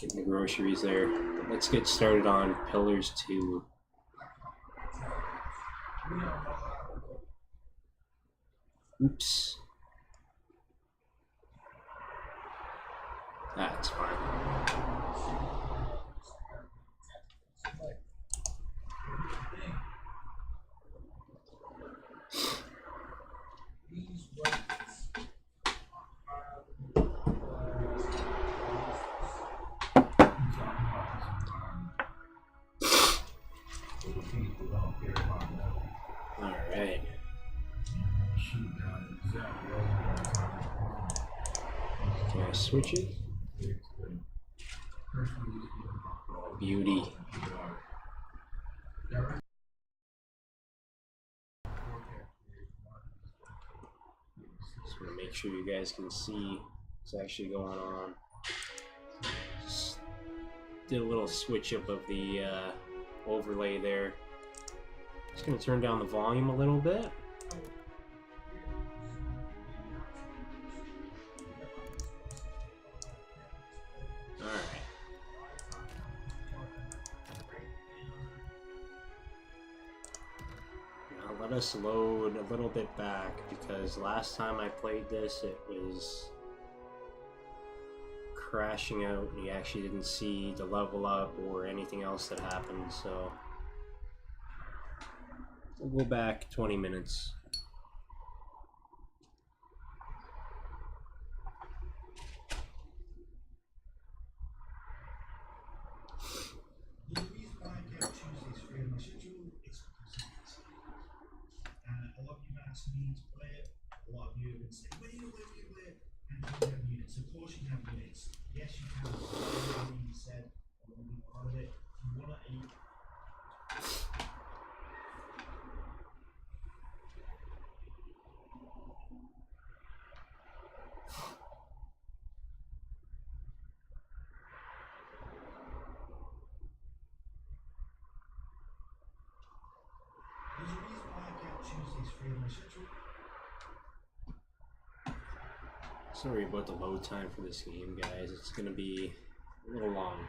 getting the groceries there. But let's get started on Pillars 2. Oops. That's fine. Alright. Can I switch it? Beauty. Just want to make sure you guys can see what's actually going on. Just did a little switch up of the overlay there. Just going to turn down the volume a little bit. Let us load a little bit back, because last time I played this it was crashing out and you actually didn't see the level up or anything else that happened, so we'll go back 20 minutes. Me to play it. A lot of you have been saying, when you play it, and you have units. Of course you have units. Yes, you can. You said, I want to be part of it. You want to eat. There's a reason why I kept Tuesdays free on my schedule. Sorry about the load time for this game, guys. It's gonna be a little long.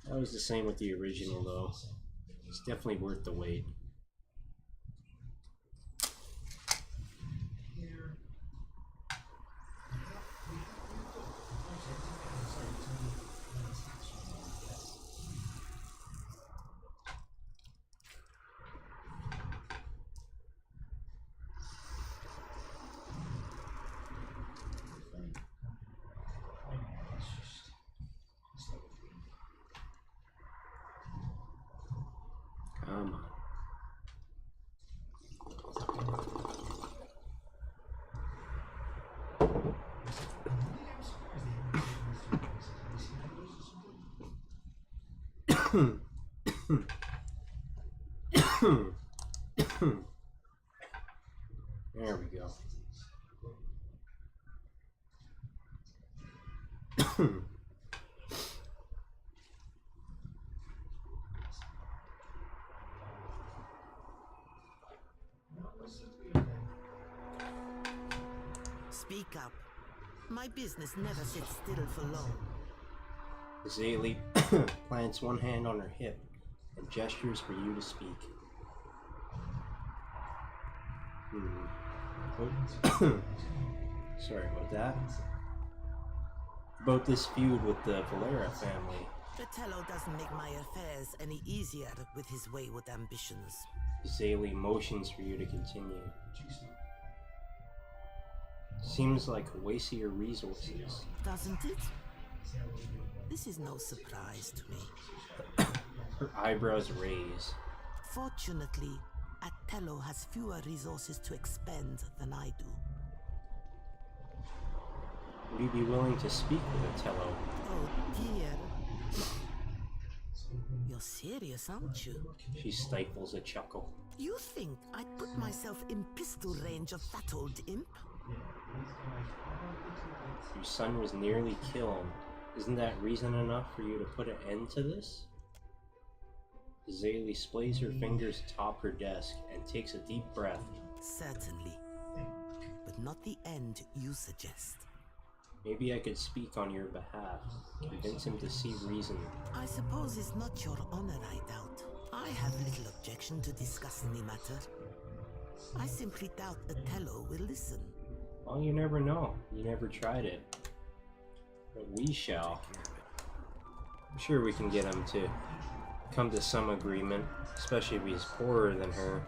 That was the same with the original, though. It's definitely worth the wait. Come on. There we go. Speak up. My business never sits still for long. Zaylee plants one hand on her hip and gestures for you to speak. Sorry about that. About this feud with the Valera family. Fratello doesn't make my affairs any easier with his wayward ambitions. Zaylee motions for you to continue. Seems like a waste of your resources. Doesn't it? This is no surprise to me. Her eyebrows raise. Fortunately, Atello has fewer resources to expend than I do. Would you be willing to speak with Atello? Oh dear. You're serious, aren't you? She stifles a chuckle. You think I'd put myself in pistol range of that old imp? Your son was nearly killed. Isn't that reason enough for you to put an end to this? Zaylee splays her fingers atop her desk and takes a deep breath. Certainly. But not the end you suggest. Maybe I could speak on your behalf. Convince him to see reason. I suppose it's not your honor, I doubt. I have little objection to discussing the matter. I simply doubt Otello will listen. Well, you never know. You never tried it. But we shall. I'm sure we can get him to come to some agreement, especially if he's poorer than her.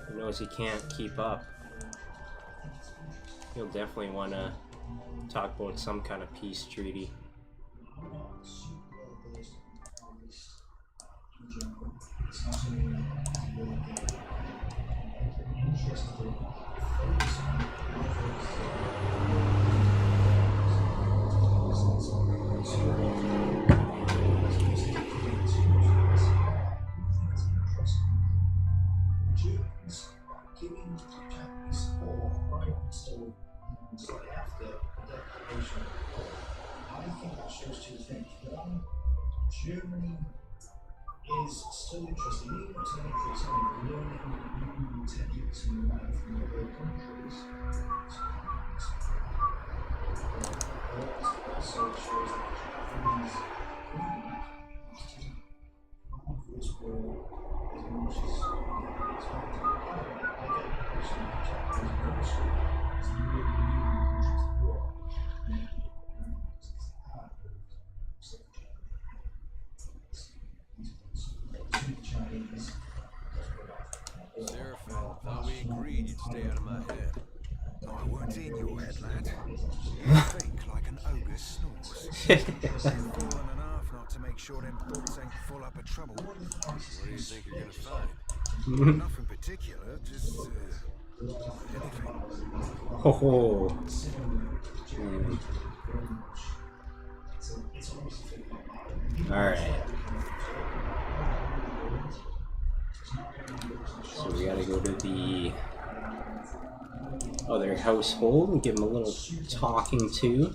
He knows he can't keep up. He'll definitely want to talk about some kind of peace treaty. Giving Japanese support right until slightly after the declaration of war. I think that shows two things. One, Germany is still interested, even if it's only for example, learning new techniques and that from other countries. But also shows that Japanese of this war as much as expected. I get the impression that Japanese military is really leading countries to war. Sheriff, thought we agreed you'd stay out of my head. I weren't in your head, lad. You think like an ogre snores. Fallen enough not to make sure them thoughts ain't full up of trouble. What do you think you're gonna find? Nothing particular, just anything. Oh. Alright. So we gotta go to the other household and give them a little talking to.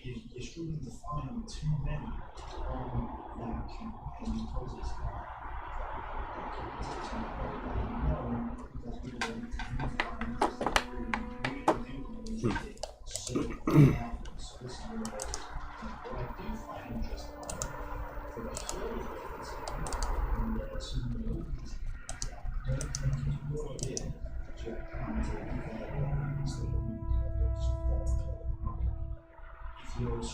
You're struggling to find too many on that campaign poses.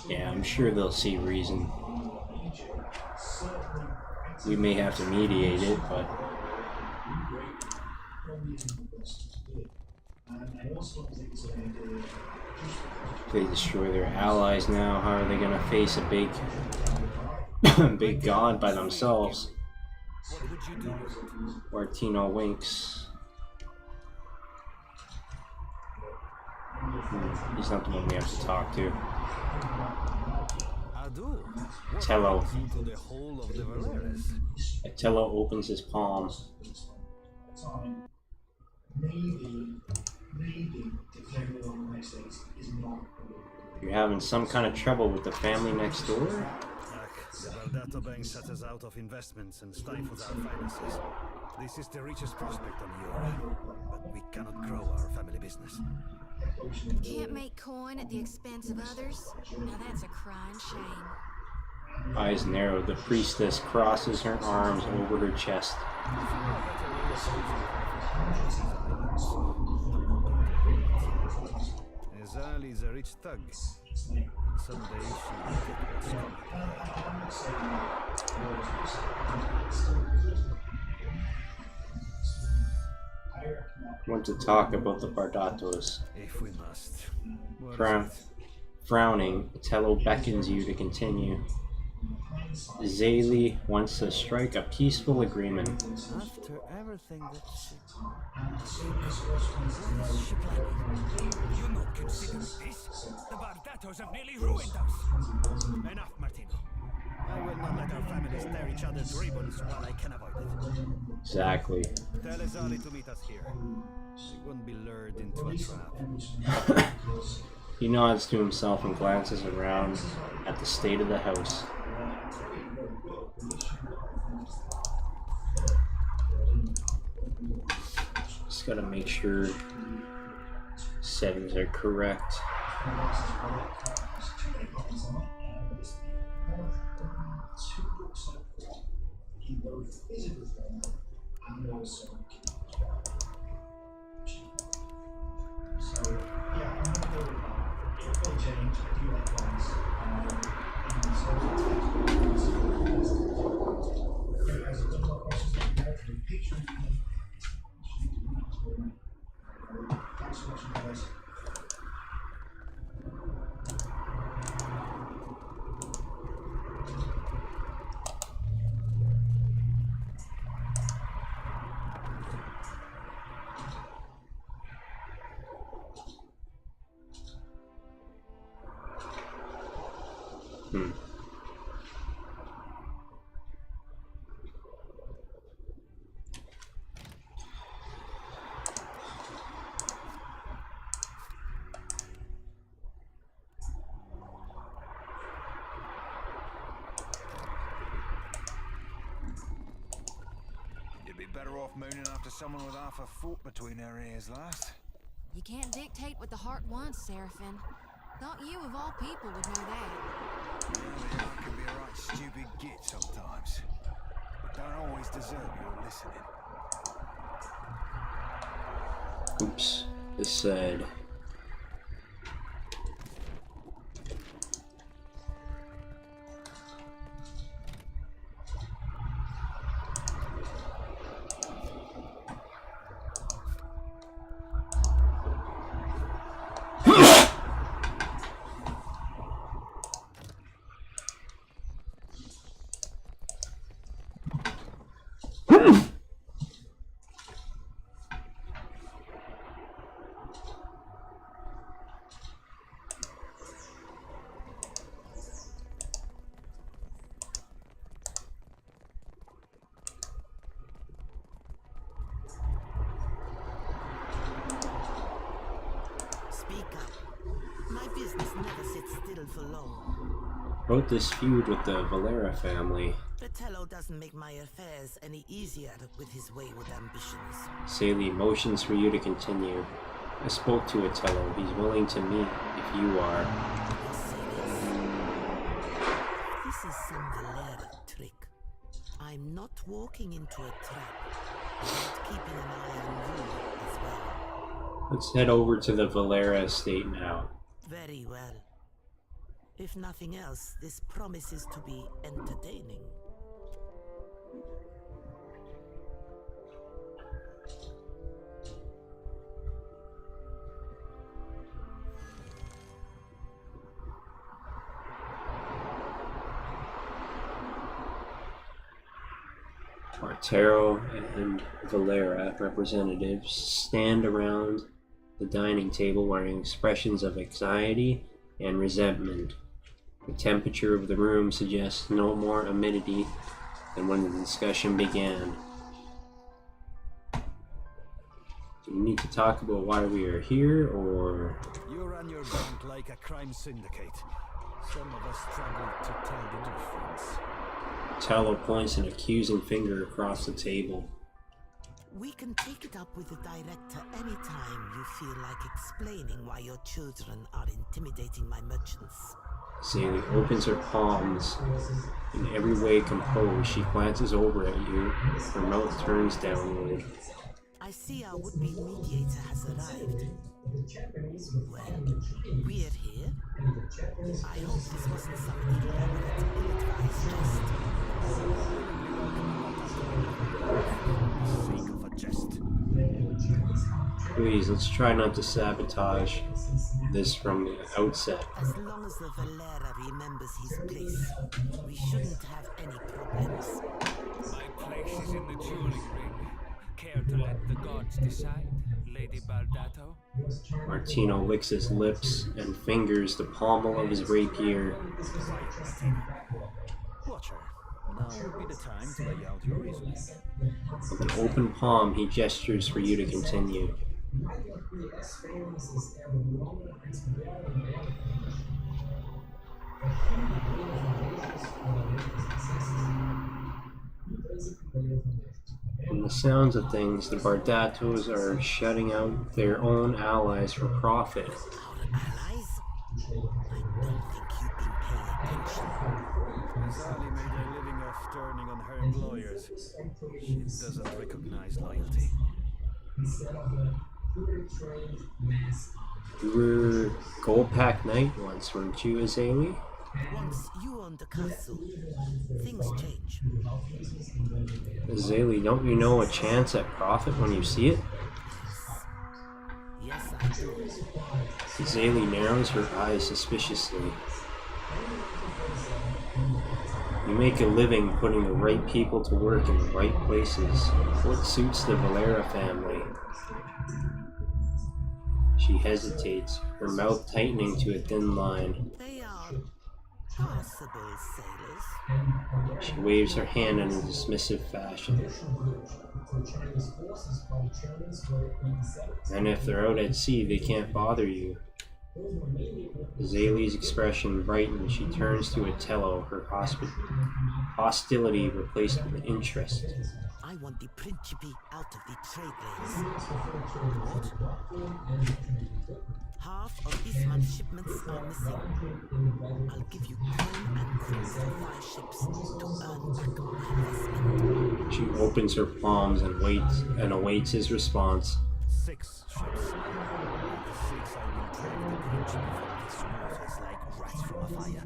Yeah, I'm sure they'll see reason. We may have to mediate it, but if they destroy their allies now, how are they gonna face a big big god by themselves? What would you do? Martino winks. He's not the one we have to talk to. Adu. Tello. Into the whole of the Valeris. Tello opens his palm. Maybe declaring war on the next days is not. You're having some kind of trouble with the family next door? The Valdato Bank shuts us out of investments and stifles our finances. This is the richest prospect on Europe, but we cannot grow our family business. Can't make coin at the expense of others? Now that's a crying shame. Eyes narrow. The priestess crosses her arms over her chest. Azali is a rich thug. Someday she will get what's I want to talk about the Bardatos. if we must. What Frown. is it? Frowning, Tello beckons you to continue. Zayli wants to strike a peaceful agreement. After everything that's You not consider this? The Bardatos have nearly ruined us. Enough, Martino. I will not let our families tear each other's ribbons while I can avoid it. Exactly. Tell Azali to meet us here. She won't be lured into a trap. He nods to himself and glances around at the state of the house. Just gotta make sure settings are correct. You'd be better off mooning after someone with half a foot between their ears, lass. You can't dictate what the heart wants, Seraphin. Thought you, of all people, would know that. Yeah, the heart can be a right stupid git sometimes. But don't always deserve your listening. Oops, this side. Speak up. My business never sits still for long. About this feud with the Valera family. Fratello doesn't make my affairs any easier with his wayward ambitions. Saley motions for you to continue. I spoke to Otello. He's willing to meet if you are. You're serious? This is some Valera trick. I'm not walking into a trap. I'm keeping an eye on you as well. Let's head over to the Valera estate now. Very well. If nothing else, this promises to be entertaining. Artero and Valera representatives stand around the dining table wearing expressions of anxiety and resentment. The temperature of the room suggests no more humidity than when the discussion began. Do we need to talk about why we are here, or... You ran your bank like a crime syndicate. Some of us struggled to tell the difference. Tallow points an accusing finger across the table. We can take it up with the director anytime you feel like explaining why your children are intimidating my merchants. Saley opens her palms. In every way composed, she glances over at you. Her mouth turns downward. I see our would-be mediator has arrived. Well, we're here. I hope this wasn't some elaborate, ill-advised jest. Sake of a jest. Please, let's try not to sabotage this from the outset. As long as the Valera remembers his place, we shouldn't have any problems. My place is in the dueling ring. Care to let the gods decide, Lady Baldato? Martino licks his lips and fingers the pommel of his rapier. Watcher, now would be the time to lay out your reasoning. With an open palm, he gestures for you to continue. From the sounds of things, the Bardatos are shutting out their own allies for profit. Our allies? I don't think you've been paying attention. Azali made a living off turning on her employers. She doesn't recognize loyalty. You were Goldpack Knight once, weren't you, Azali? Once you own the castle, things change. Azali, don't you know a chance at profit when you see it? Yes, I do. Azali narrows her eyes suspiciously. You make a living putting the right people to work in the right places. What suits the Valera family? She hesitates, her mouth tightening to a thin line. They are possible sailors. She waves her hand in a dismissive fashion. And if they're out at sea, they can't bother you. Azali's expression brightens. She turns to Otello, her hostility replaced with interest. I want the Principe out of the trade lanes. What? Half of Isman's shipments are missing. I'll give you coin and crews for 5 ships to earn back my investment. She opens her palms and awaits his response. 6 ships. The 6 I will drive the Principe from these waters like rats from a fire.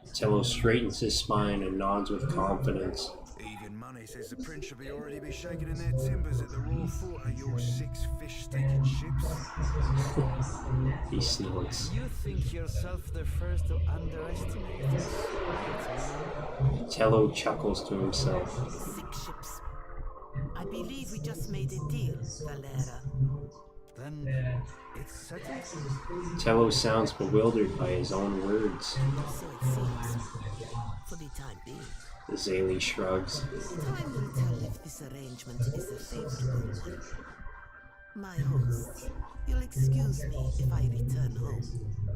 Otello straightens his spine and nods with confidence. Even money says the Principe already be shaking in their timbers at the raw thought of your 6 fish-stinking ships. He snorts. You think yourself the first to underestimate us? Otello chuckles to himself. 6 ships. I believe we just made a deal, Valera. Then it's settled. Otello sounds bewildered by his own words. So it seems. For the time being. Azali shrugs. Time will tell if this arrangement is a favorable one. My hosts, you'll excuse me if I return home.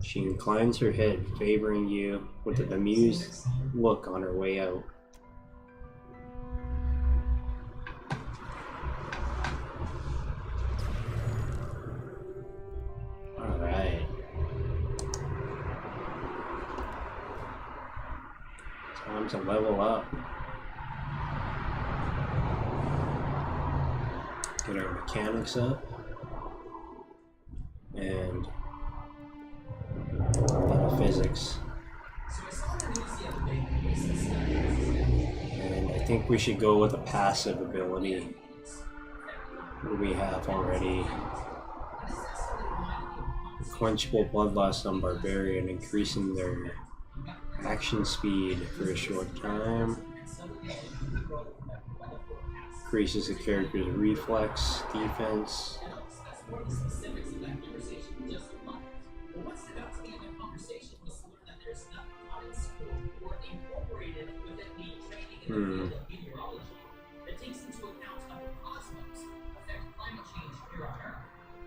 She inclines her head, favoring you with a bemused look on her way out. Alright. Time to level up. Get our mechanics up. And physics. And I think we should go with a passive ability. What do we have already? Quenchable Bloodlust on Barbarian, increasing their action speed for a short time. Increases the character's reflex, defense.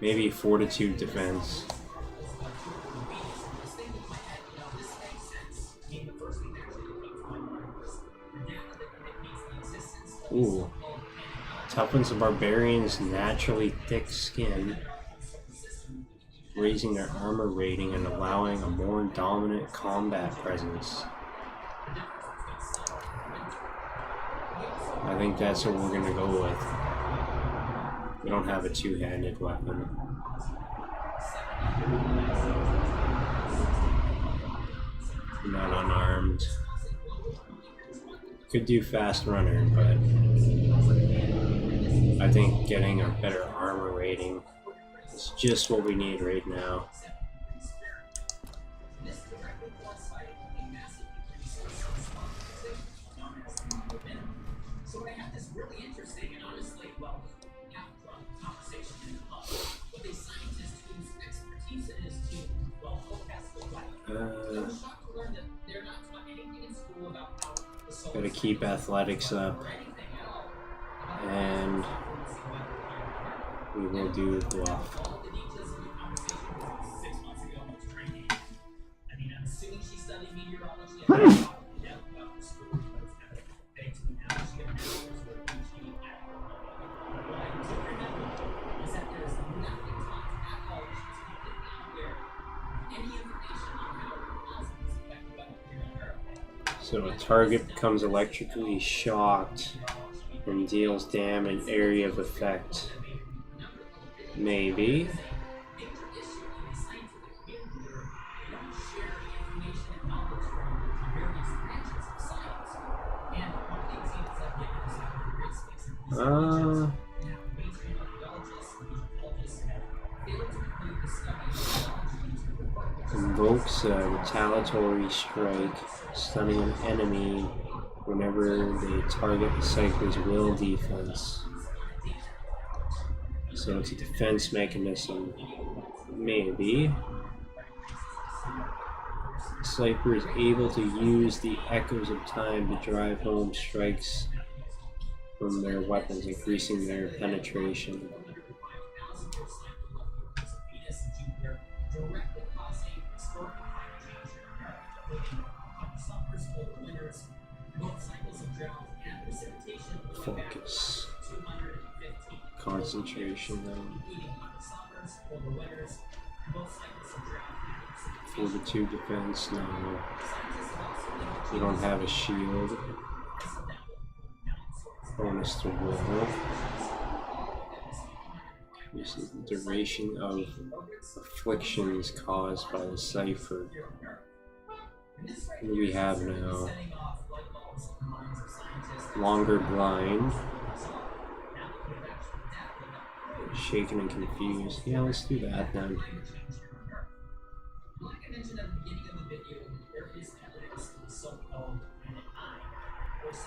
Maybe fortitude defense. Ooh. Toughens the barbarian's naturally thick skin, raising their armor rating and allowing a more dominant combat presence. I think that's what we're gonna go with. We don't have a two-handed weapon. Not unarmed. Could do fast runner, but I think getting a better armor rating is just what we need right now. Gotta keep athletics up, and we will do bluff. So a target becomes electrically shocked and deals damage area of effect. Maybe. Invokes a retaliatory strike, stunning an enemy whenever they target the Cypher's will defense. So it's a defense mechanism. Maybe. Cypher is able to use the echoes of time to drive home strikes from their weapons, increasing their penetration. Focus. Concentration then. Fortitude defense, no. You don't have a shield. Bonus to will. This is the duration of afflictions caused by the Cypher. What do we have now? Longer blind. Shaken and confused. Yeah, let's do that then.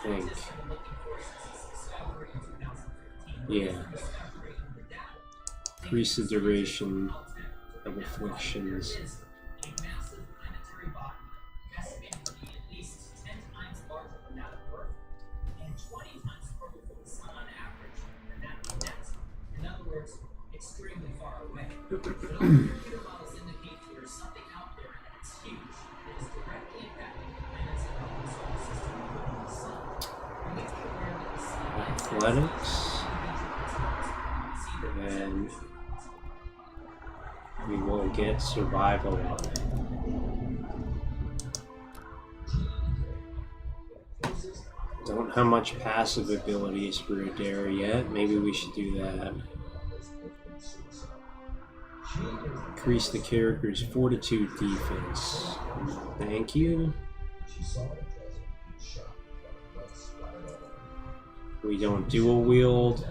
Think. Yeah. Increase the duration of afflictions. Athletics, and we will get survival. Don't have much passive abilities for Adair yet. Maybe we should do that. Increase the character's fortitude defense. Thank you. We don't dual wield.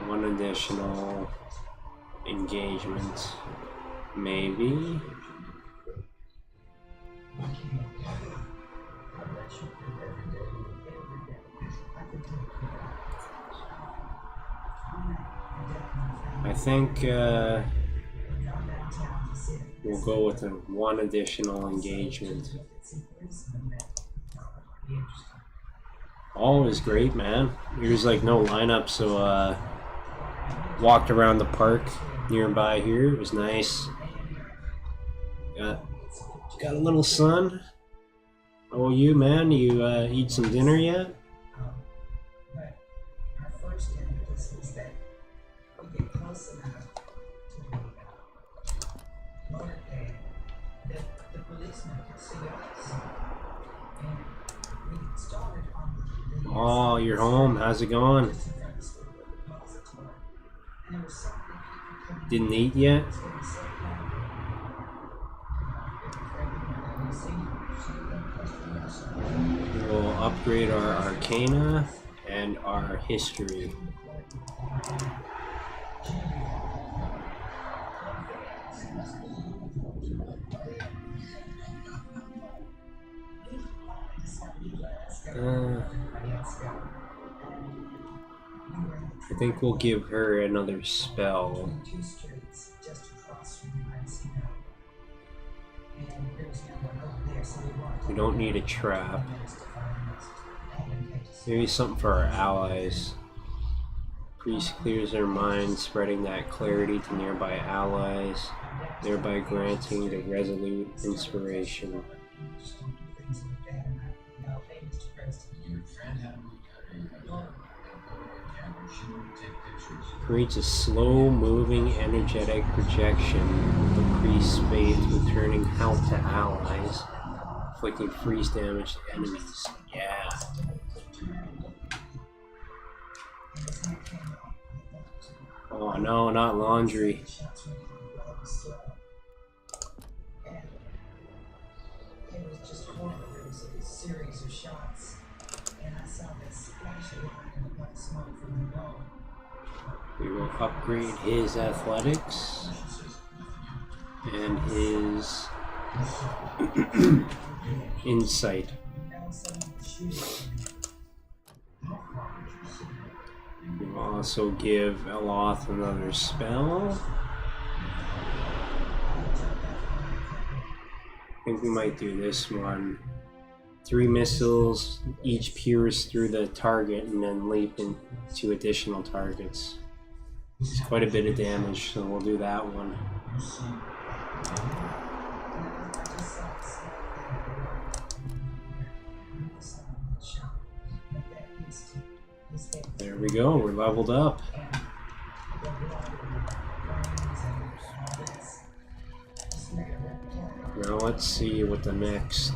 One additional engagement. Maybe. I think we'll go with one additional engagement. All is great, man. There's like no lineup, so walked around the park nearby here. It was nice. Got a little sun. Oh, you man, you eat some dinner yet? Oh, you're home. How's it going? Didn't eat yet? We'll upgrade our Arcana and our History. I think we'll give her another spell. We don't need a trap. Maybe something for our allies. Priest clears their mind, spreading that clarity to nearby allies, thereby granting the resolute inspiration. Creates a slow-moving, energetic projection of the priest's faith, returning health to allies, inflicting freeze damage to enemies. Yeah. Oh no, not laundry. We will upgrade his athletics and his insight. We'll also give Eloth another spell. I think we might do this one. 3 missiles, each pierce through the target and then leap into additional targets. It's quite a bit of damage, so we'll do that one. There we go, we're leveled up. Now let's see what the next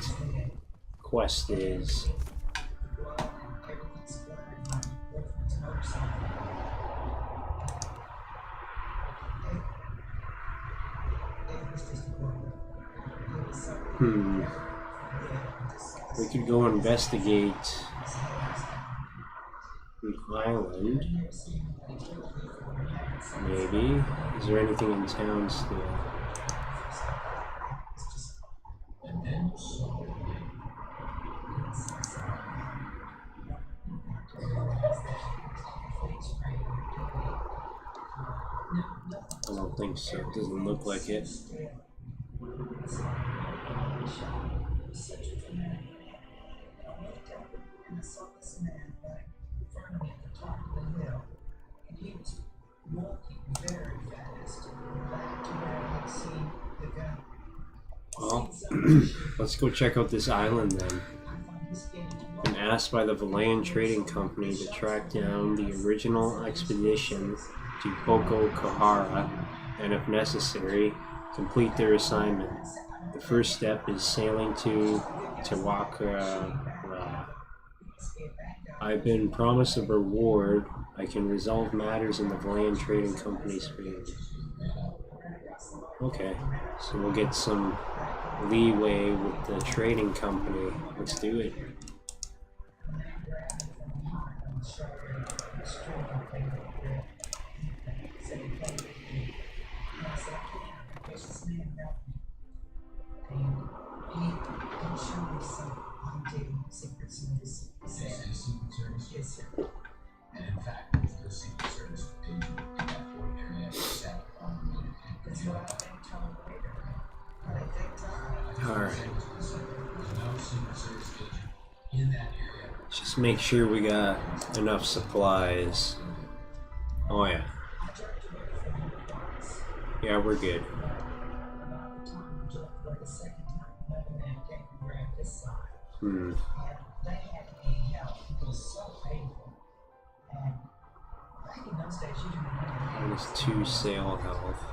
quest is. We could go investigate an island. Maybe. Is there anything in town still? I don't think so. It doesn't look like it. Well, let's go check out this island then. Been asked by the Valayan Trading Company to track down the original expedition to Boko Kahara, and if necessary, complete their assignment. The first step is sailing to Tawakara. I've been promised a reward. I can resolve matters in the Valayan Trading Company's favor. Okay, so we'll get some leeway with the trading company. Let's do it. Alright. Just make sure we got enough supplies. Oh yeah. Yeah, we're good. Minus 2 sail health.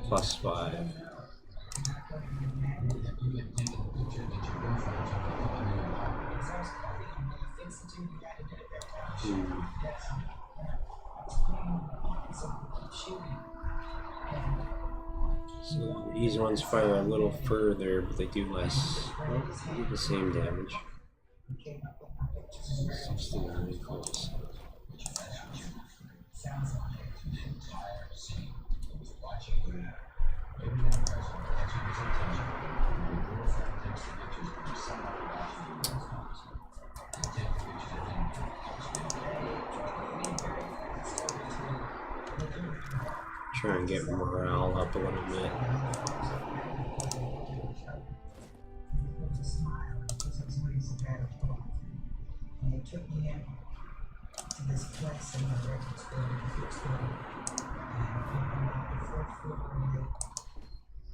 Plus 5. So these ones fire a little further, but they do less. Well, they do the same damage. 69 close. Try and get morale up a little bit. to this place in my records for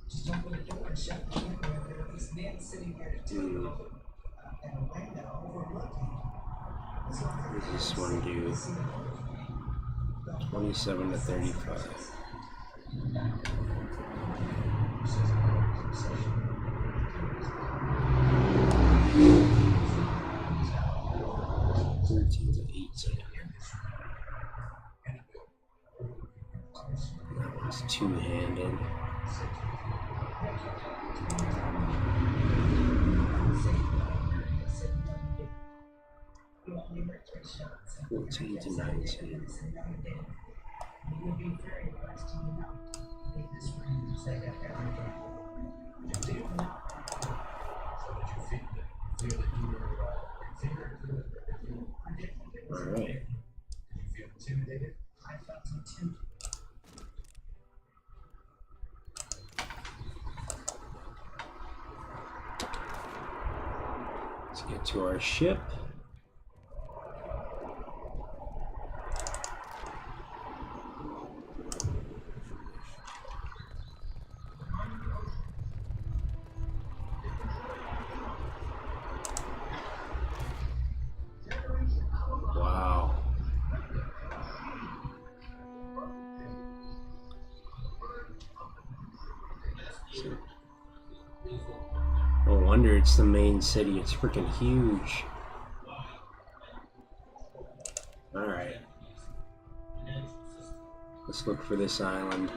just open the door and shut the window, and there are these men sitting here too, at a window overlooking. This one do 27 to 35. That one's two-handed. $14 to $19. All right. Let's get to our ship. Wow. No wonder it's the main city. It's freaking huge. Alright. Let's look for this island.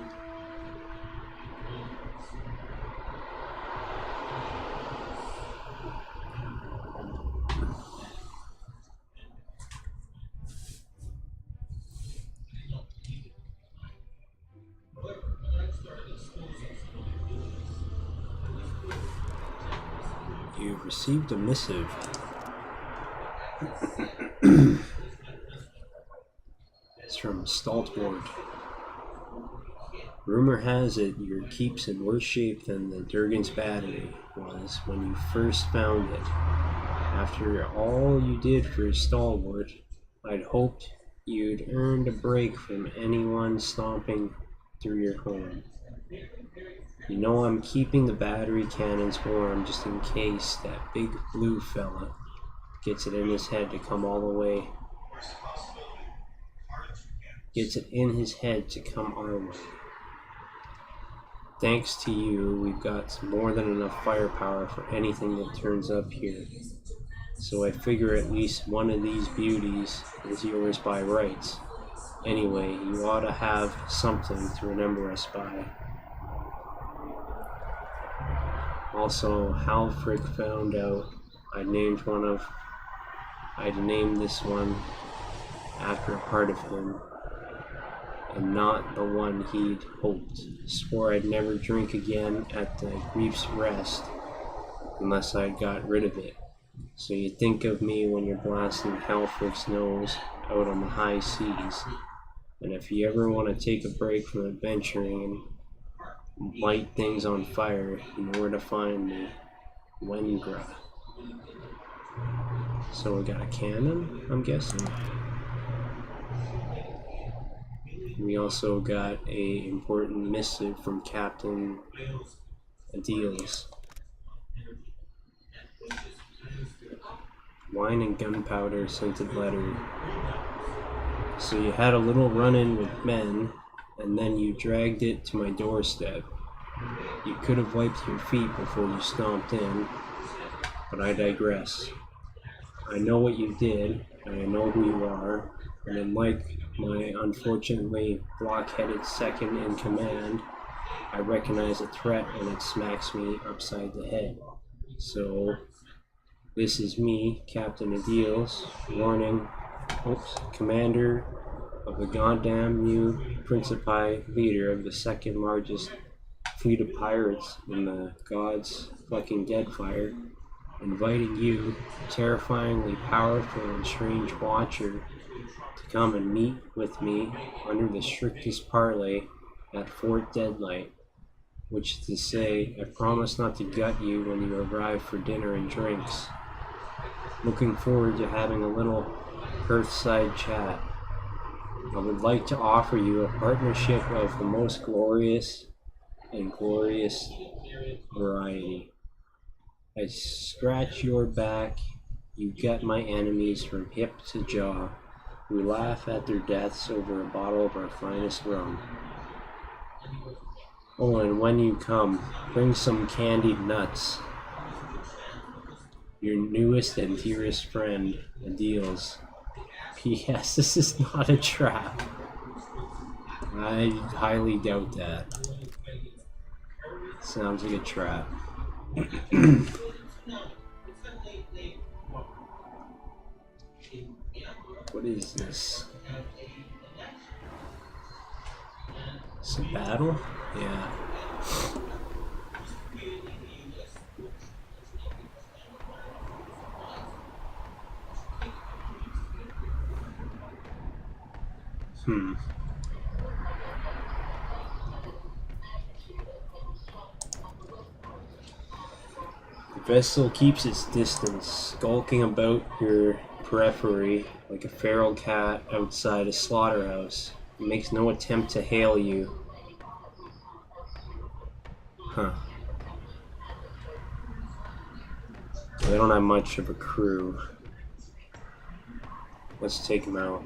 You've received a missive. It's from Staltwart. Rumor has it your keep's in worse shape than the Durgan's battery was when you first found it. After all you did for Stalwart, I'd hoped you'd earned a break from anyone stomping through your home. You know I'm keeping the battery cannons warm just in case that big blue fella gets it in his head to come all the way. Gets it in his head to come our way. Thanks to you, we've got more than enough firepower for anything that turns up here. So I figure at least one of these beauties is yours by rights. Anyway, you ought to have something to remember us by. Also, Halfrick found out I'd named this one after a part of him, and not the one he'd hoped. Swore I'd never drink again at the Grief's Rest unless I'd got rid of it. So you think of me when you're blasting Halfrick's nose out on the high seas. And if you ever want to take a break from adventuring and light things on fire, you know where to find me. Wengra. So we got a cannon, I'm guessing. We also got a important missive from Captain Adils. Wine and gunpowder scented letter. So you had a little run-in with men, and then you dragged it to my doorstep. You could have wiped your feet before you stomped in, but I digress. I know what you did, and I know who you are, and unlike my unfortunately block-headed second in command, I recognize a threat and it smacks me upside the head. So, this is me, Captain Adils, warning, commander of the goddamn new Principi, leader of the second largest fleet of pirates in the God's fucking Deadfire, inviting you, terrifyingly powerful and strange watcher, to come and meet with me under the strictest parley at Fort Deadlight, which is to say, I promise not to gut you when you arrive for dinner and drinks. Looking forward to having a little Earthside chat. I would like to offer you a partnership of the most glorious and glorious variety. I scratch your back, you gut my enemies from hip to jaw. We laugh at their deaths over a bottle of our finest rum. Oh, and when you come, bring some candied nuts. Your newest and dearest friend, Adils. P.S. This is not a trap. I highly doubt that. Sounds like a trap. What is this? It's a battle? Yeah. The vessel keeps its distance, skulking about your periphery like a feral cat outside a slaughterhouse. It makes no attempt to hail you. Huh. They don't have much of a crew. Let's take them out.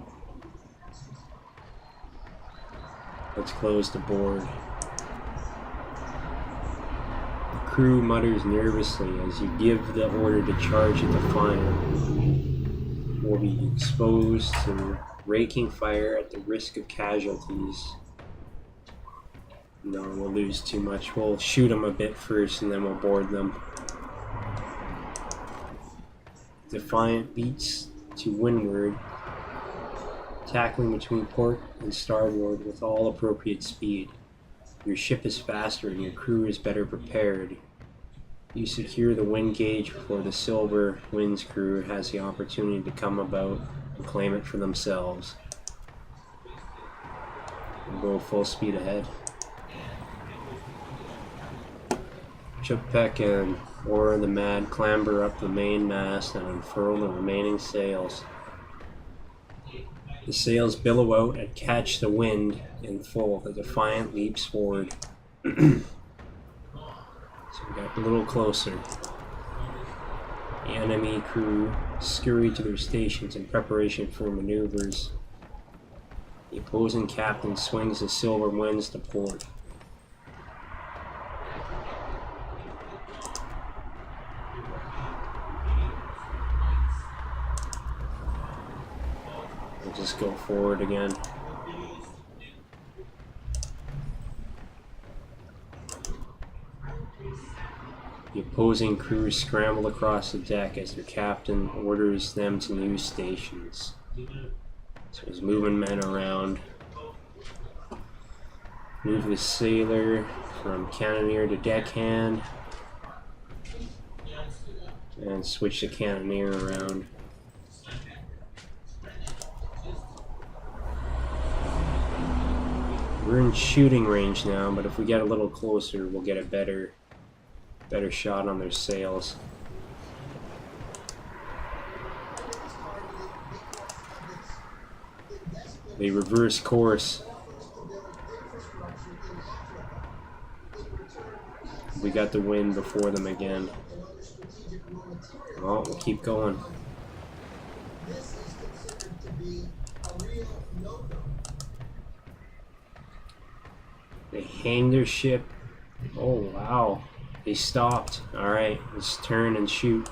Let's close the board. The crew mutters nervously as you give the order to charge at the fire. Will be exposed to raking fire at the risk of casualties. No, we'll lose too much. We'll shoot them a bit first and then we'll board them. Defiant beats to windward, tackling between port and starboard with all appropriate speed. Your ship is faster and your crew is better prepared. You secure the wind gauge before the Silver Winds crew has the opportunity to come about and claim it for themselves. We'll go full speed ahead. Chupek and Aura the Mad clamber up the main mast and unfurl the remaining sails. The sails billow out and catch the wind in full. The Defiant leaps forward. So we got a little closer. The enemy crew scurry to their stations in preparation for maneuvers. The opposing captain swings the Silver Winds to port. We'll just go forward again. The opposing crew scramble across the deck as their captain orders them to new stations. So he's moving men around. Move the sailor from cannoneer to deckhand. And switch the cannoneer around. We're in shooting range now, but if we get a little closer, we'll get a better shot on their sails. They reverse course. We got the wind before them again. Well, we'll keep going. They hang their ship. Oh, wow. They stopped. Alright, let's turn and shoot.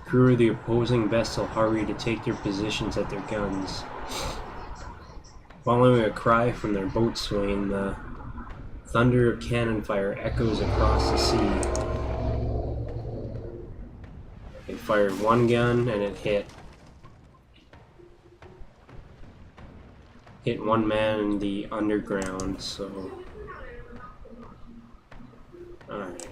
Crew of the opposing vessel hurry to take their positions at their guns. Following a cry from their boatswain, the thunder of cannon fire echoes across the sea. They fired one gun and it hit one man in the underground, so alright.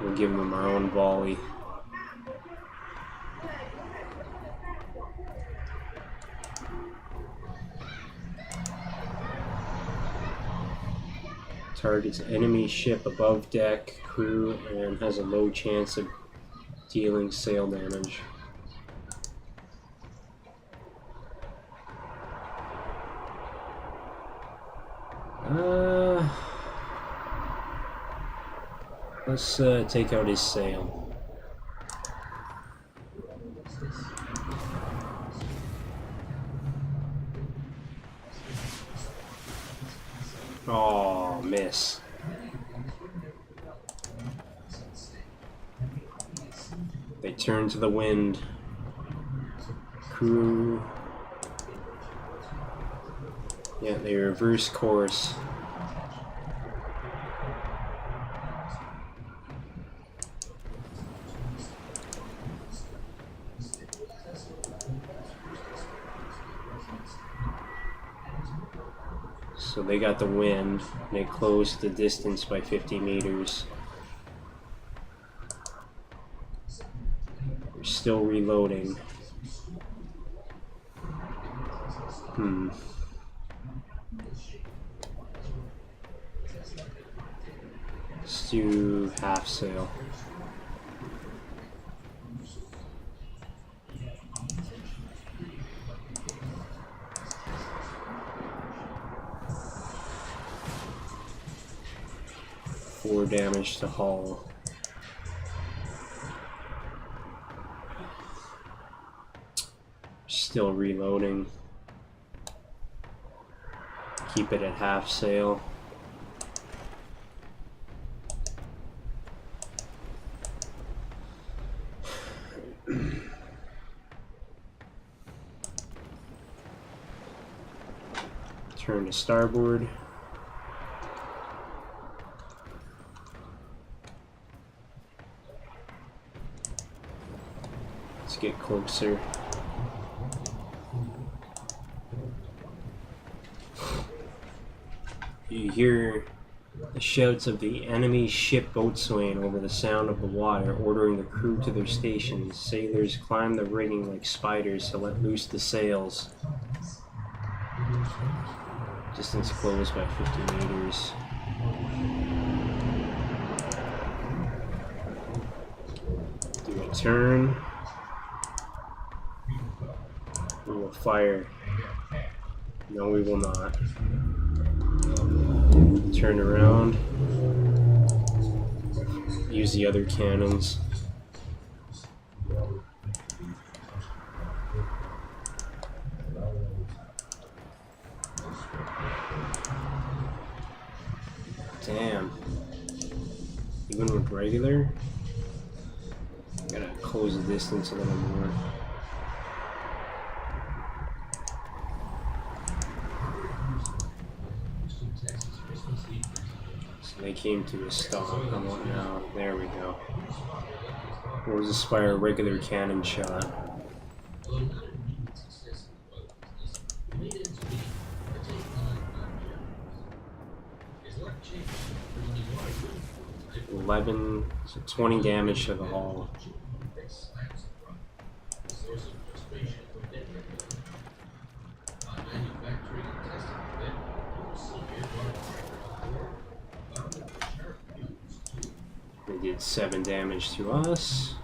We'll give them our own volley. Targets enemy ship above deck, crew, and has a low chance of dealing sail damage. Let's take out his sail. Oh, miss. They turn to the wind. Crew. Yeah, they reverse course. So they got the wind, and they closed the distance by 50 meters. They're still reloading. Let's do half sail. Four damage to hull. Still reloading. Keep it at half sail. Turn to starboard. Let's get closer. You hear the shouts of the enemy ship boatswain over the sound of the water, ordering the crew to their stations. Sailors climb the rigging like spiders to let loose the sails. Distance closed by 50 meters. Do a turn. We will fire. No, we will not. Turn around. Use the other cannons. Damn. Even with regular, gotta close the distance a little more. So they came to a stop. I want now. There we go. Or was this by a regular cannon shot? So 20 damage to the hull. They did 7 damage to us.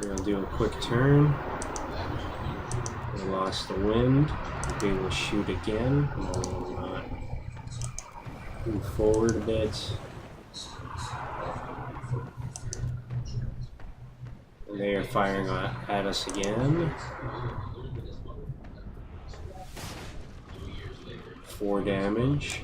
We're gonna do a quick turn. We lost the wind. We will shoot again. No, we will not. Move forward a bit. And they are firing at us again. 4 damage.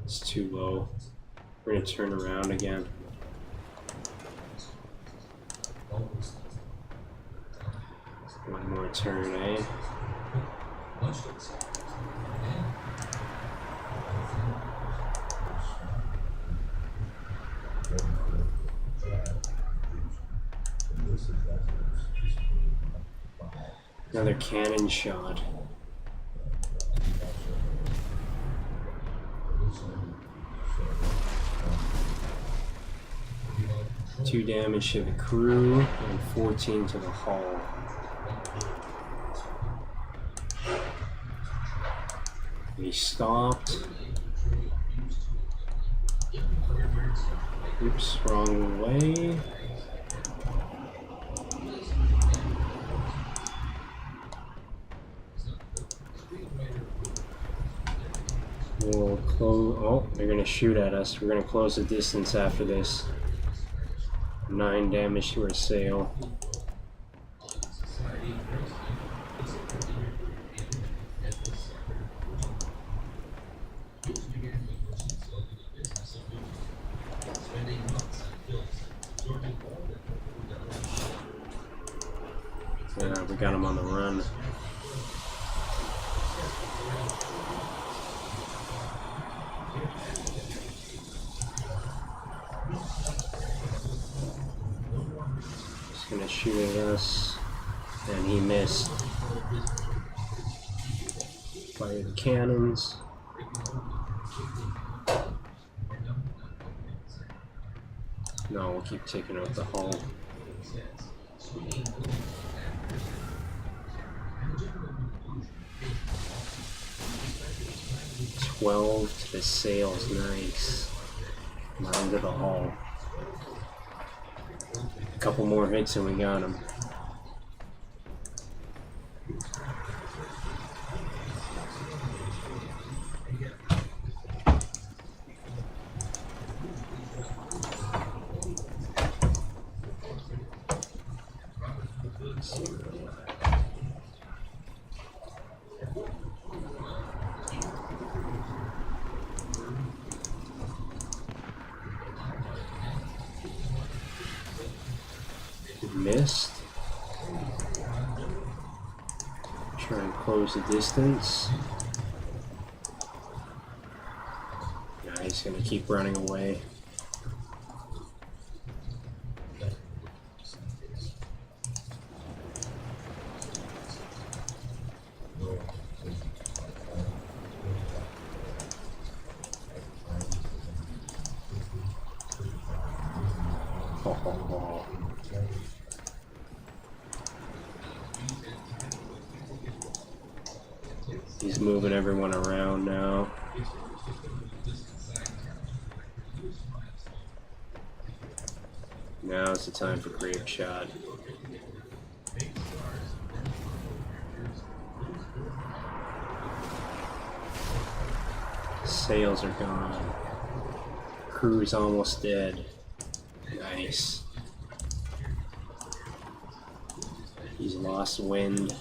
It's too low. We're gonna turn around again. One more turn, eh? Another cannon shot. 2 damage to the crew and 14 to the hull. He stopped. Oops, wrong way. We'll close. Oh, they're gonna shoot at us. We're gonna close the distance after this. 9 damage to our sail. Yeah, we got him on the run. He's gonna shoot at us, and he missed. Fire the cannons. No, we'll keep taking out the hull. $12 to the sails, nice. 9 to the hull. A couple more hits and we got him. Missed. Try and close the distance. Yeah, he's gonna keep running away. He's moving everyone around now. Now's the time for grape shot. Sails are gone. Crew's almost dead. Nice. He's lost wind.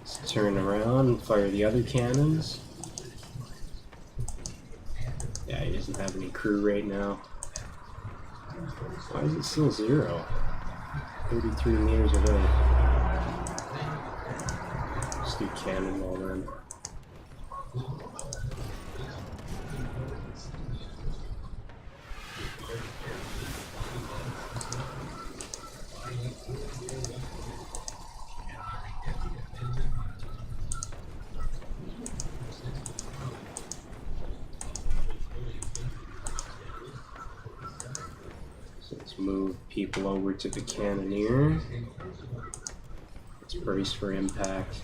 Let's turn around and fire the other cannons. Yeah, he doesn't have any crew right now. Why is it still 0? 33 meters away. Let's do cannonball then. Let's move people over to the cannoneer. Let's brace for impact.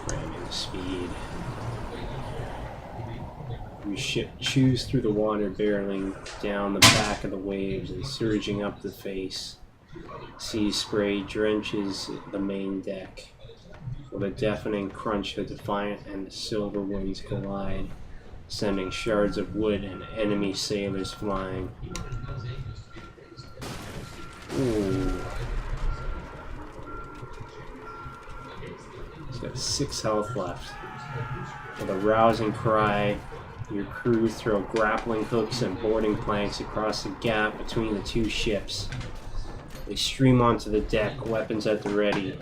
Ramming speed. We choose through the water, barreling down the back of the waves and surging up the face. Sea spray drenches the main deck. With a deafening crunch, the Defiant and the Silver Wings collide, sending shards of wood and enemy sailors flying. Ooh. He's got 6 health left. With a rousing cry, your crew throw grappling hooks and boarding planks across the gap between the 2 ships. They stream onto the deck, weapons at the ready.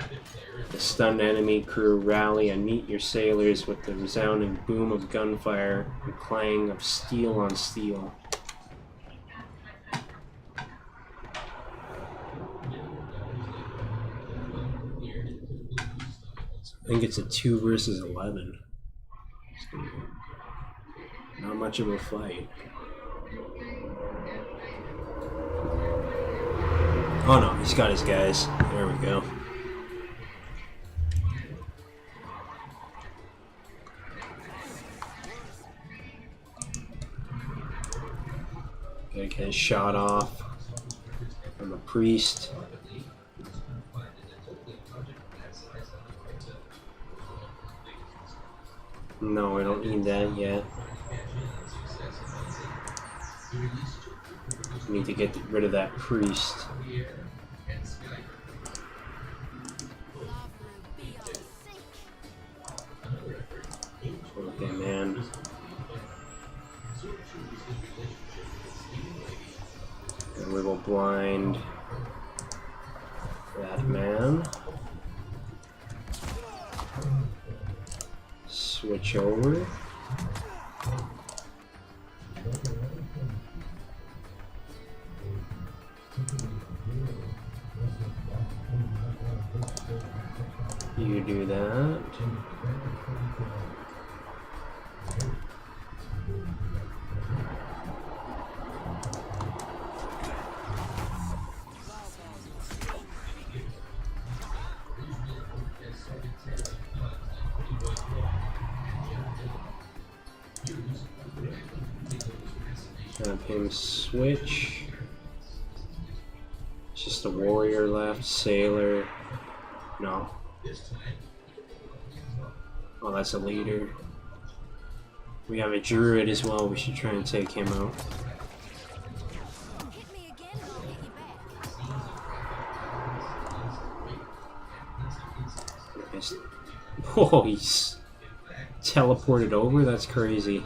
The stunned enemy crew rally and meet your sailors with the resounding boom of gunfire and clang of steel on steel. I think it's a 2 versus 11. much of a fight. Oh no, he's got his guys. There we go. Gotta get his shot off from a priest. No, we don't need that yet. We need to get rid of that priest. Okay, man. And we will blind that man. Switch over. You do that. Have him switch. Just a warrior left, sailor. No. Oh, that's a leader. We have a druid as well. We should try and take him out. Hit me again and I'll get you back. Yes. Oh, he's teleported over? That's crazy.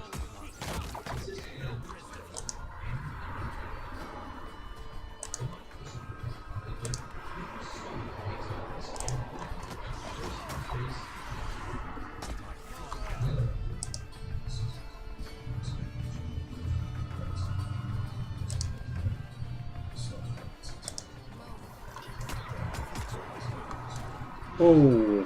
Oh.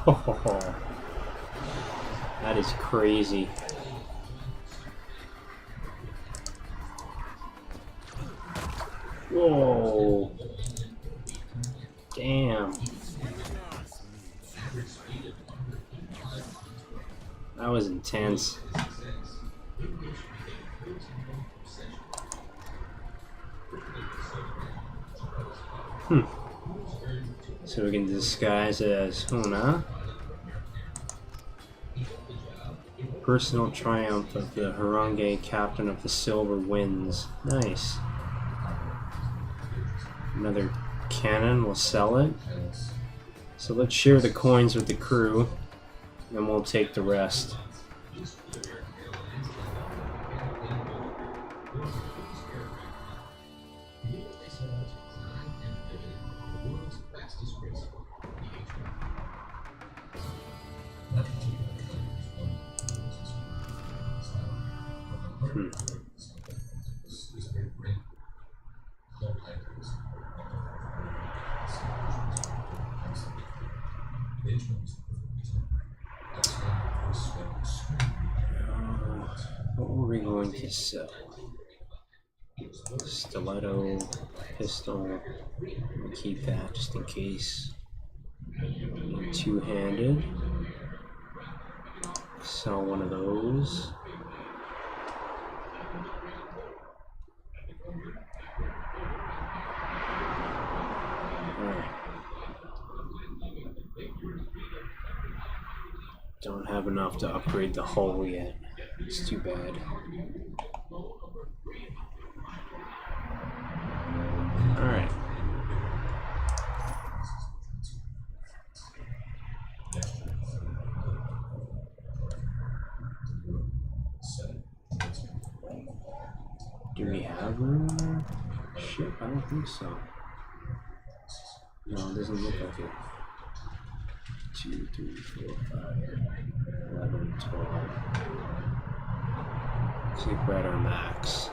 Oh, that is crazy. Whoa. Damn. That was intense. So we can disguise it as Huna. Personal triumph of the Harangue, captain of the Silver Winds. Nice. Another cannon, we'll sell it. So let's share the coins with the crew, and we'll take the rest. What were we going to sell? Stiletto, pistol. We'll keep that just in case. Two-handed. Sell one of those. Don't have enough to upgrade the hull yet. It's too bad. Alright. we have room in our ship? I don't think so. No, it doesn't look like it. 2, 3, 4, 5, 11, 12. Looks like we're at our max.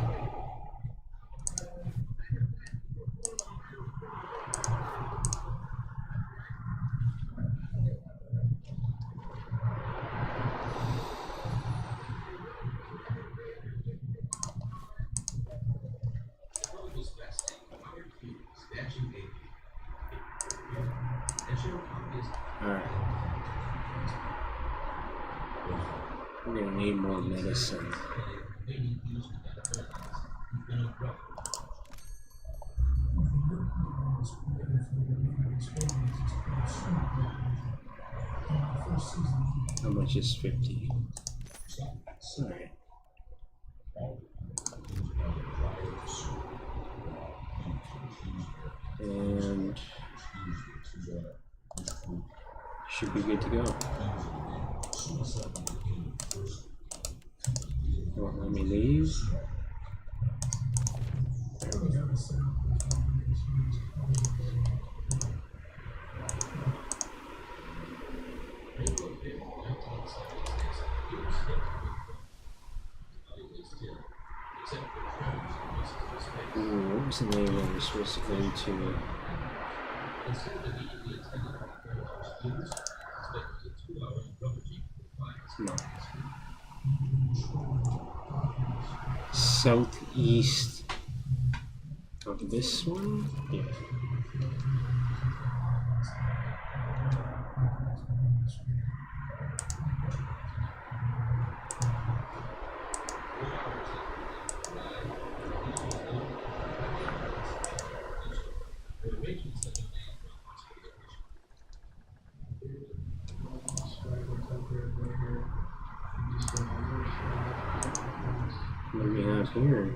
Alright. We're gonna need more medicine. How much is 50? Alright. And should be good to go. Won't let me leave. There we go. Ooh, what was the name I was supposed to go to? No. Southeast of this one? Yeah. What do we have here?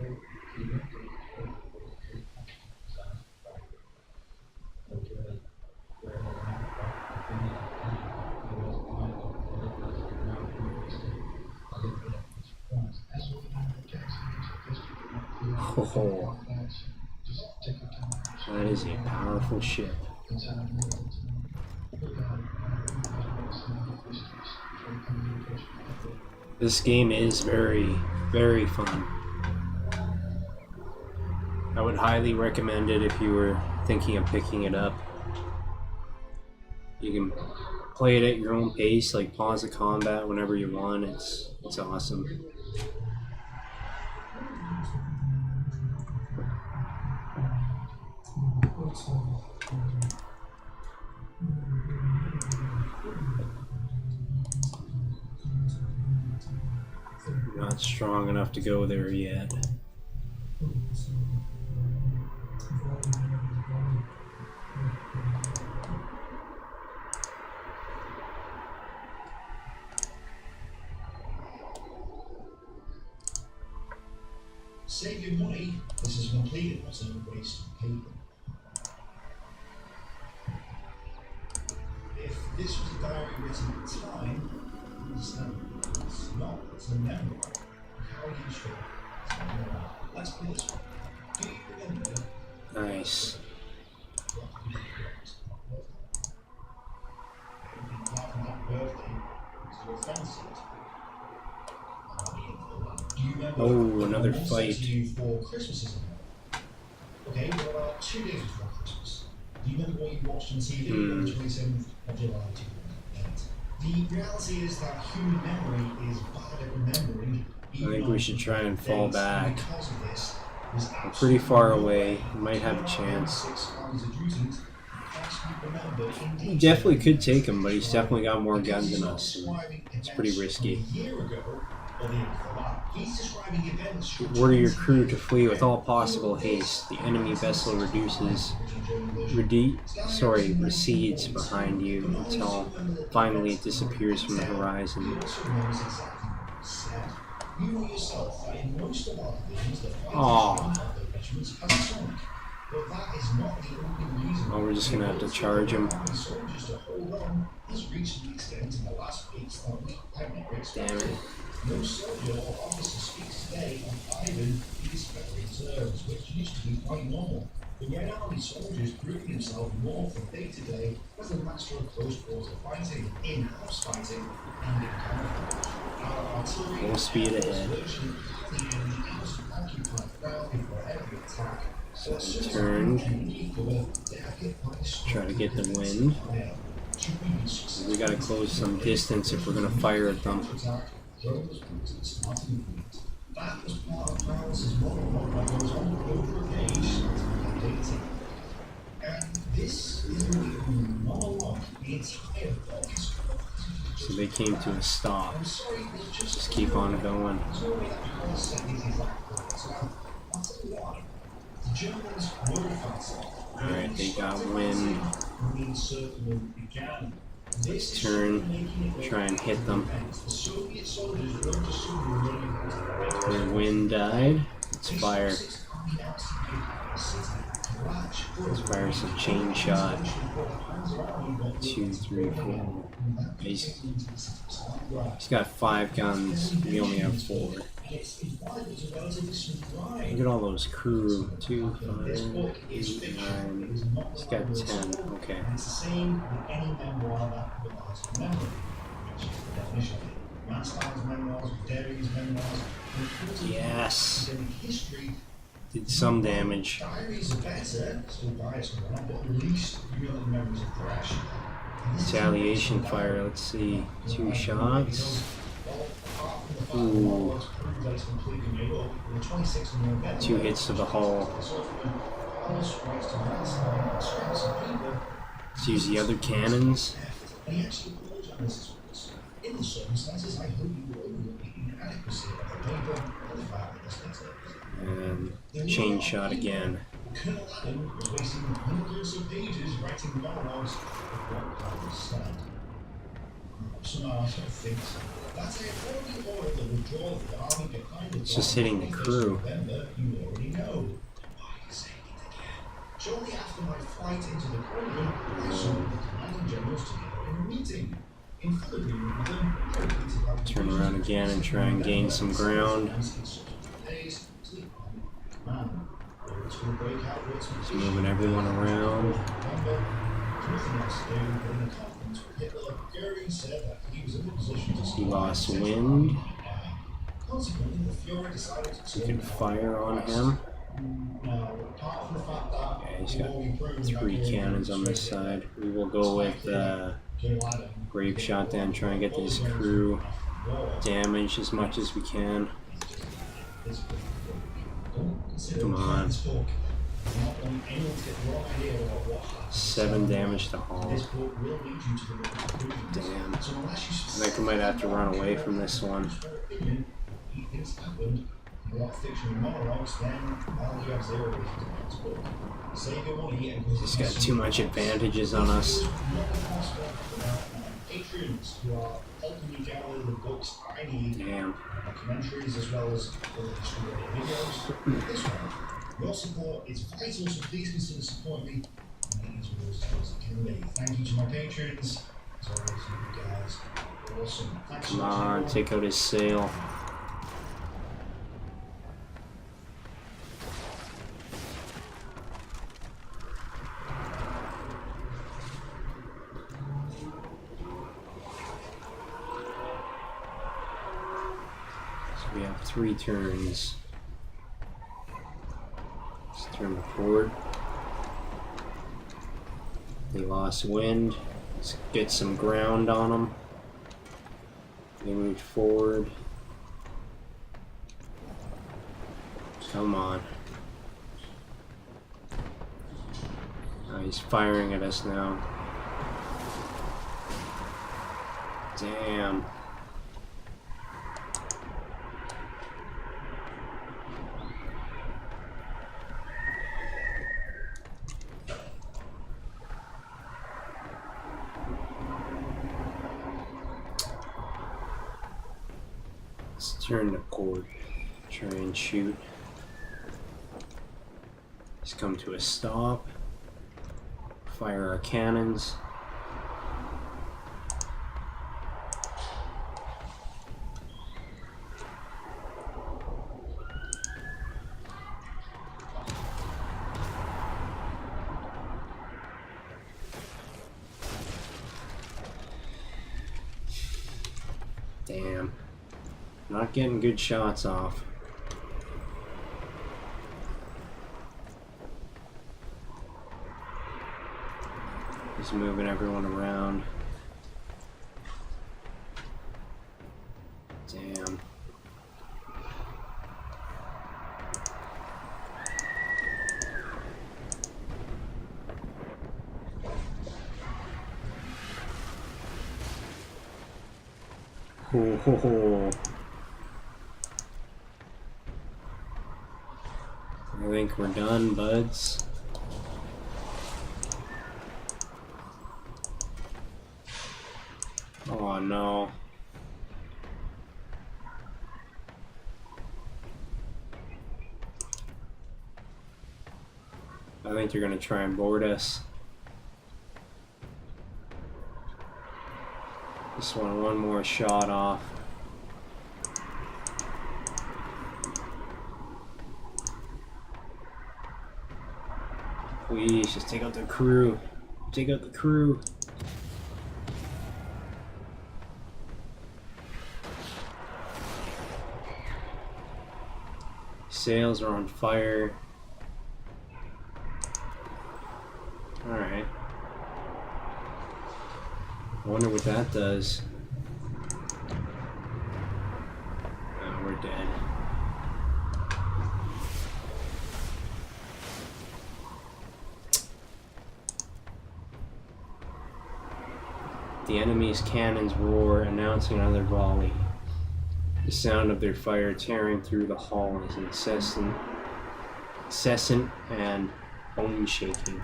Oh, that is a powerful ship. This game is very, very fun. I would highly recommend it if you were thinking of picking it up. You can play it at your own pace, like pause the combat whenever you want. It's awesome. Not strong enough to go there yet. Save your money. This is completed. It's a waste of paper. If this was a diary written at the time, it's not. It's a memoir. How do you show it? Let's put this one. Do you remember? Nice. Apart from that birthday, was your friend said. Do you remember? Oh, another what fight. said to you for Christmas is okay, well, 2 days before Christmas. Do you remember what you watched on TV on the 27th of July 2008? The reality is that human memory is bad at remembering. I think we should try and fall back. Because of this, We're pretty far away. We might have a chance. We definitely could take him, but he's definitely got more guns than us. It's pretty risky. Order your crew to flee with all possible haste. The enemy vessel recedes behind you until finally it disappears from the horizon. You know yourself that in most of our things, the Aww. But that is not the only reason. Oh, we're just gonna have to charge him. Soldiers to hold on has reached the extent in the last weeks that we had never Damn expected. it. No soldier or officer speaks today of Ivan these veteran terms, which used to be quite normal. The Red Army soldiers proving himself more from day to day as a master of close quarter fighting, in-house fighting, and in camouflage. Our artillery Full speed ahead. version of the enemy out of occupied ground before every attack. Turn. Try to get the wind. We gotta close some distance if we're gonna fire at them. So they came to a stop. Just keep on going. Alright, they got wind. Let's turn, try and hit them. Their wind died. Let's fire. Let's fire some chain shot. 2, 3, 4. He's got 5 guns. We only have 4. Look at all those crew. 2, 5, 8, 9. He's got 10. Okay. Yes. Did some damage. Retaliation fire. Let's see. 2 shots. Ooh. 2 hits to the hull. Let's use the other cannons. And chain shot again. It's just hitting the crew. Shortly after my flight into the courtroom, I saw the commanding generals together in a meeting. In full agreement with them, Turn around again and try and gain some ground. Just moving everyone around. He lost wind. We can fire on him. Yeah, he's got 3 cannons on this side. We will go with grape shot then, try and get this crew damaged as much as we can. Come on. 7 damage to hull. Damn. I think we might have to run away from this one. He's got too much advantages on us. Damn. Your support is vital, so please consider supporting me. Thank you to my patrons. As always, you guys are awesome. Thanks so Come much, on, everyone. take out his sail. So we have 3 turns. Let's turn forward. They lost wind. Let's get some ground on them. They moved forward. Come on. Oh, he's firing at us now. Damn. Let's turn the cord. Try and shoot. Just come to a stop. Fire our cannons. Damn. Not getting good shots off. Just moving everyone around. Damn. Ho ho ho. I think we're done, buds. Oh no. I think they're gonna try and board us. Just want one more shot off. Please, just take out the crew. Take out the crew. Sails are on fire. Alright. I wonder what that does. Oh, we're dead. The enemy's cannons roar, announcing another volley. The sound of their fire tearing through the hall is incessant and bone-shaking.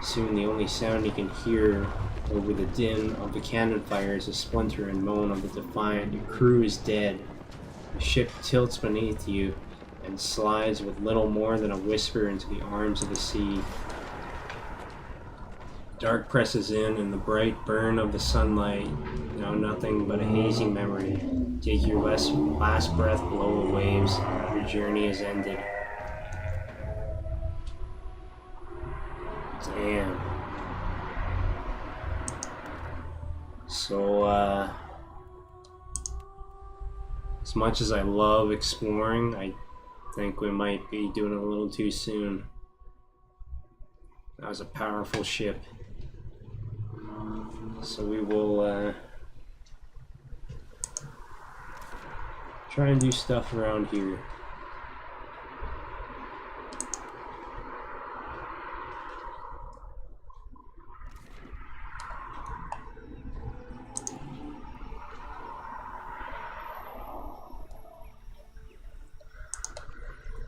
Soon the only sound you can hear over the din of the cannon fire is a splinter and moan of the Defiant. Your crew is dead. The ship tilts beneath you and slides with little more than a whisper into the arms of the sea. Dark presses in, and the bright burn of the sunlight, now nothing but a hazy memory. Take your last breath below the waves. Your journey is ended. Damn. So, as much as I love exploring, I think we might be doing it a little too soon. That was a powerful ship. So we will try and do stuff around here.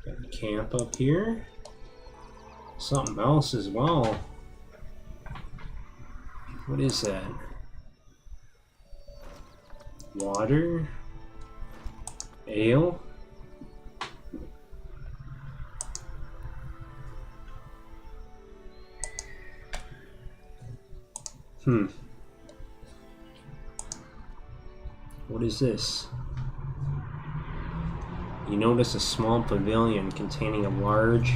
Got a camp up here. Something else as well. What is that? Water? Ale? What is this? You notice a small pavilion containing a large,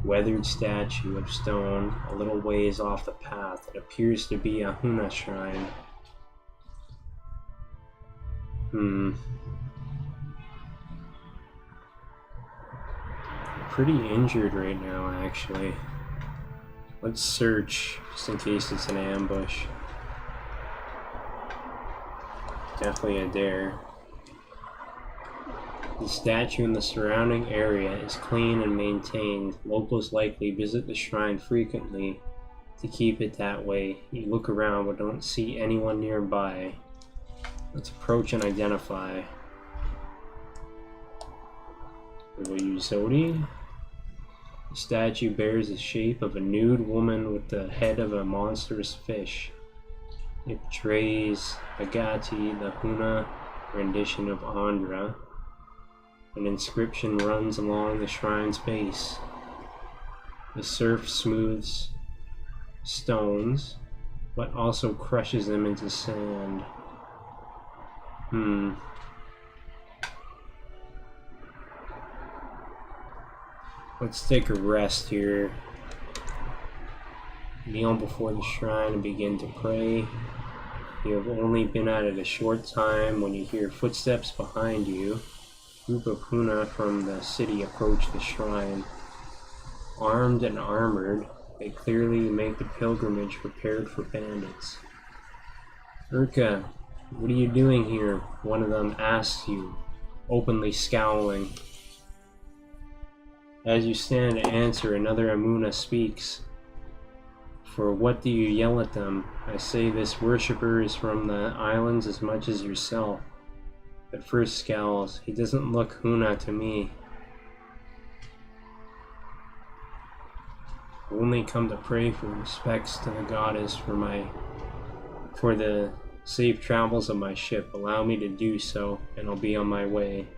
weathered statue of stone a little ways off the path. It appears to be a Huna shrine. Pretty injured right now, actually. Let's search, just in case it's an ambush. Definitely a dare. The statue and the surrounding area is clean and maintained. Locals likely visit the shrine frequently to keep it that way. You look around but don't see anyone nearby. Let's approach and identify. We will use Zodi. The statue bears the shape of a nude woman with the head of a monstrous fish. It portrays Agati, the Huna rendition of Andhra. An inscription runs along the shrine's base. The surf smooths stones, but also crushes them into sand. Let's take a rest here. Kneel before the shrine and begin to pray. You have only been at it a short time when you hear footsteps behind you. A group of Huna from the city approach the shrine. Armed and armored, they clearly make the pilgrimage prepared for bandits. Urka, what are you doing here? One of them asks you, openly scowling. As you stand to answer, another Amuna speaks. For what do you yell at them? I say this worshipper is from the islands as much as yourself. At first scowls. He doesn't look Huna to me. I only come to pray for respects to the goddess for the safe travels of my ship. Allow me to do so, and I'll be on my way.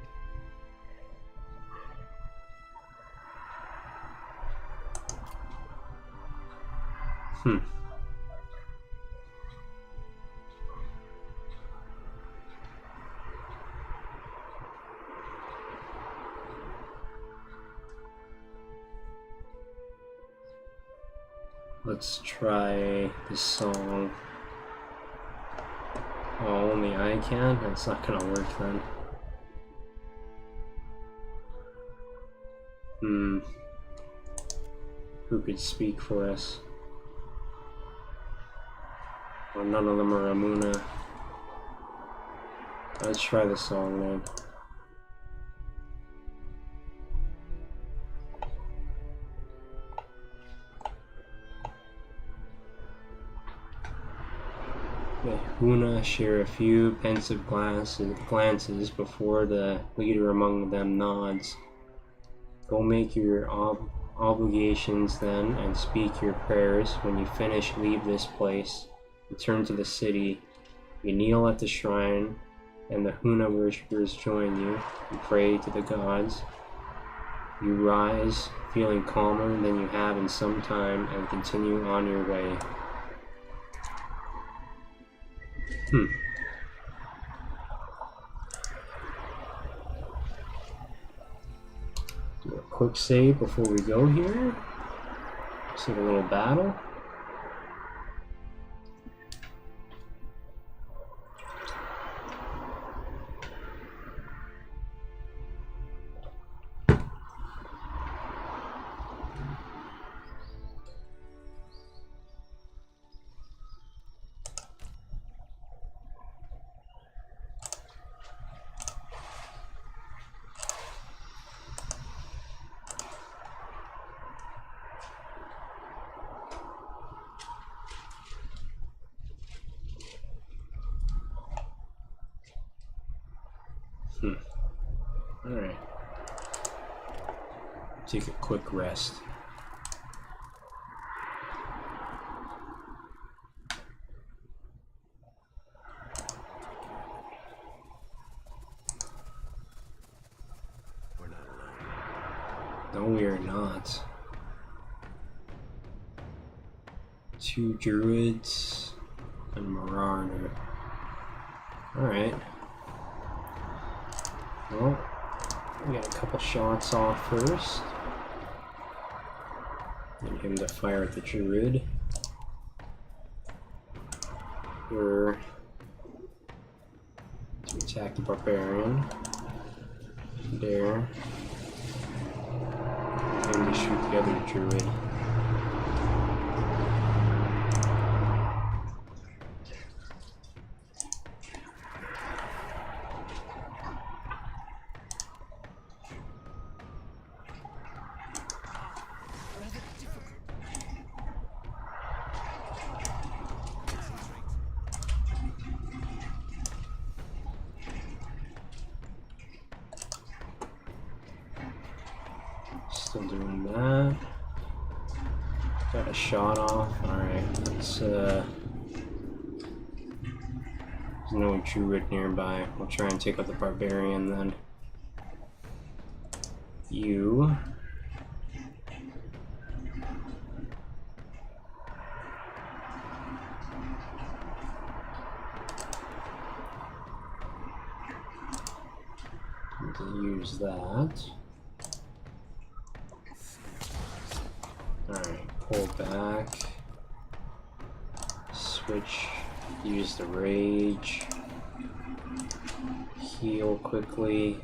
Let's try this song. Oh, only I can? That's not gonna work then. Who could speak for us? Well, none of them are Amuna. Let's try the song then. The Huna share a few pensive glances before the leader among them nods. Go make your obligations then, and speak your prayers. When you finish, leave this place. Return to the city. You kneel at the shrine, and the Huna worshippers join you. You pray to the gods. You rise, feeling calmer than you have in some time, and continue on your way. Do a quick save before we go here. See a little battle. Alright. Take a quick rest. We're not alone. No, we are not. 2 druids and marauder. Alright. Well, we got a couple shots off first. Get him to fire at the druid. We're to attack the barbarian. There. And to shoot the other druid. Still doing that. Got a shot off. Alright, let's there's no druid nearby. We'll try and take out the barbarian then. use that. Alright, pull back. Switch, use the rage. Heal quickly.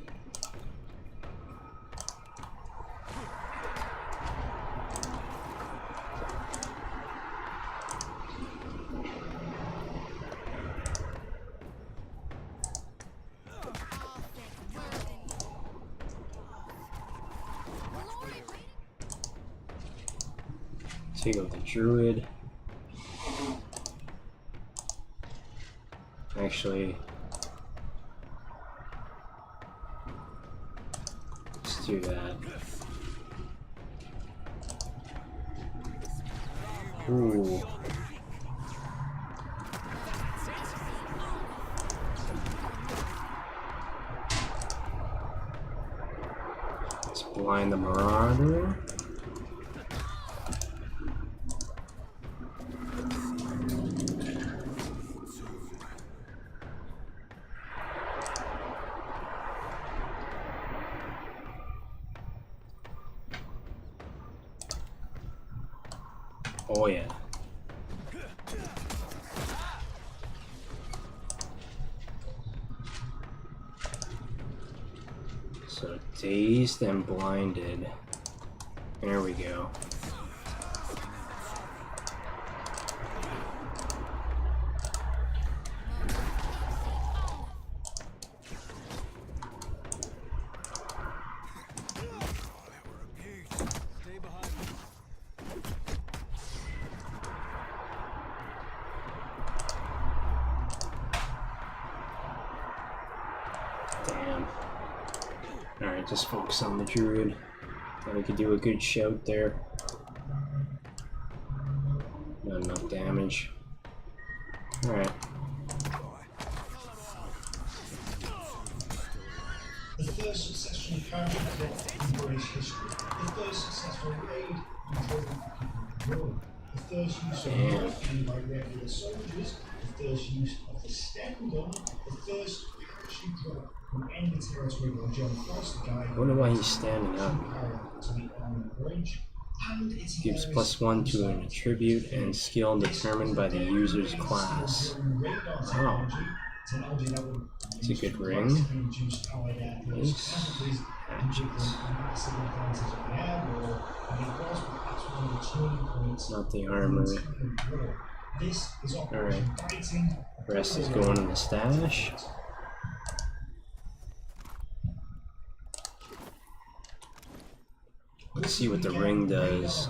Take out the druid. Actually, let's do that. Ooh. Let's blind the marauder. Oh yeah. So dazed and blinded. There we go. Damn. Alright, just focus on the druid. Thought we could do a good shout there. Not enough damage. Alright. The first successful encounter in British history. The first successful raid in Rome. The first use of morphine by regular soldiers. The first use of the stem gun. The first parachute drop from enemy territory by John Frost, the guy I wonder why he's standing up. to the armor bridge. And it's Gives +1 to an attribute and skill determined by the user's class. Wow. It's a good ring. Nice. Hatchets. Not the armor. Alright. The rest is going in the stash. Let's see what the ring does.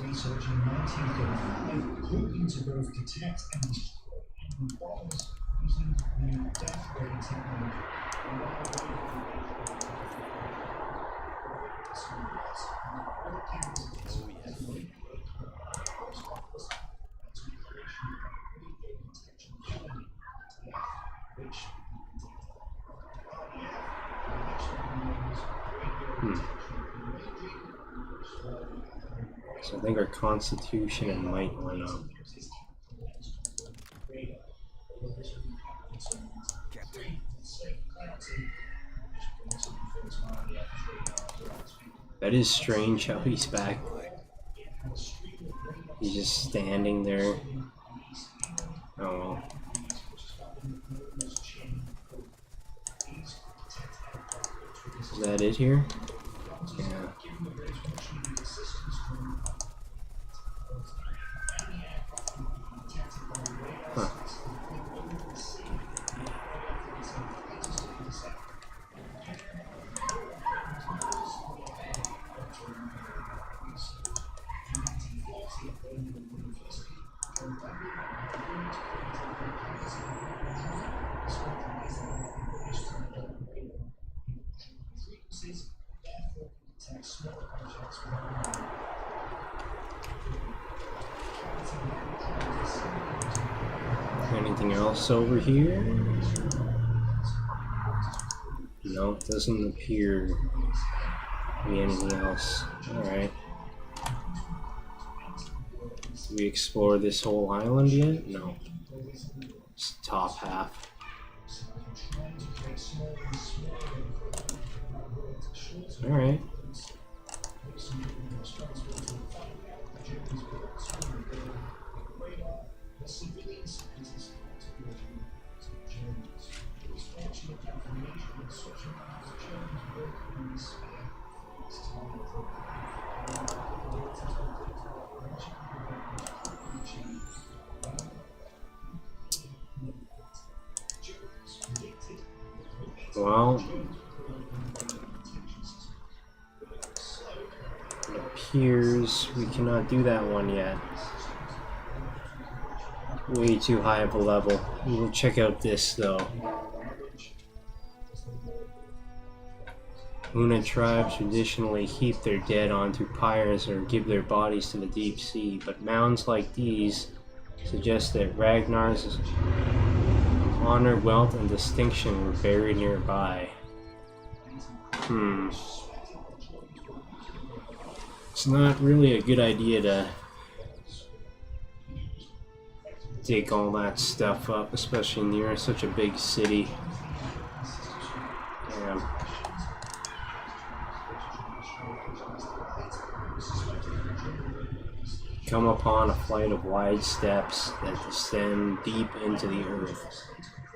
So I think our constitution and might went up. That is strange how he's back. He's just standing there. Oh well. Is that it here? Yeah. Huh. Anything else over here? No, it doesn't appear to be anything else. Alright. Did we explore this whole island yet? No. It's the top half. Alright. Well, it appears we cannot do that one yet. Way too high of a level. We will check out this though. Una tribes traditionally heap their dead onto pyres or give their bodies to the deep sea, but mounds like these suggest that Ragnar's honor, wealth, and distinction were buried nearby. It's not really a good idea to dig all that stuff up, especially near such a big city. Damn. Come upon a flight of wide steps that descend deep into the earth.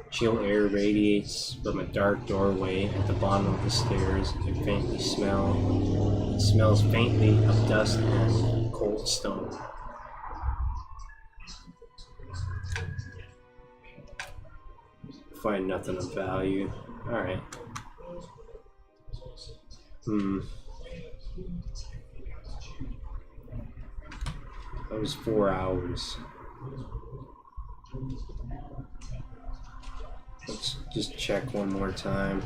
Chill air radiates from a dark doorway at the bottom of the stairs. It smells faintly of dust and cold stone. Find nothing of value. Alright. That was 4 hours. Let's just check one more time.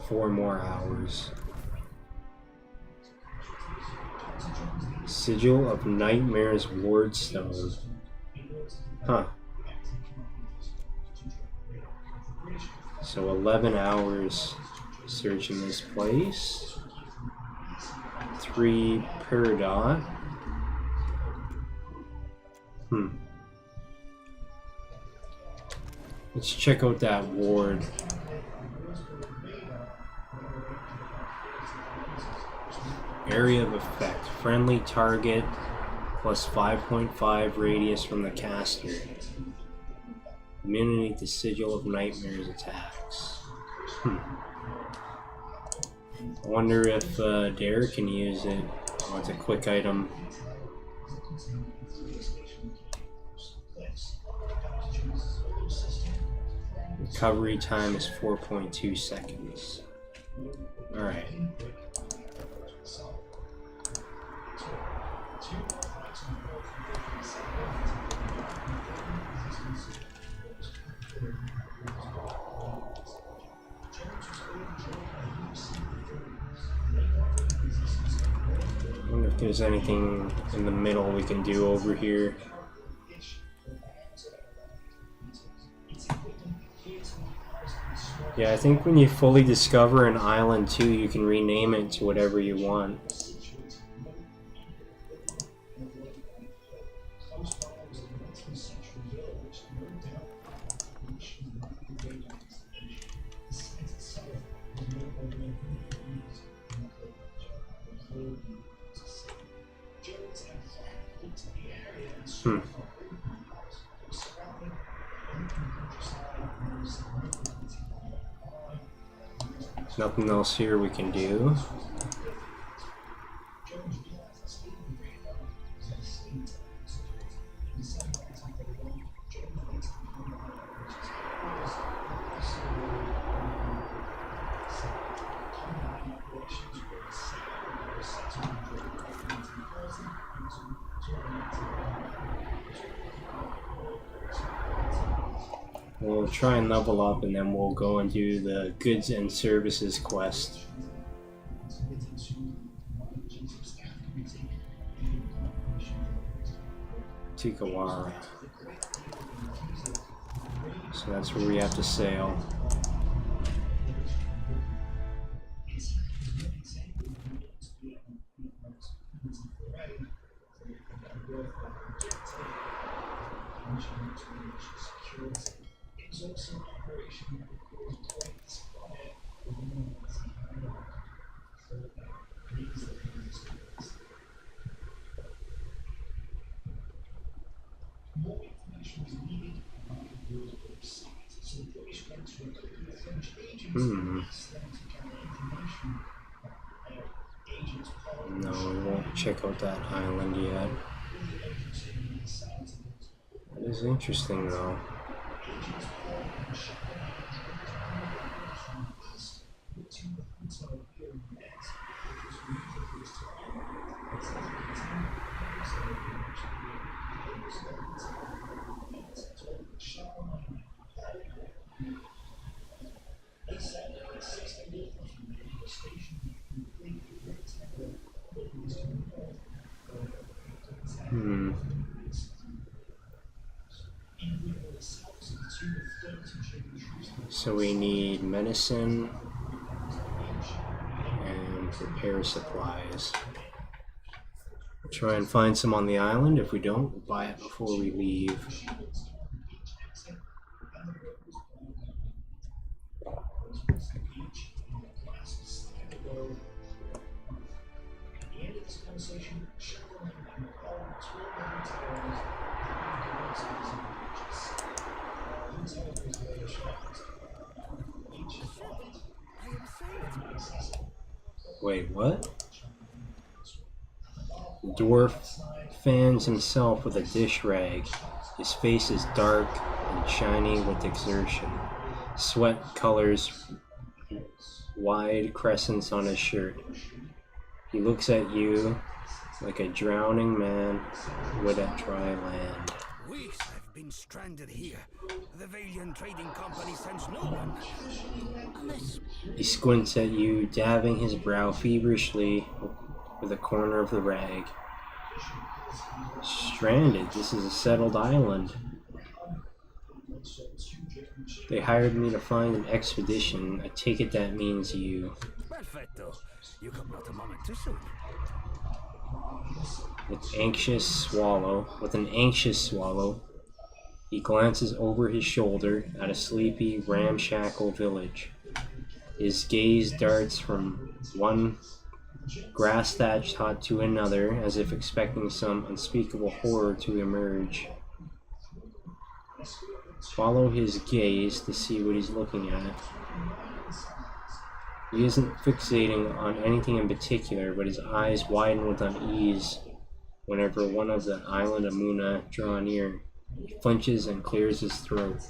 4 more hours. Sigil of Nightmare's Wardstone. Huh. So 11 hours searching this place. 3 per dot. Let's check out that ward. Area of effect. Friendly target plus 5.5 radius from the caster. Immunity to Sigil of Nightmare's attacks. I wonder if Derek can use it. Oh, it's a quick item. Recovery time is 4.2 seconds. Alright. I wonder if there's anything in the middle we can do over here. Yeah, I think when you fully discover an island too, you can rename it to whatever you want. Nothing else here we can do. We'll try and level up and then we'll go and do the goods and services quest. Tikawara. So that's where we have to sail. No, we won't check out that island yet. That is interesting though. So we need medicine and repair supplies. We'll try and find some on the island. If we don't, we'll buy it before we leave. Wait, what? The dwarf fans himself with a dish rag. His face is dark and shiny with exertion. Sweat colors wide crescents on his shirt. He looks at you like a drowning man would at dry land. Weeks I've been stranded here. The Valiant Trading Company sends no one. Unless... He squints at you, dabbing his brow feverishly with a corner of the rag. Stranded? This is a settled island. They hired me to find an expedition. I take it that means you. Perfetto. You come not a moment too soon. With an anxious swallow, he glances over his shoulder at a sleepy, ramshackle village. His gaze darts from one grass-thatched hut to another, as if expecting some unspeakable horror to emerge. Follow his gaze to see what he's looking at. He isn't fixating on anything in particular, but his eyes widen with unease whenever one of the island Amuna draw near. He flinches and clears his throat.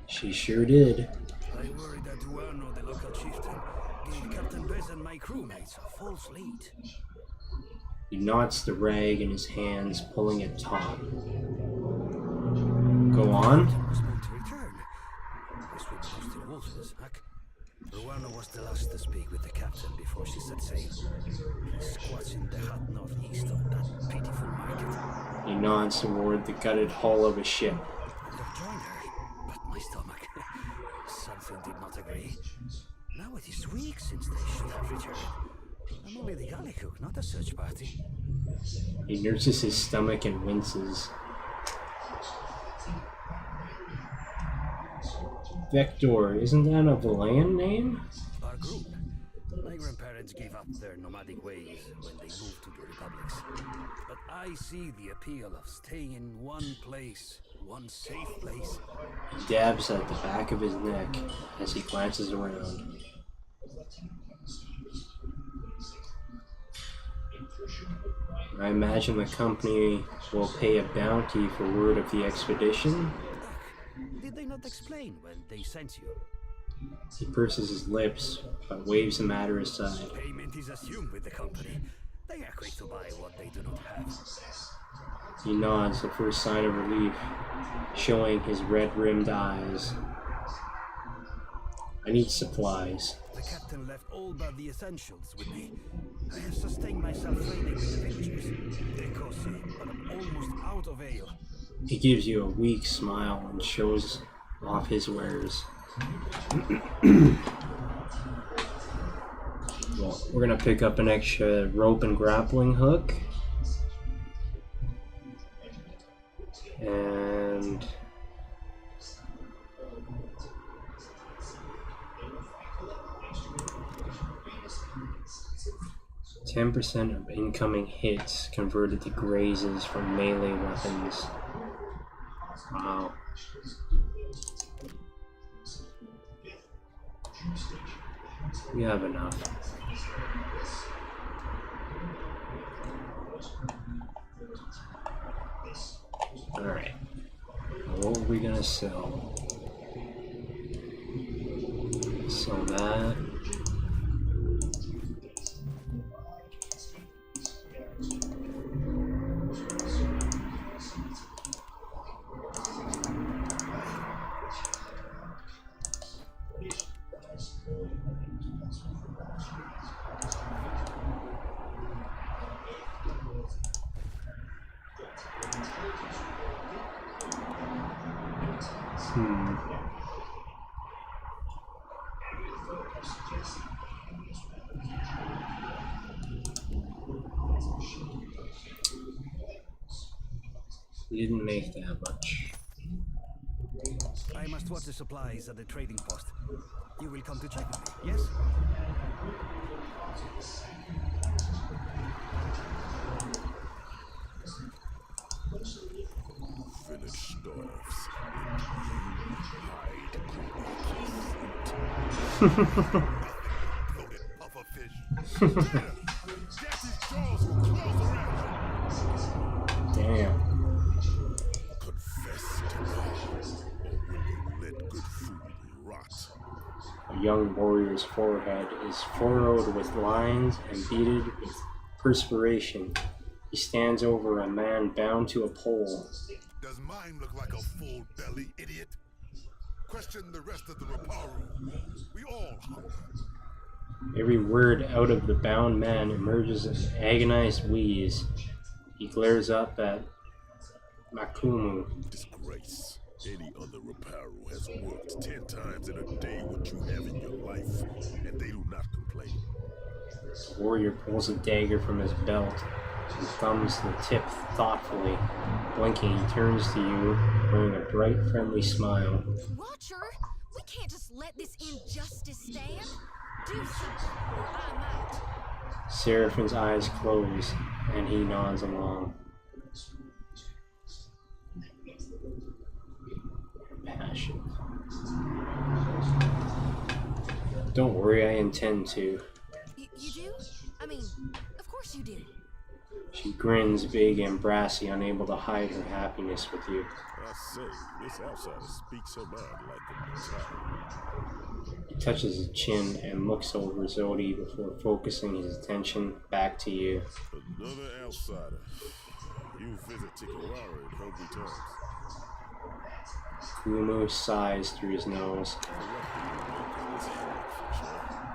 She sure did. I worry that Duano, the local chieftain, gave Captain Bez and my crewmates a false lead. He knots the rag in his hands, pulling it taut. Go on. Was meant to return. This would be still Walter's hack. Duano was the last to speak with the captain before she set sail. He squats in the hut northeast of that pitiful market. He nods toward the gutted hull of a ship. I would have joined her, but my stomach. Something did not agree. Now it is weeks since they should have returned. I'm only the galley cook, not a search party. He nurses his stomach and winces. Vector, isn't that a Valayan name? Our group. My grandparents gave up their nomadic ways when they moved to the republics. But I see the appeal of staying in one place, one safe place. He dabs at the back of his neck as he glances around. I imagine the company will pay a bounty for word of the expedition. Did they not explain when they sent you? He purses his lips, but waves the matter aside. Payment is assumed with the company. They are quick to buy what they do not have. He nods, the first sign of relief, showing his red-rimmed eyes. I need supplies. The captain left all but the essentials with me. I have sustained myself trading with the villagers. They cost me, but I'm almost out of ale. He gives you a weak smile and shows off his wares. Well, we're gonna pick up an extra rope and grappling hook. And 10% of incoming hits converted to grazes from melee weapons. Wow. We have enough. Alright. What are we gonna sell? Sell that. You didn't make that much. I must watch the supplies at the trading post. You will come to check with me, yes? Village dwarfs. Hide Loaded puffer fish. Jesse's jaws will close around. Damn. Confess to me, or will you let good food rot? A young warrior's forehead is furrowed with lines and beaded with perspiration. He stands over a man bound to a pole. Does mine look like a full belly, idiot? Question the rest of the Raparu. We all hunger. Every word out of the bound man emerges in an agonized wheeze. He glares up at Makumu. Disgrace. Any other Raparu has worked 10 times in a day what you have in your life, and they do not complain. The warrior pulls a dagger from his belt and thumbs the tip thoughtfully. Blinking, he turns to you, wearing a bright, friendly smile. Watcher, we can't just let this injustice stand. Do something, or I might. Seraphin's eyes close, and he nods along. Passion. Don't worry, I intend to. You do? I mean, of course you do. She grins big and brassy, unable to hide her happiness with you. I say, this outsider speaks her mind like a child. He touches his chin and looks over Zodi before focusing his attention back to you. Another outsider. You visit Tikawara in hungry times. Kumu sighs through his nose.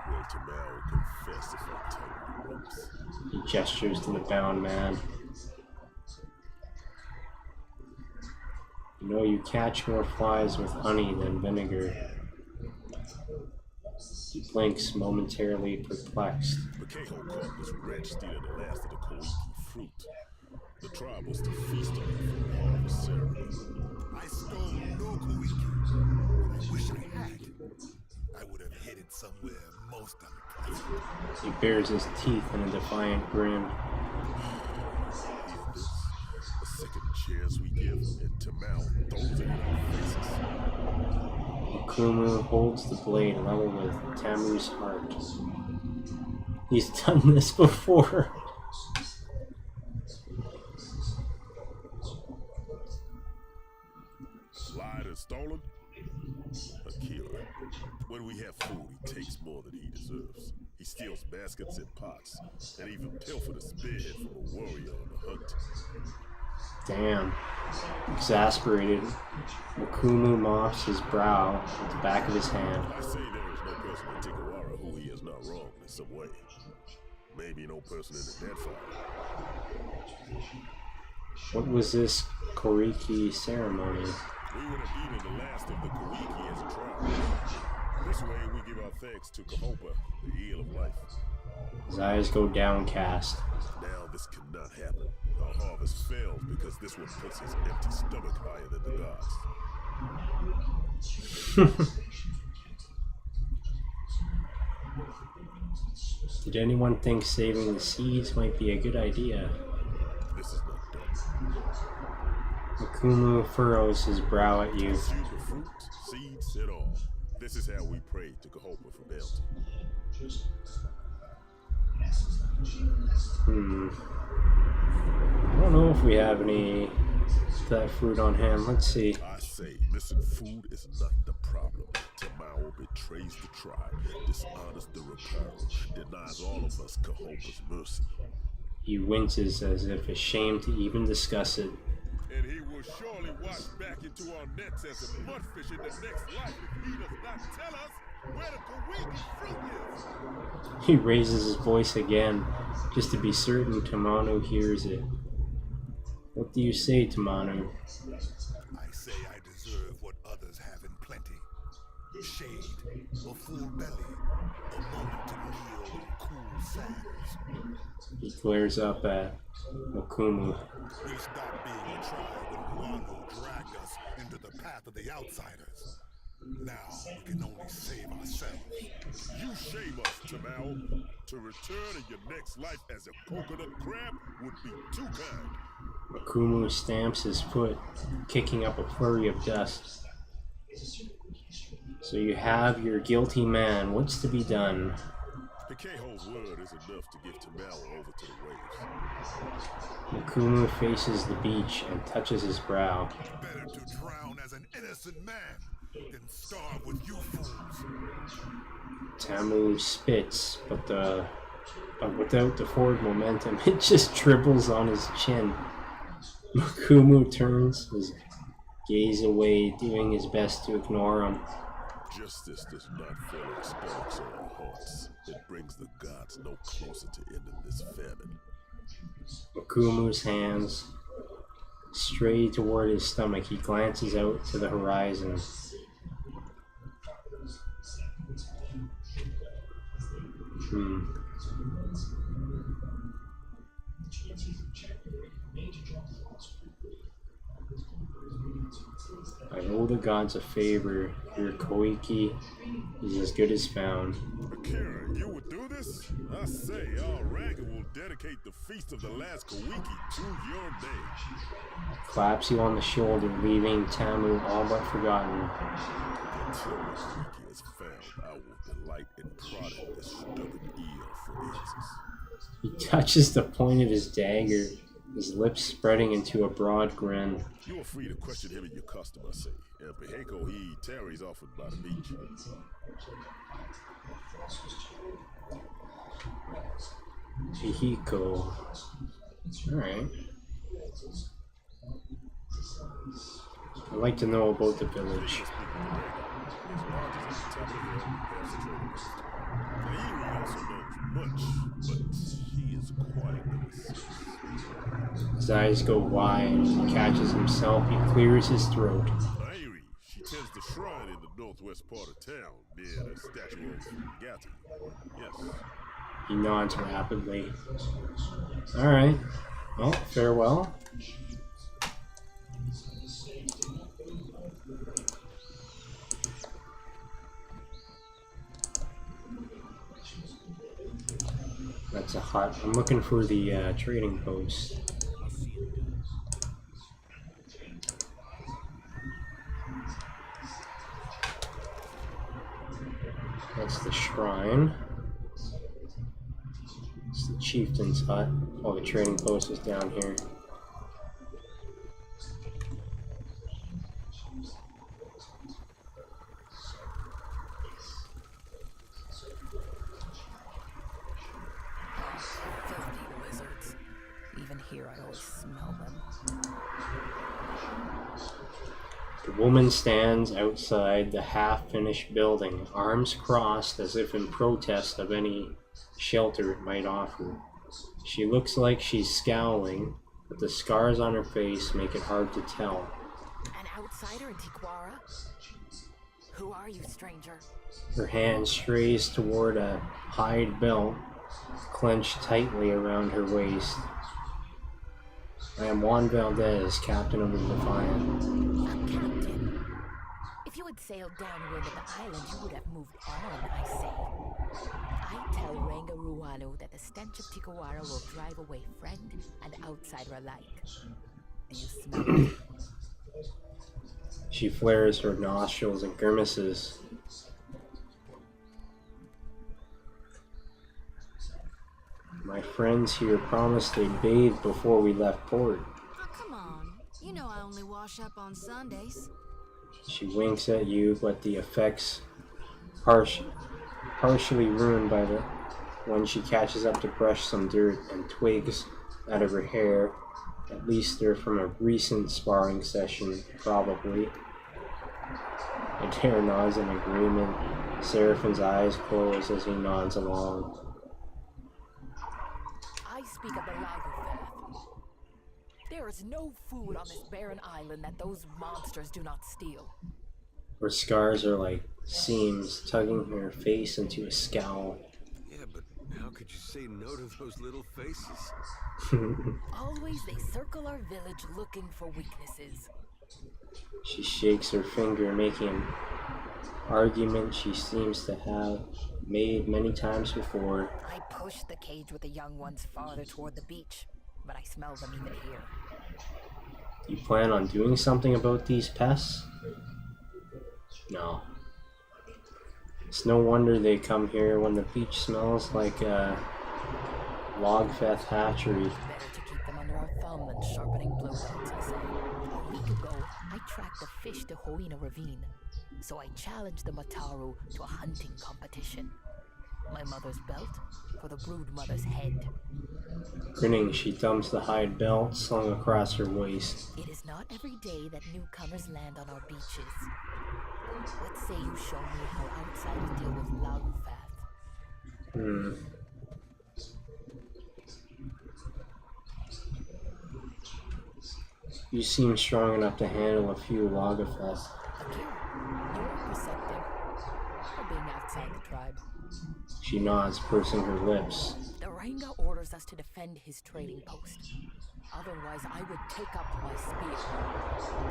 Well, tomorrow confess if I tell you ropes. He gestures to the bound man. You know you catch more flies with honey than vinegar. He blinks, momentarily perplexed. Bakeho caught this red stealing the last of the Koiki fruit. The tribe was to feast on it for the harvest ceremony. I stole no Koiki. I wish I had. I would have hid it somewhere most unpleasant. He bares his teeth in a defiant grin. Hear this? A second chance we give, and Tamau throws it in our faces. Kumu holds the blade level with Tamu's heart. He's done this before. Lied and stolen? Akira. When we have food, he takes more than he deserves. He steals baskets and pots, and even pilfered a spearhead from a warrior on the hunt. Damn. Exasperated, Makumu mops his brow with the back of his hand. I say there is no person in Tikawara who he has not wronged in some way. Maybe no person in the dead fire. What was this Koriki ceremony? We would have eaten the last of the Koiki as a tribe. This way we give our thanks to Kahopa, the eel of life. His eyes go downcast. Now this cannot happen. Our harvest fails because this one puts his empty stomach higher than the gods. Did anyone think saving the seeds might be a good idea? This is not done. Makumu furrows his brow at you. Super fruit, seeds, and all. This is how we pray to Cahopa for bounty. I don't know if we have any of that fruit on hand. Let's see. I say, missing food is not the problem. Tamao betrays the tribe, dishonors the reparo, denies all of us Cahopa's mercy. He winces as if ashamed to even discuss it. And he will surely wash back into our nets as a mudfish in the next life if he does not tell us where the Kawiki fruit is. He raises his voice again, just to be certain Tamanu hears it. What do you say, Tamanu? I say I deserve what others have in plenty. Shade, a full belly, a moment to kneel on cool sands. He glares up at Makumu. We'll stop being a tribe when Wano dragged us into the path of the outsiders. Now we can only save ourselves. You shame us, Tamao. To return in your next life as a coconut crab would be too kind. Makumu stamps his foot, kicking up a flurry of dust. So you have your guilty man. What's to be done? Pikeho's word is enough to give Tamao over to the waves. Makumu faces the beach and touches his brow. Better to drown as an innocent man than starve with you fools. Tamu spits, but without the forward momentum, it just dribbles on his chin. Makumu turns his gaze away, doing his best to ignore him. Justice does not fill our stomachs or our hearts. It brings the gods no closer to ending this famine. Makumu's hands stray toward his stomach. He glances out to the horizon. I owe the gods a favor. Your Koiki is as good as found. Akira, you would do this? I say, our Ranga will dedicate the feast of the last Kawiki to your name. Claps you on the shoulder, leaving Tamu all but forgotten. Until the Kawiki is found, I will delight in prodding this stubborn eel for answers. He touches the point of his dagger, his lips spreading into a broad grin. You are free to question him in your custom, I say. And Peheko, he tarries often by the beach. Chihiko. Alright. I'd like to know about the village. His eyes go wide. He catches himself. He clears his throat. Nairi, she tends the shrine in the northwest part of town, near the statue of Gati. Yes. He nods rapidly. Alright. Well, farewell. That's a hut. I'm looking for the trading post. That's the shrine. It's the chieftain's hut. Oh, the trading post is down here. Filthy lizards. Even here, I always smell them. The woman stands outside the half-finished building, arms crossed as if in protest of any shelter it might offer. She looks like she's scowling, but the scars on her face make it hard to tell. An outsider in Tiquara? Who are you, stranger? Her hand strays toward a hide belt clenched tightly around her waist. I am Juan Valdez, captain of the Defiant. A captain? If you had sailed downwind of the island, you would have moved on, I say. I tell Ranga Ruano that the stench of Tikawara will drive away friend and outsider alike. And you smell it? She flares her nostrils and grimaces. My friends here promised they'd bathe before we left port. Oh, come on. You know I only wash up on Sundays. She winks at you, but the effects partially ruined by the when she catches up to brush some dirt and twigs out of her hair. At least they're from a recent sparring session, probably. Adair nods in agreement. Seraphin's eyes close as he nods along. I speak of the Lagerfeld. There is no food on this barren island that those monsters do not steal. Her scars are like seams, tugging her face into a scowl. Yeah, but how could you say no to those little faces? Always they circle our village looking for weaknesses. She shakes her finger, making an argument she seems to have made many times before. I push the cage with the young ones farther toward the beach, but I smell them even here. You plan on doing something about these pests? No. It's no wonder they come here when the beach smells like a Logfeth hatchery. Better to keep them under our thumb than sharpening blowguns, I say. A week ago, I tracked a fish to Hoina Ravine, so I challenged the Mataru to a hunting competition. My mother's belt for the brood mother's head. Grinning, she thumbs the hide belt slung across her waist. It is not every day that newcomers land on our beaches. What say you show me how outsiders deal with Lagerfeld? You seem strong enough to handle a few Lagerfeld. Again, you're perceptive for being outside the tribe. She nods, pursing her lips. The Ranga orders us to defend his trading post. Otherwise, I would take up my spear.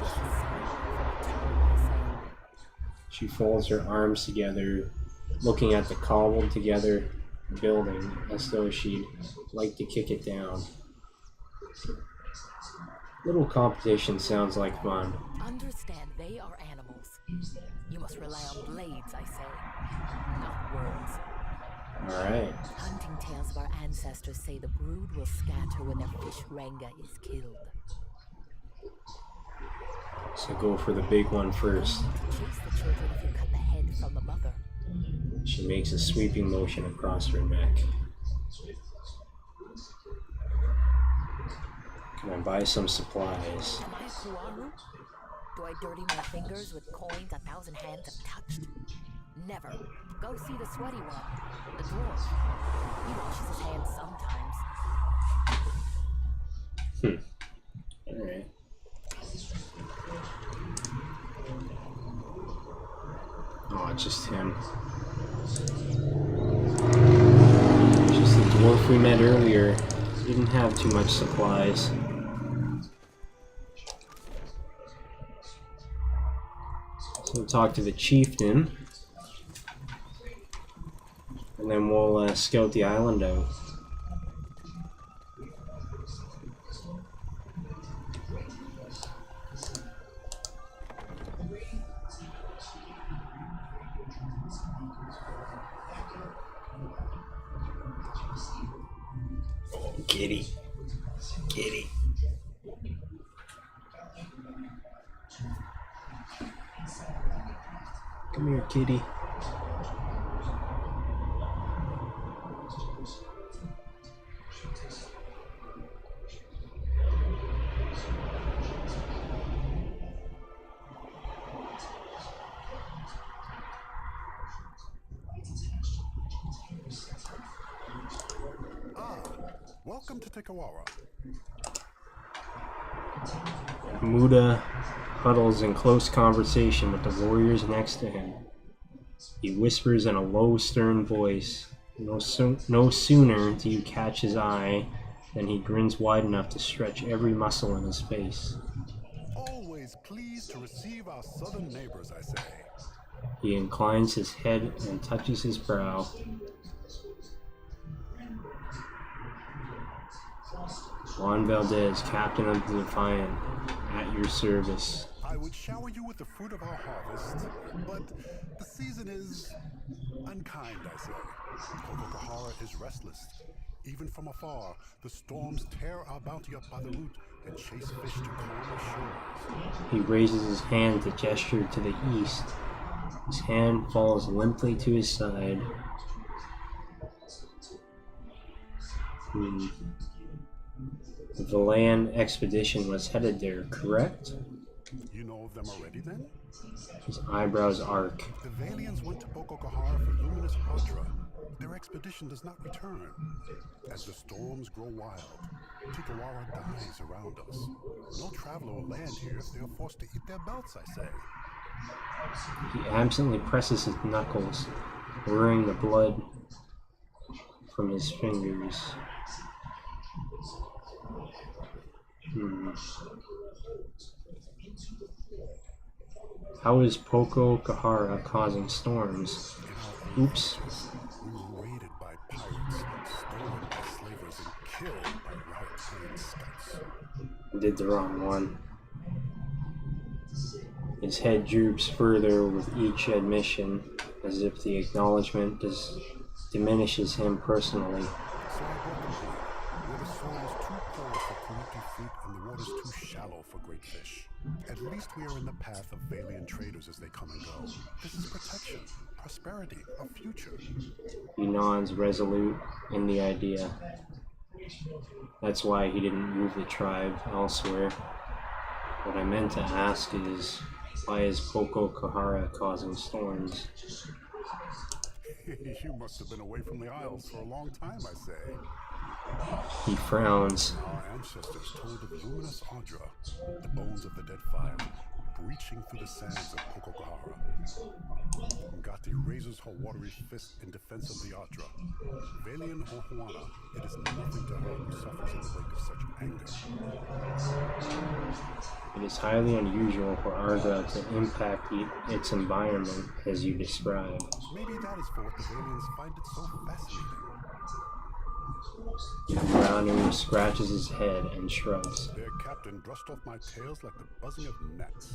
This is silent for a time, I say. She folds her arms together, looking at the cobbled together building as though she'd like to kick it down. Little competition sounds like fun. Understand, they are animals. You must rely on blades, I say, not words. Alright. Hunting tales of our ancestors say the brood will scatter when their fish Ranga is killed. So go for the big one first. You need to chase the children if you cut the head from the mother. She makes a sweeping motion across her neck. Can I buy some supplies? Am I a Kuaru? Do I dirty my fingers with coins 1,000 hands have touched? Never. Go see the sweaty one, the dwarf. He washes his hands sometimes. Alright. Oh, it's just him. Just the dwarf we met earlier. Didn't have too much supplies. So we'll talk to the chieftain. And then we'll scout the island out. Kitty. Kitty. Come here, kitty. Welcome to Tekawara. Muda huddles in close conversation with the warriors next to him. He whispers in a low, stern voice. No sooner do you catch his eye than he grins wide enough to stretch every muscle in his face. Always pleased to receive our southern neighbors, I say. He inclines his head and touches his brow. Juan Valdez, captain of the Defiant, at your service. I would shower you with the fruit of our harvest, but the season is unkind, I say. Kokokahara is restless. Even from afar, the storms tear our bounty up by the root and chase fish to calmer shores. He raises his hand to gesture to the east. His hand falls limply to his side. The Valayan expedition was headed there, correct? You know of them already, then? His eyebrows arc. The Valians went to Bokokahara for luminous Hadra. Their expedition does not return. As the storms grow wild, Tikawara dies around us. No traveler will land here if they are forced to eat their belts, I say. He absently presses his knuckles, blurring the blood from his fingers. How is Bokokahara causing storms? Oops. We were raided by pirates, stolen by slavers, and killed by riot-trained scouts. Did the wrong one. His head droops further with each admission, as if the acknowledgement diminishes him personally. So I brought them here, where the soil is too poor for Kuruki fruit and the waters too shallow for great fish. At least we are in the path of Valian traders as they come and go. This is protection, prosperity, a future. He nods, resolute in the idea. That's why he didn't move the tribe elsewhere. What I meant to ask is, why is Bokokahara causing storms? You must have been away from the Isles for a long time, I say. He frowns. Our ancestors told of luminous Hadra, the bones of the dead fire, breaching through the sands of Bokokahara. Ngati raises her watery fist in defense of the Hadra. Valian or Huana, it is nothing to her who suffers in the wake of such anger. It is highly unusual for Arga to impact its environment as you describe. Maybe that is for what the Valians find it so fascinating. Ranu scratches his head and shrugs. Their captain brushed off my tails like the buzzing of gnats.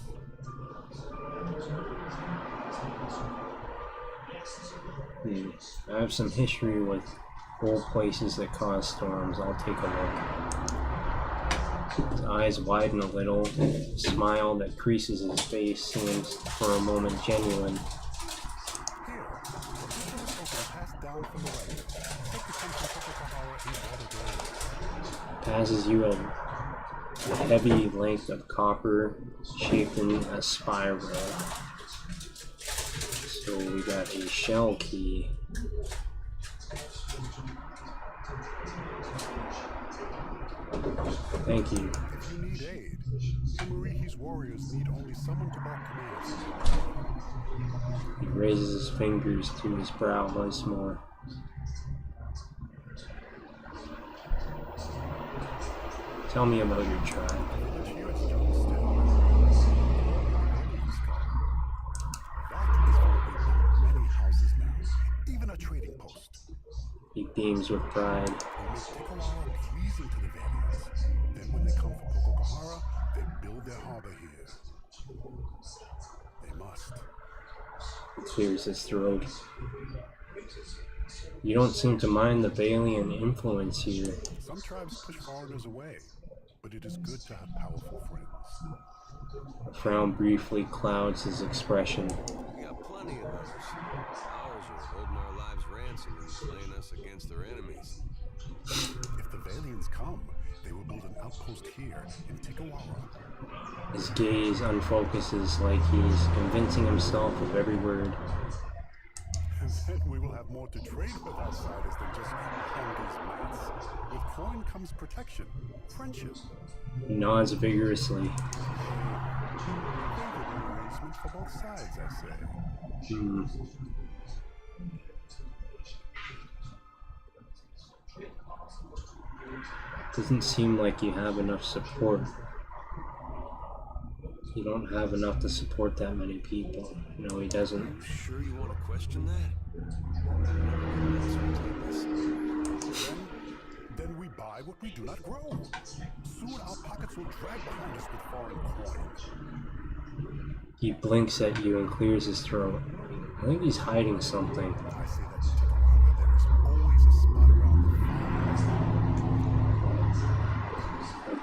I have some history with old places that cause storms. I'll take a look. His eyes widen a little. The smile that creases his face seems for a moment genuine. Here, the passed down from the right. Take the country Bokokahara and water down. Passes you a heavy length of copper shaped in a spiral. So we got a shell key. Thank you. If you need aid, Marihi's warriors need only someone to bark commands. He raises his fingers to his brow once more. Tell me about your tribe. Many houses now, even a trading post. He beams with pride. They make Tikawara pleasing to the Valians. Then when they come for Bokokahara, they build their harbor here. They must. He clears his throat. You don't seem to mind the Valian influence here. Some tribes push foreigners away, but it is good to have powerful friends. A frown briefly clouds his expression. We got plenty of others. Ours are holding our lives ransom and playing us against their enemies. If the Valians come, they will build an outpost here in Tikawara. His gaze unfocuses like he's convincing himself of every word. And then we will have more to trade with outsiders than just Hongi's mats. With coin comes protection, friendship. He nods vigorously. Favorable arrangement for both sides, I say. Doesn't seem like you have enough support. You don't have enough to support that many people. No, he doesn't. You sure you want to question that? Then we buy what we do not grow. Soon our pockets will drag behind us with foreign coin. He blinks at you and clears his throat. I think he's hiding something. I say that in Tikawara there is always a spot around the farm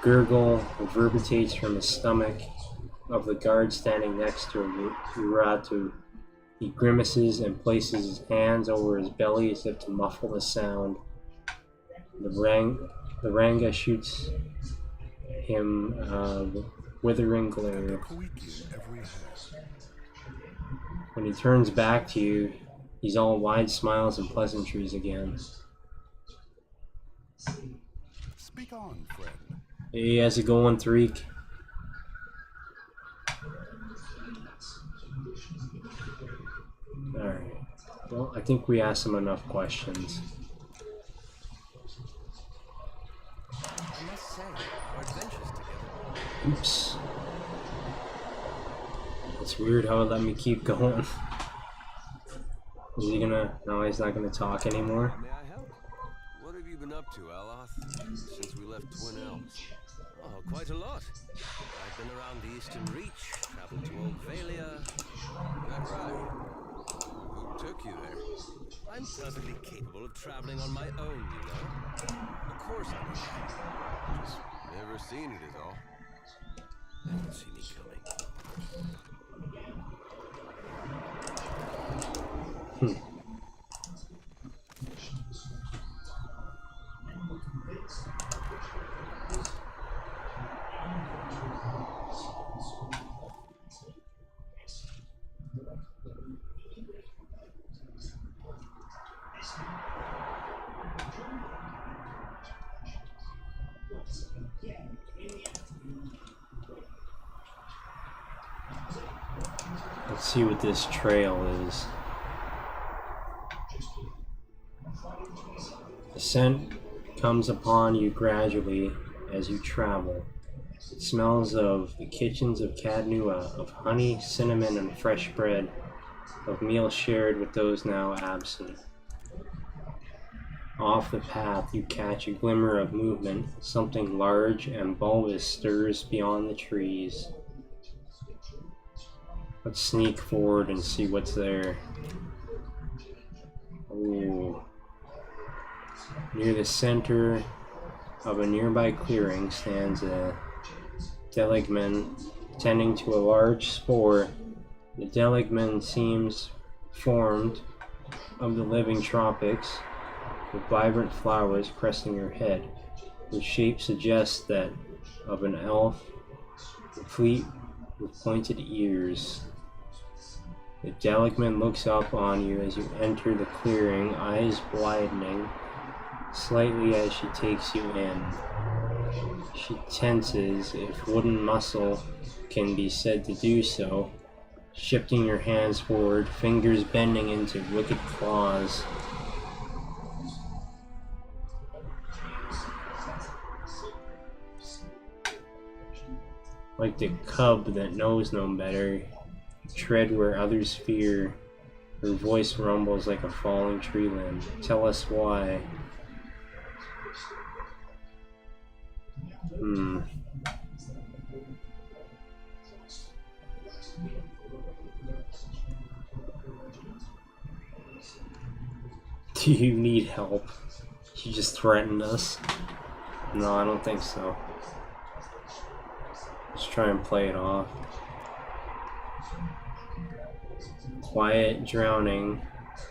gurgle reverberates from the stomach of the guard standing next to Uratu. He grimaces and places his hands over his belly as if to muffle the sound. The Ranga shoots him a withering glare. When he turns back to you, he's all wide smiles and pleasantries again. Speak on, friend. Hey, how's it going, Tariq? Alright. Well, I think we asked him enough questions. I must say, our adventures together. Oops. It's weird how it let me keep going. Is he gonna... No, he's not gonna talk anymore. May I help? What have you been up to, Aloth, since we left Twin Elms? Oh, quite a lot. I've been around the Eastern Reach, traveled to Old Valia. That's right. Who took you there? I'm perfectly capable of traveling on my own, you know. Of course I know. Just never seen it is all. Never see me coming. Let's see what this trail is. The scent comes upon you gradually as you travel. It smells of the kitchens of Cadnua, of honey, cinnamon, and fresh bread, of meals shared with those now absent. Off the path you catch a glimmer of movement. Something large and bulbous stirs beyond the trees. Let's sneak forward and see what's there. Ooh. Near the center of a nearby clearing stands a Delegman tending to a large spore. The Delegman seems formed of the living tropics, with vibrant flowers cresting her head. The shape suggests that of an elf, complete with pointed ears. The Delegman looks up on you as you enter the clearing, eyes widening slightly as she takes you in. She tenses, if wooden muscle can be said to do so, shifting your hands forward, fingers bending into wicked claws. Like the cub that knows no better, tread where others fear. Her voice rumbles like a falling tree limb. Tell us why. Do you need help? You just threatened us. No, I don't think so. Let's try and play it off. Quiet drowning,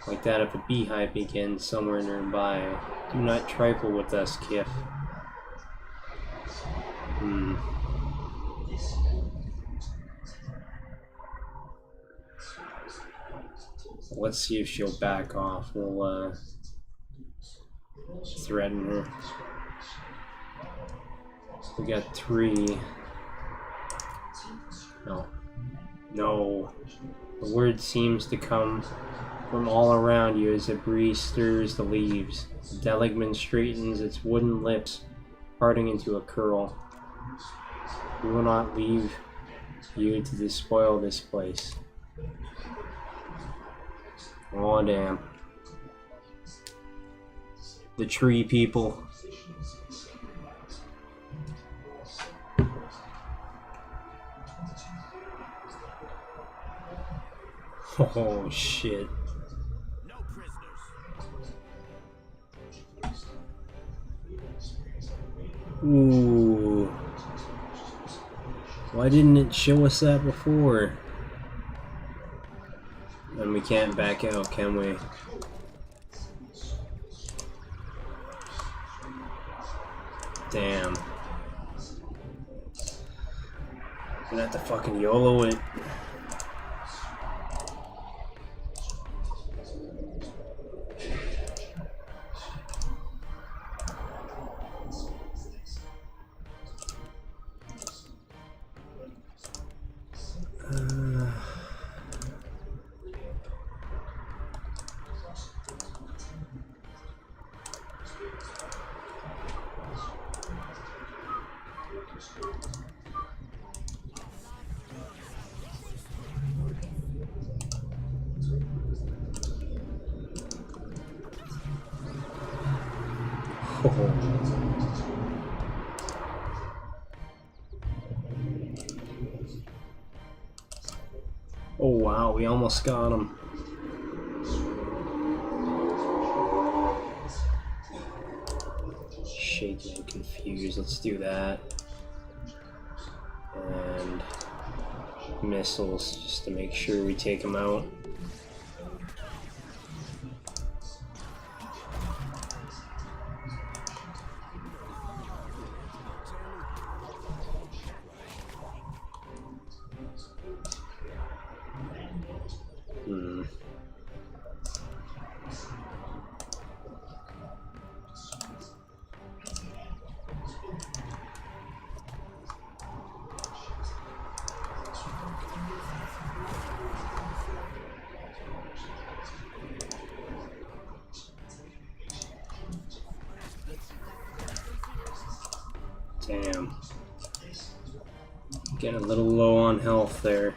like that of a beehive begins somewhere nearby. Do not trifle with us, Kif. Let's see if she'll back off. We'll threaten her. We got 3. No. The word seems to come from all around you as the breeze stirs the leaves. The Delegman straightens its wooden lips, parting into a curl. We will not leave you to despoil this place. Oh damn. The tree people. Oh shit. No prisoners. Ooh. Why didn't it show us that before? And we can't back out, can we? Damn. Gonna have to fucking YOLO it. Oh wow, we almost got him. Shaky and confused, let's do that. And missiles, just to make sure we take him out. Damn. Getting a little low on health there.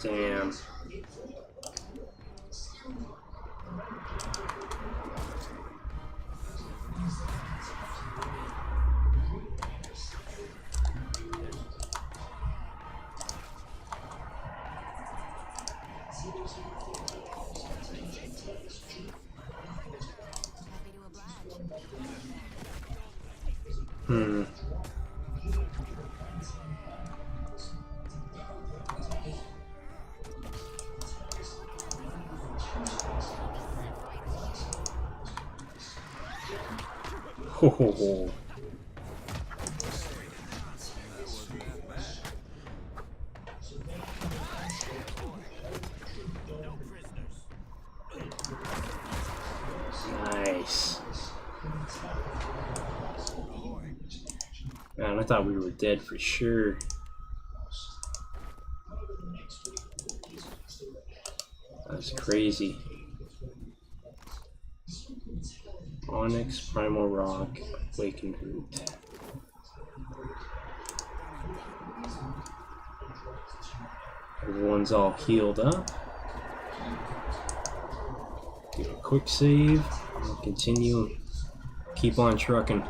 Damn. Ho ho ho. Nice. Man, I thought we were dead for sure. That's crazy. Onyx, Primal Rock, Awakened Root. Everyone's all healed up. Do a quick save. And continue. Keep on trucking.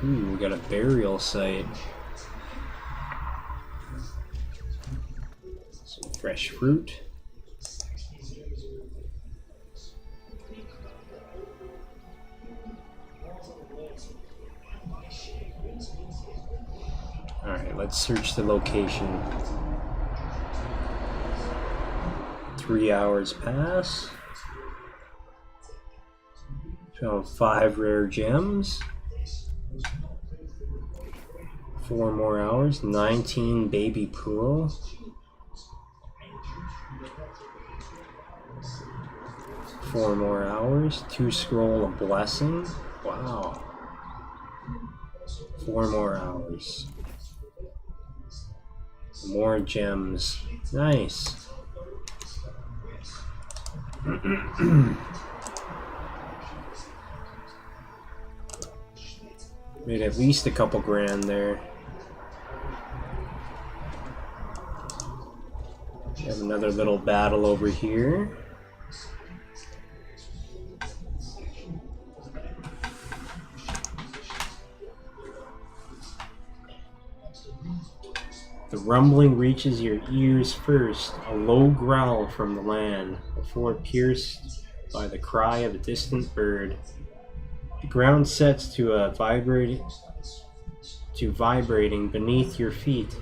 Ooh, we got a burial site. Some fresh fruit. Alright, let's search the location. 3 hours pass. Found 5 rare gems. 4 more hours. 19 baby pool. 4 more hours. 2 scroll of blessing. Wow. 4 more hours. More gems. Nice. Made at least a couple grand there. We have another little battle over here. The rumbling reaches your ears first, a low growl from the land, before pierced by the cry of a distant bird. The ground sets to vibrating beneath your feet.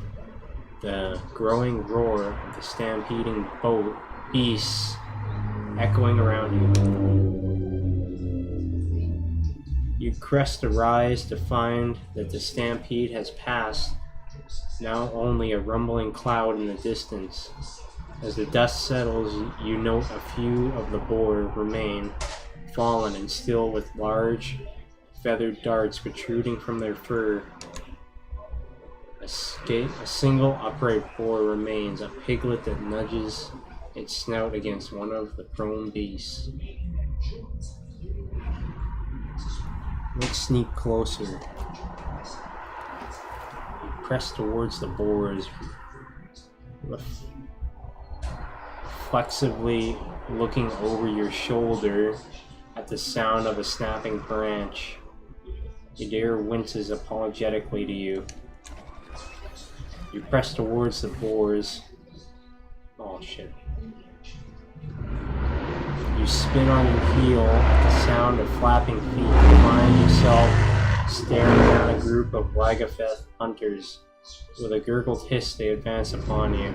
The growing roar of the stampeding beasts echoing around you. You crest a rise to find that the stampede has passed. Now only a rumbling cloud in the distance. As the dust settles, you note a few of the boar remain, fallen and still with large feathered darts protruding from their fur. A single upright boar remains, a piglet that nudges its snout against one of the prone beasts. Let's sneak closer. Press towards the boars, reflexively looking over your shoulder at the sound of a snapping branch. Adair winces apologetically to you. You press towards the boars. Oh shit. You spin on your heel at the sound of flapping feet and find yourself staring down a group of Lagafeth hunters. With a gurgled hiss, they advance upon you.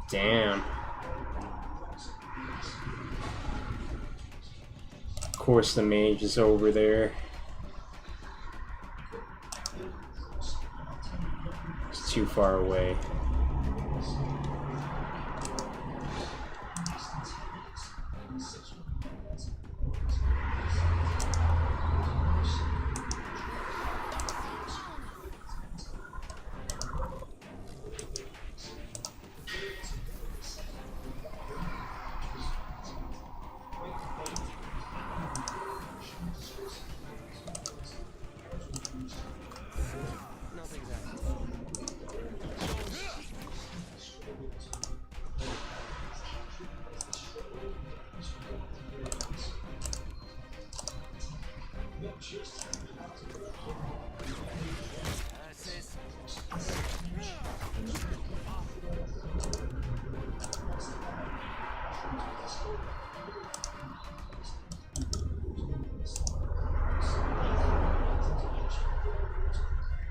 Damn. Of course the mage is over there. It's too far away.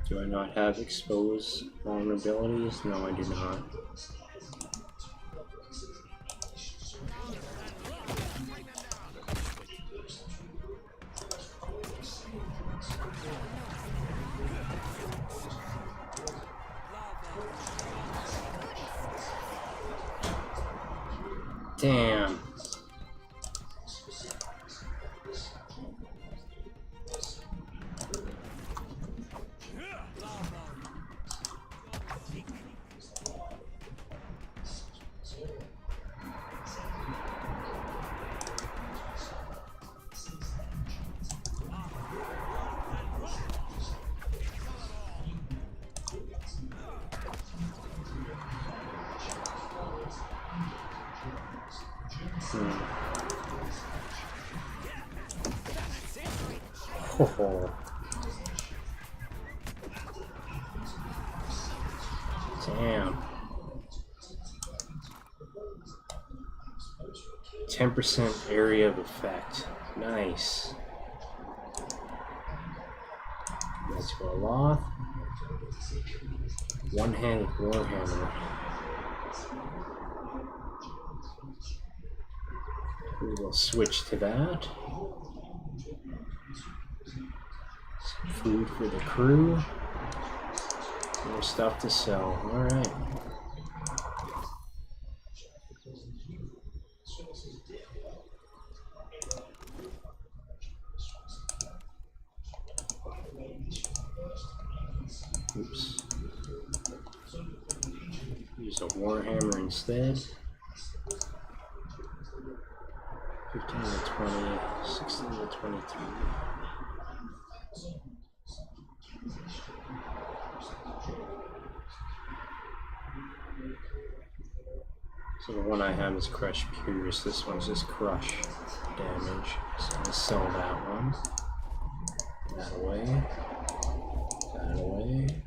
Do I not have exposed vulnerabilities? No, I do not. Damn. Oh. Damn. 10% area of effect. Nice. Let's go Loth. One-handed warhammer. We will switch to that. Some food for the crew. More stuff to sell. Alright. Use a warhammer instead. 15 to 20, 16 to 23. So the one I have is Crush Pierce, this one's just Crush damage. So I'll sell that one. That away. That away.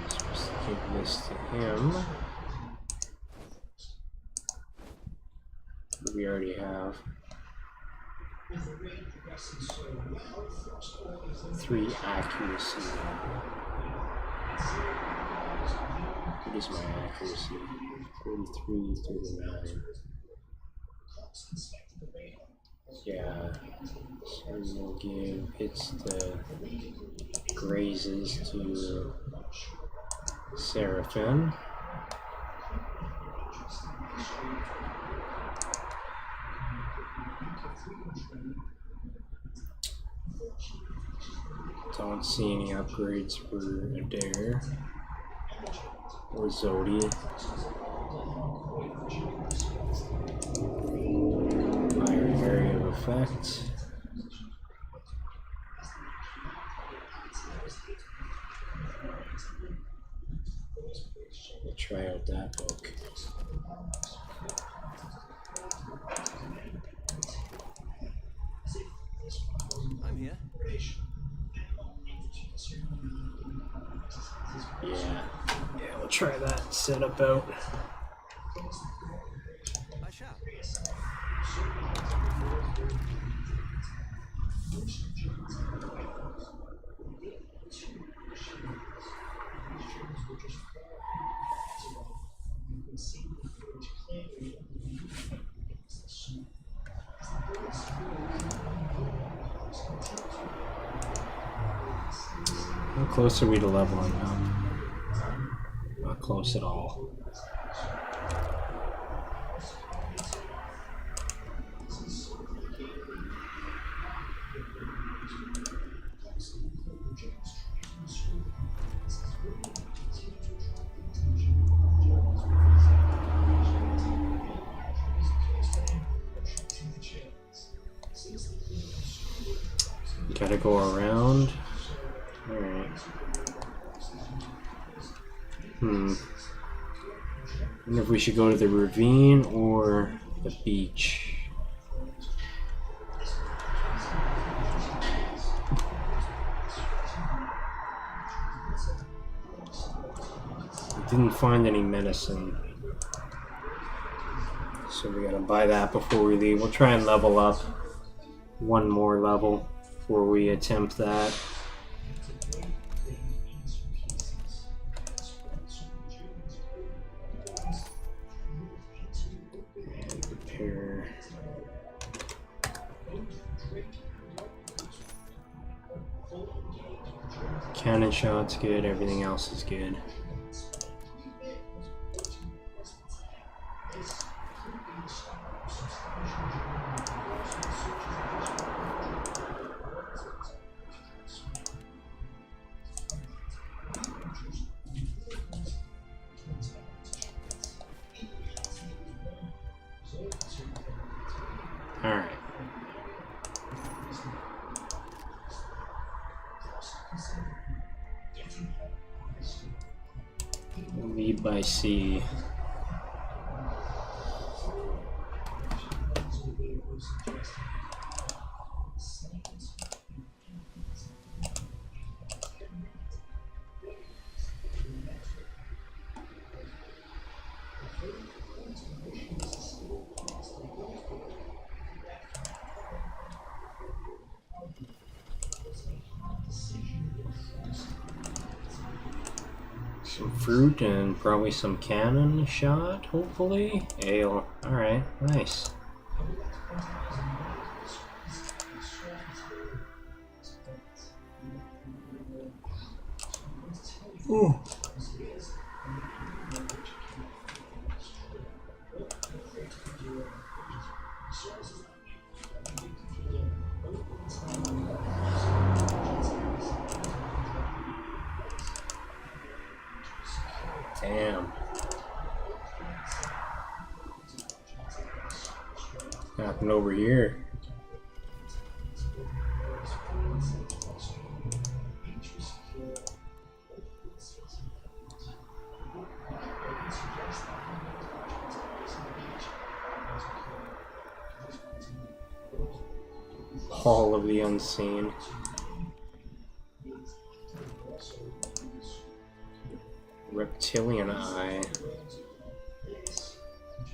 Supposed to give this to him. We already have 3 accuracy. What is my accuracy? 43, 39. Yeah, so we'll give hits to grazes to Seraphim. Don't see any upgrades for Adair or Zodi. Higher area of effect. We'll try out that book. I'm here. Yeah, we'll try that setup out. I shall. How close are we to leveling up? Not close at all. Gotta go around. Alright. I wonder if we should go to the ravine or the beach. I didn't find any medicine, so we gotta buy that before we leave. We'll try and level up one more level before we attempt that. Prepare. Cannon shot's good, everything else is good. Alright. Lead by sea. Some fruit and probably some cannon shot, hopefully. Ale. Alright, nice. Ooh. Happened over here. Hall of the Unseen. Reptilian eye.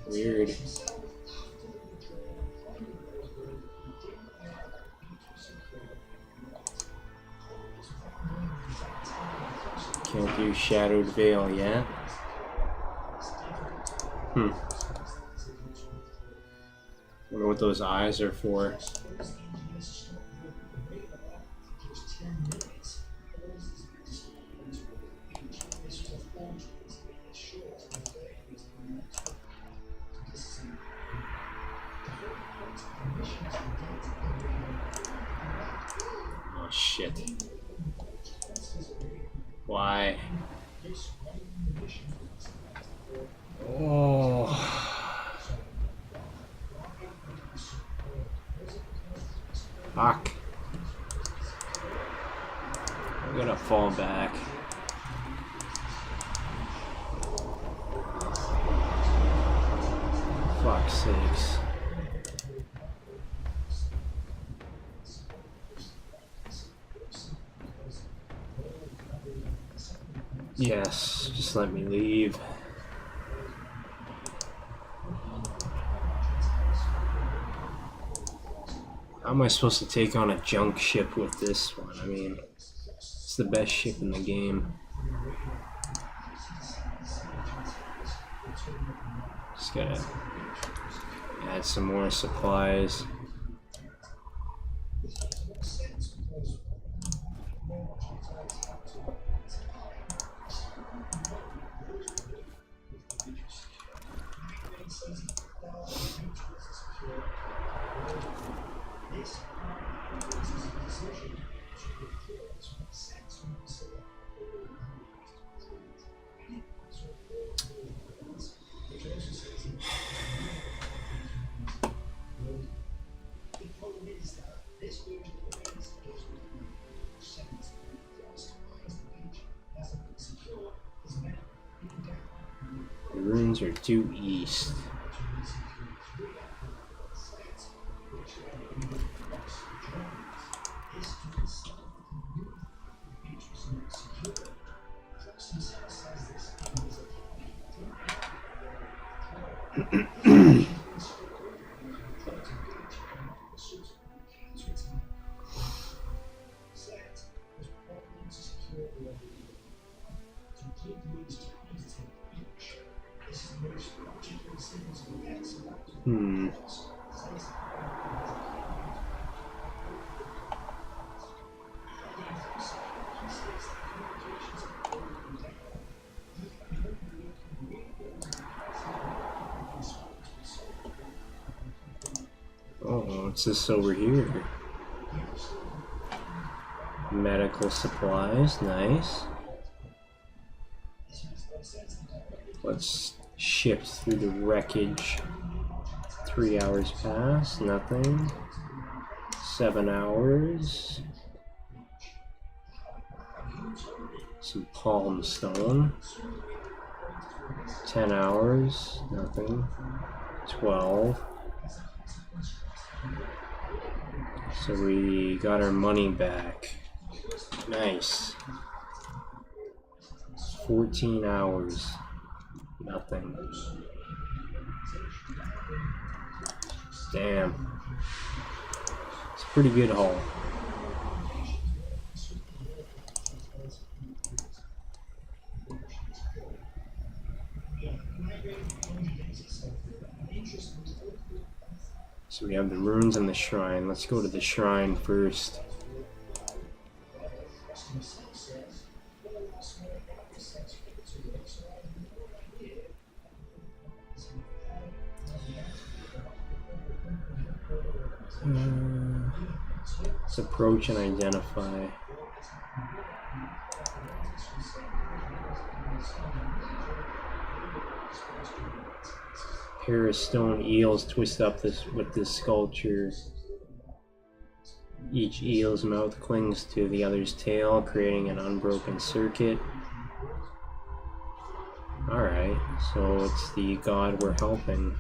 Weird. Can't do Shadowed Veil yet. Wonder what those eyes are for. Oh shit. Why? Oh. Fuck. I'm gonna fall back. Fuck's sakes. Yes, just let me leave. How am I supposed to take on a junk ship with this one? I mean, it's the best ship in the game. Just gotta add some more supplies. The runes are due east. Oh, what's this over here? Medical supplies, nice. Let's shift through the wreckage. 3 hours pass, nothing. 7 hours. Some palm stone. 10 hours, nothing. 12. So we got our money back. Nice. 14 hours. Nothing. Damn. It's a pretty good haul. So we have the runes and the shrine. Let's go to the shrine first. Let's approach and identify. pair of stone eels twist up with this sculpture. Each eel's mouth clings to the other's tail, creating an unbroken circuit. Alright, so it's the god we're helping.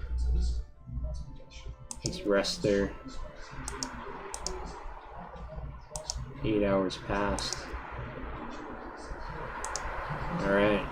Let's rest there. 8 hours passed. Alright.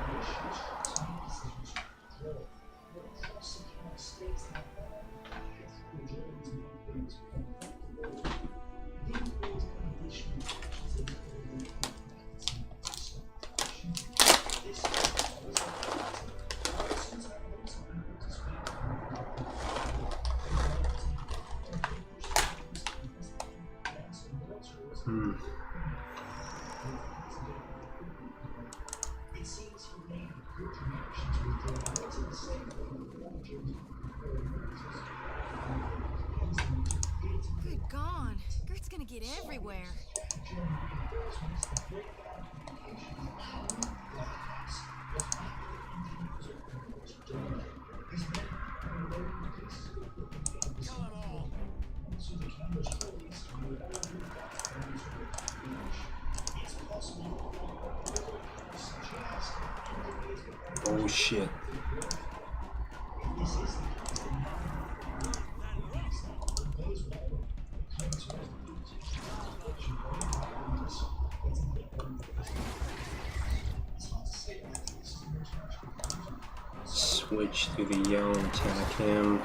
Good gone. Gert's gonna get everywhere. Oh shit. Switch to the yell and attack him.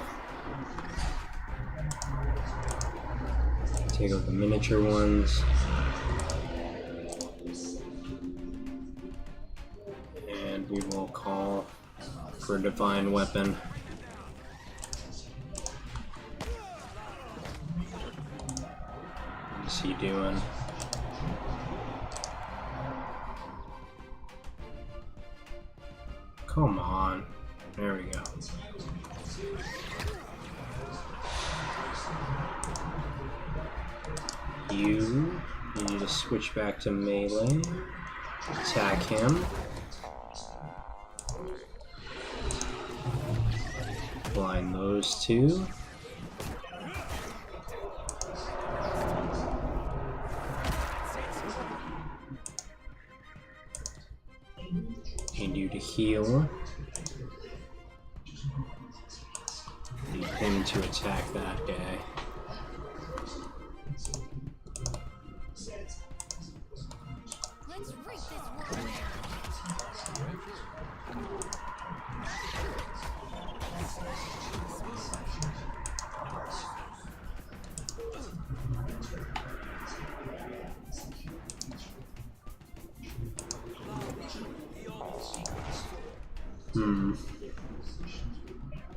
Take out the miniature ones. And we will call for a divine weapon. What's he doing? Come on. There we go. You need to switch back to melee. Attack him. Blind those two. Need you to heal. Need him to attack that guy. Let's rig this whirlwind.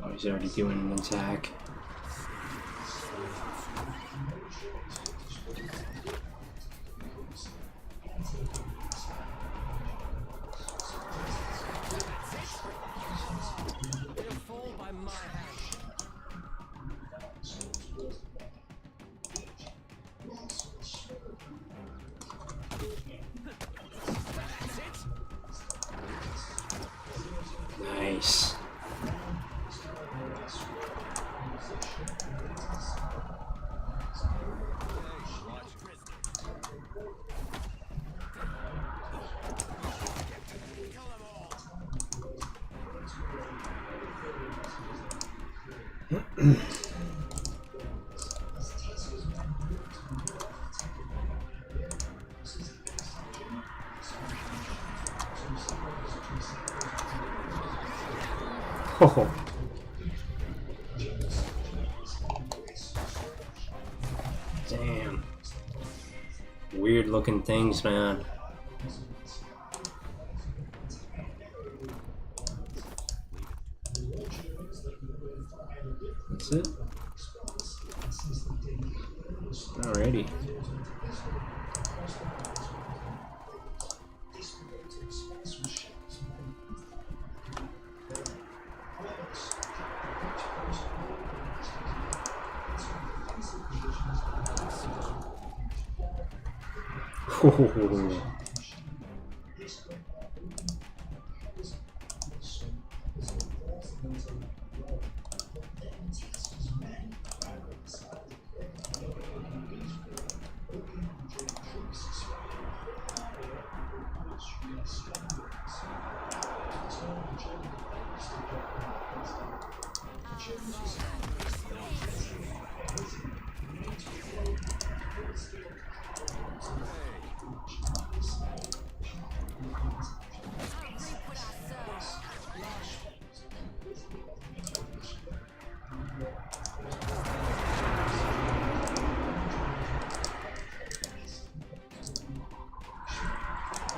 Oh, he's already doing an attack. Nice. Oh. Damn. Weird looking things, man. That's it. Alrighty. Oh.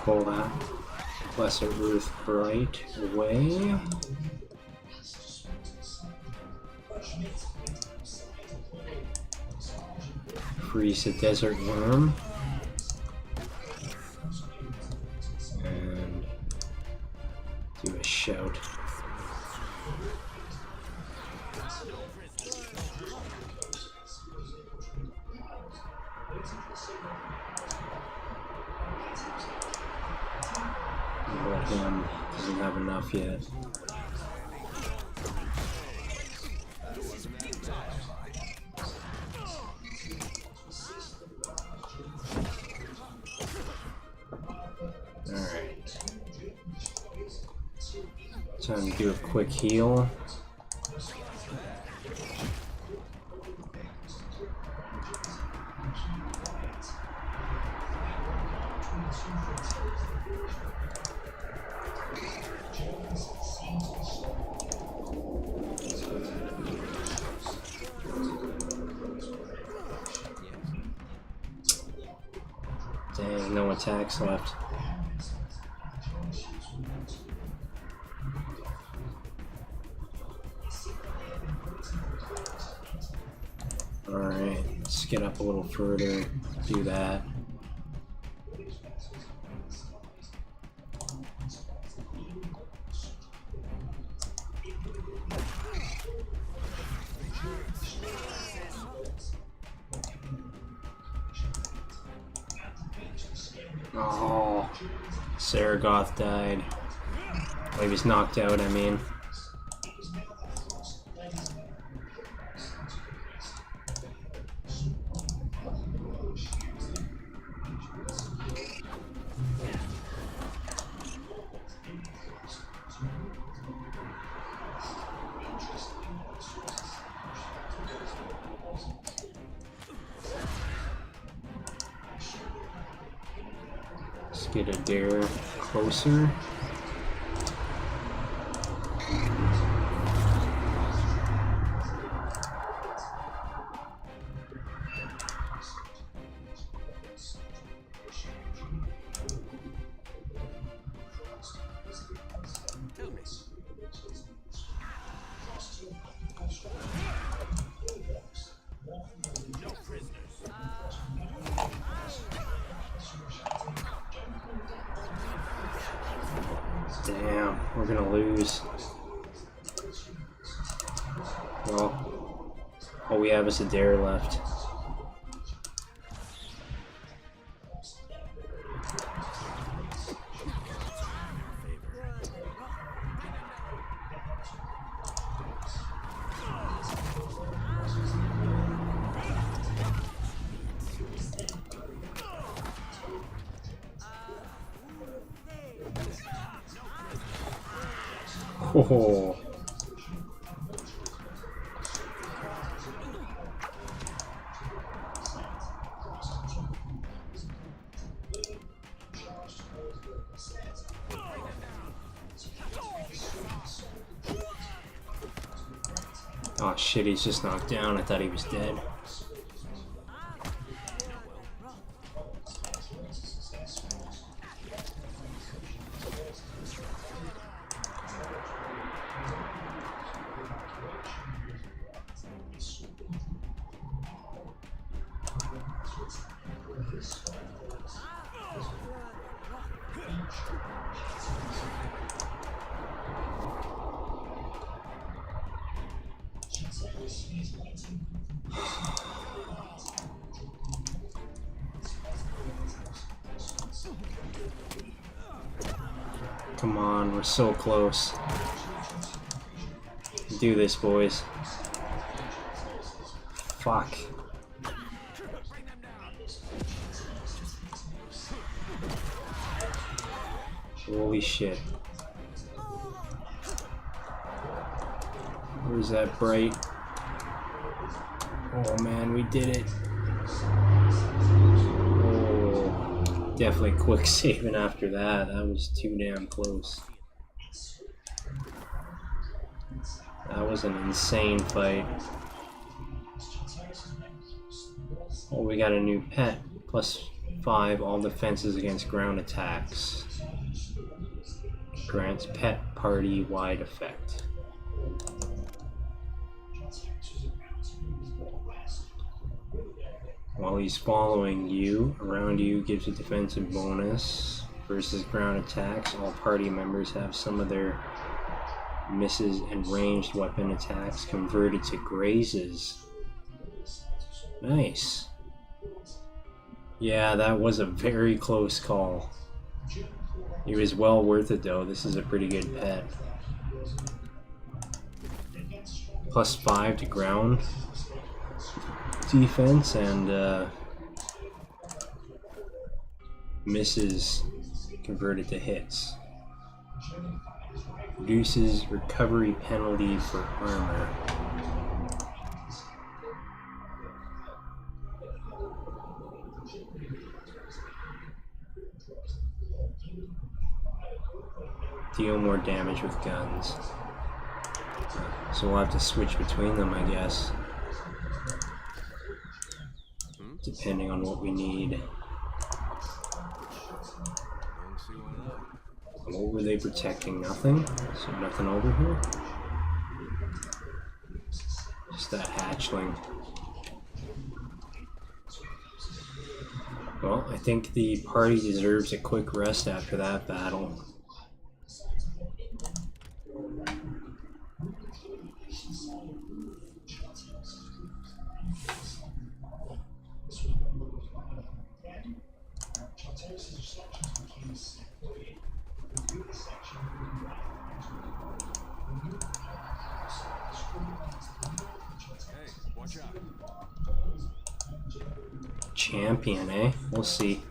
Pull that Lesser Ruth right away. Freeze the Desert Worm. And do a shout. But him doesn't have enough yet. Alright. Time to do a quick heal. Dang, no attacks left. Alright, let's get up a little further, do that. Oh, Saragoth died. Well, he was knocked out, I mean. Let's get a dare closer. Damn, we're gonna lose. Well, all we have is a dare left. Oh. Oh shit, he's just knocked down. I thought he was dead. Come on, we're so close. do this, boys. Fuck. Holy shit. Where's that bright? Oh man, we did it. Oh, definitely quick saving after that. That was too damn close. That was an insane fight. Oh, we got a new pet. +5 all defenses against ground attacks. Grants pet party wide effect. While he's following you, around you gives a defensive bonus versus ground attacks. All party members have some of their misses and ranged weapon attacks converted to grazes. Nice. Yeah, that was a very close call. He was well worth it though. This is a pretty good pet. +5 to ground defense and misses converted to hits. Reduces recovery penalty for armor. Deal more damage with guns. So we'll have to switch between them, I guess. Depending on what we need. What were they protecting? Nothing? So nothing over here? Just that hatchling. Well, I think the party deserves a quick rest after that battle. Champion, eh? We'll see.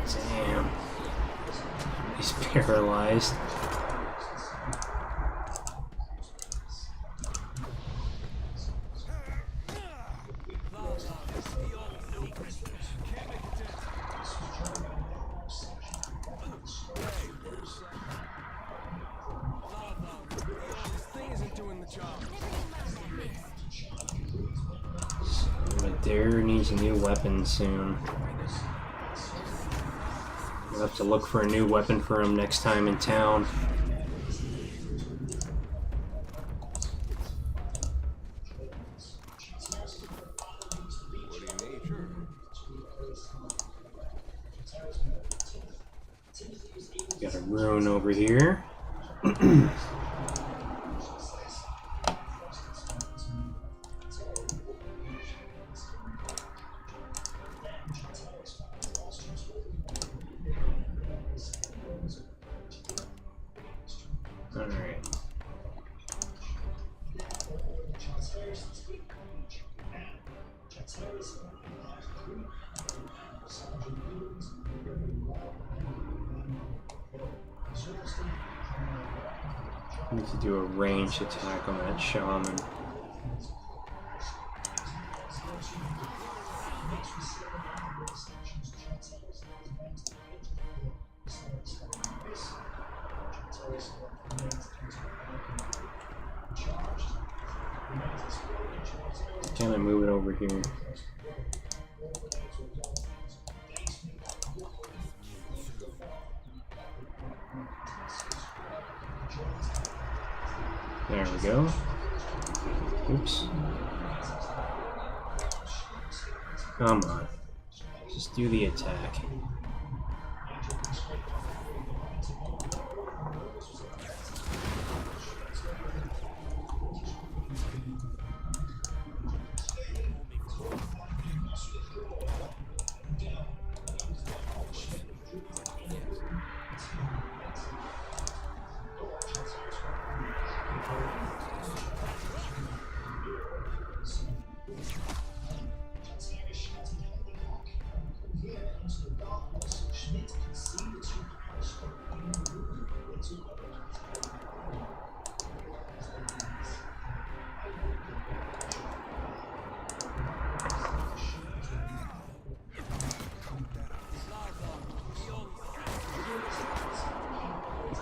Damn. He's paralyzed. Dare needs a new weapon soon. We'll have to look for a new weapon for him next time in town. Got a rune over here. Need to do a ranged attack on that shaman. Can I move it over here? There we go. Oops. Come on. Just do the attack.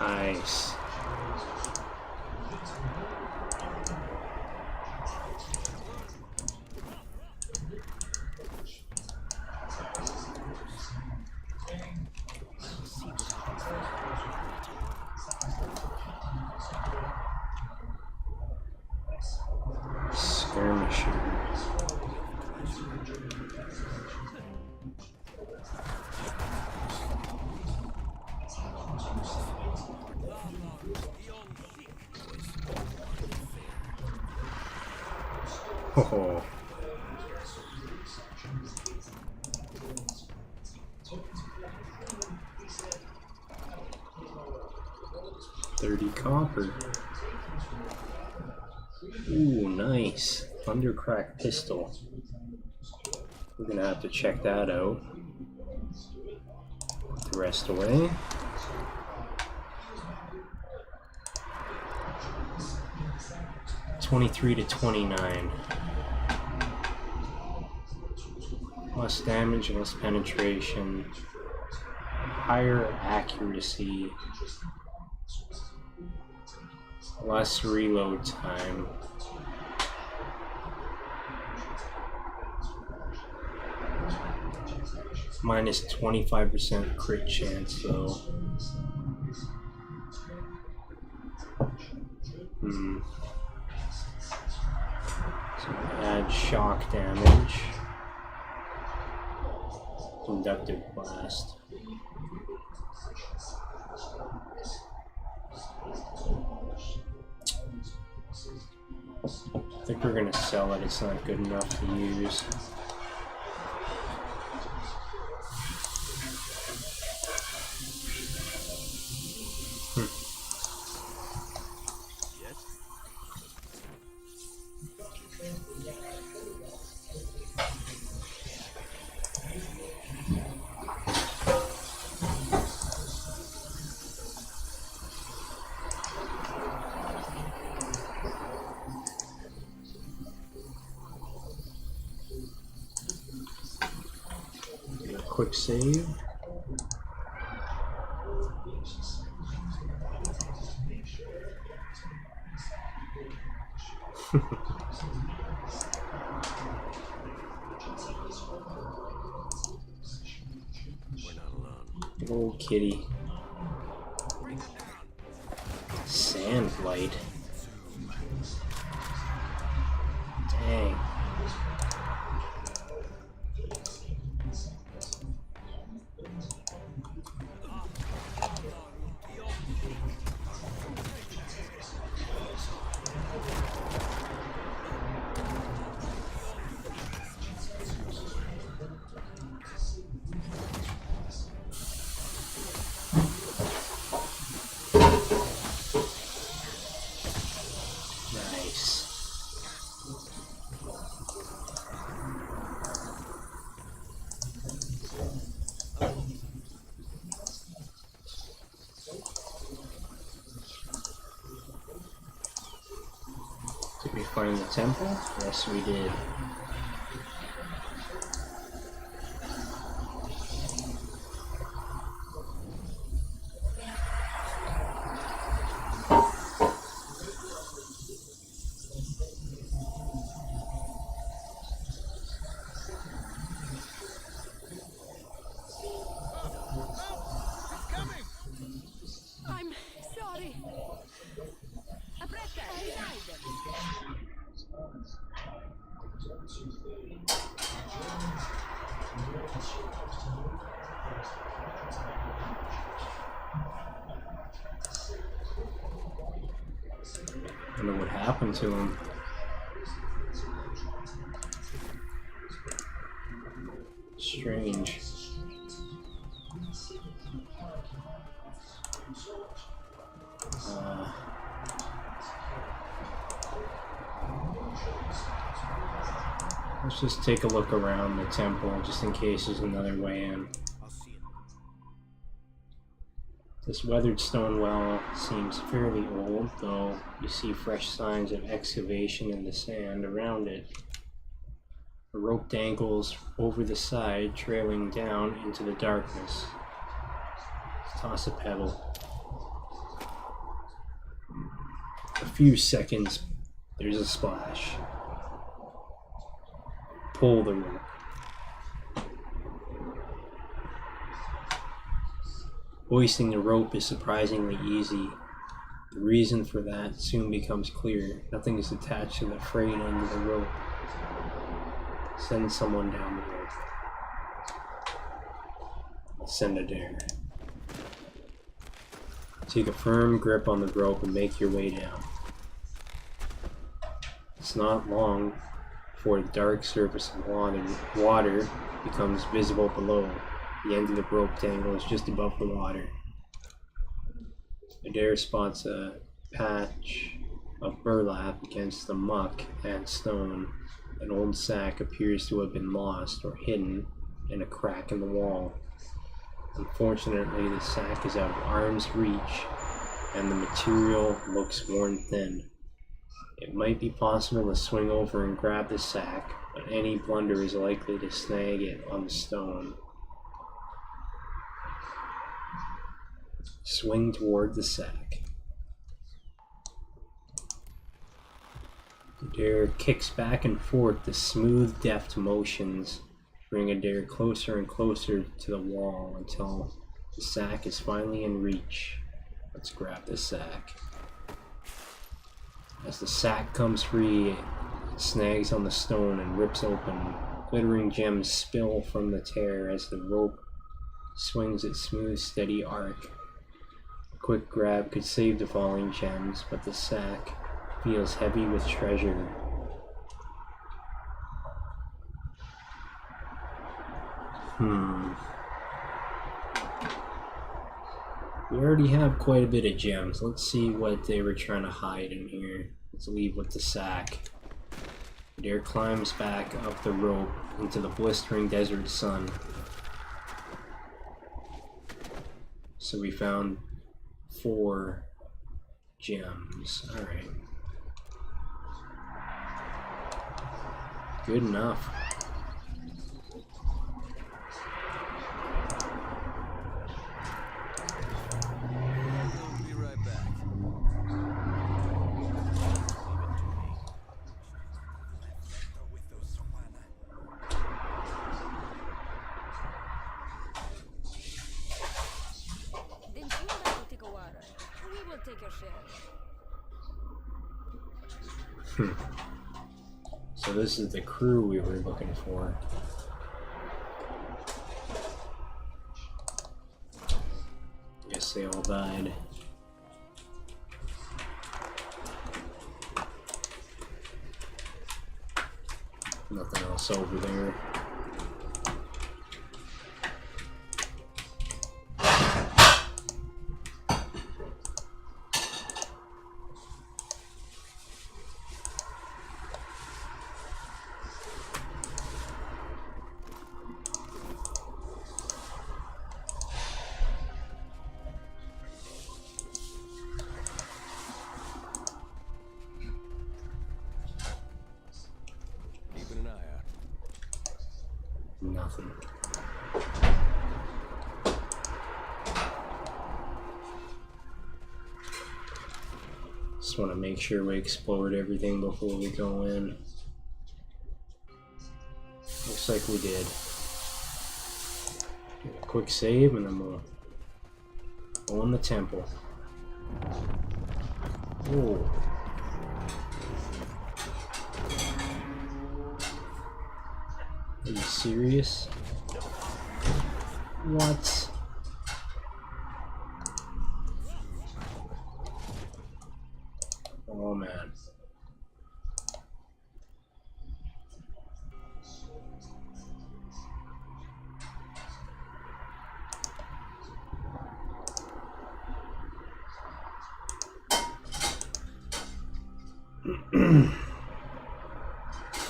Nice. Skirmisher. Oh. $30 copper. Ooh, nice. Thundercrack pistol. We're gonna have to check that out. Put the rest away. $23 to $29. Less damage, less penetration, higher accuracy, less reload time. Minus 25% crit chance though. So add shock damage. Conductive blast. I think we're gonna sell it, it's not good enough to use. Quick save. Oh, kitty. Sand blight. Dang. Did we find the temple? Yes, we did. I'm sorry. I don't know what happened to him. Strange. Let's just take a look around the temple just in case there's another way in. This weathered stone well seems fairly old, though you see fresh signs of excavation in the sand around it. A rope dangles over the side, trailing down into the darkness. Let's toss a pebble. few seconds, there's a splash. Pull the rope. Hoisting the rope is surprisingly easy. The reason for that soon becomes clear. Nothing is attached to the frayed end of the rope. Send someone down the rope. Send a dare. Take a firm grip on the rope and make your way down. It's not long before the dark surface of water becomes visible below. The end of the rope tangle is just above the water. Adair spots a patch of burlap against the muck and stone. An old sack appears to have been lost or hidden in a crack in the wall. Unfortunately, the sack is out of arm's reach, and the material looks worn thin. It might be possible to swing over and grab the sack, but any blunder is likely to snag it on the stone. Swing toward the sack. Adair kicks back and forth. The smooth, deft motions bring Adair closer and closer to the wall until the sack is finally in reach. Let's grab the sack. As the sack comes free, it snags on the stone and rips open. Glittering gems spill from the tear as the rope swings its smooth, steady arc. A quick grab could save the falling gems, but the sack feels heavy with treasure. We already have quite a bit of gems. Let's see what they were trying to hide in here. Let's leave with the sack. Adair climbs back up the rope into the blistering desert sun. So we found 4 gems. Alright. Good enough. We'll be right back. Then you let take a water. We will take your share. So this is the crew we were looking for. Guess they all died. Nothing else over there. Keeping an eye out. Nothing. Just want to make sure we explored everything before we go in. Looks like we did. Do a quick save and then we'll go in the temple. Whoa. Are you serious? What? Oh man.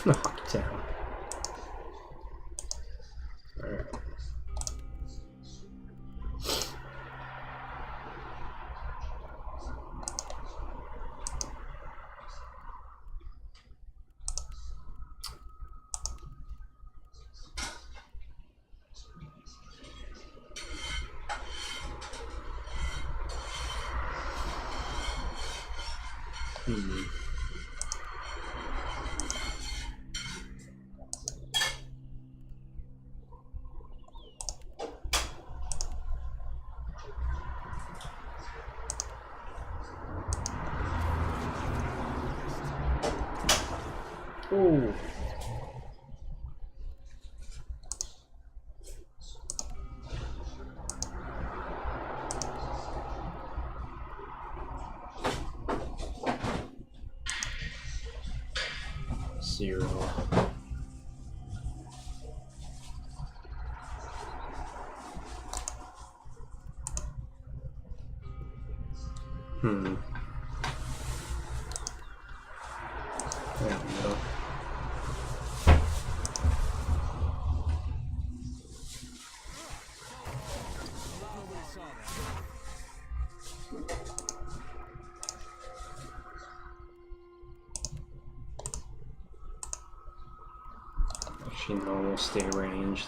Knocked down. Alright. Oh. Zero. There we go. Actually, no, we'll stay ranged.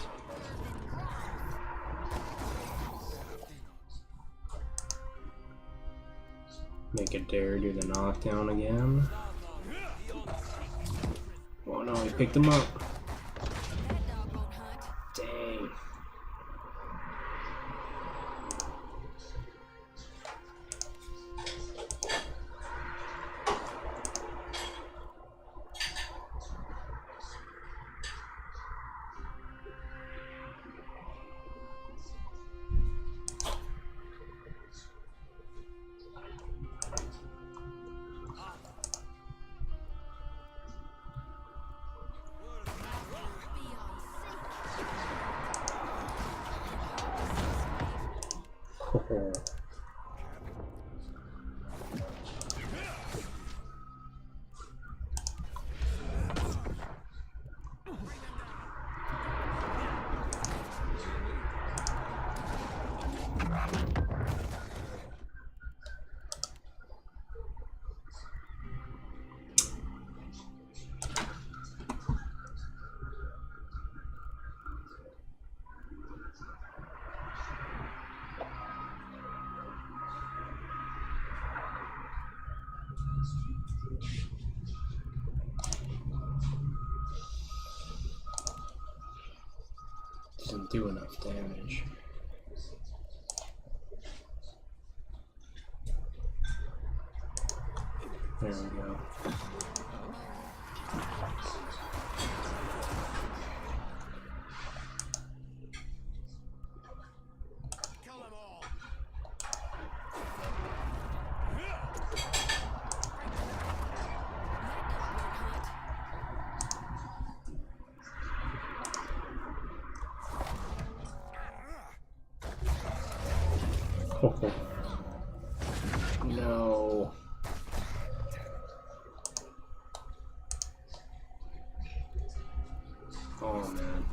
Make a dare do the knockdown again. Oh no, he picked him up. Dang. Oh. Doesn't do enough damage. There we go. Oh. No. Oh man.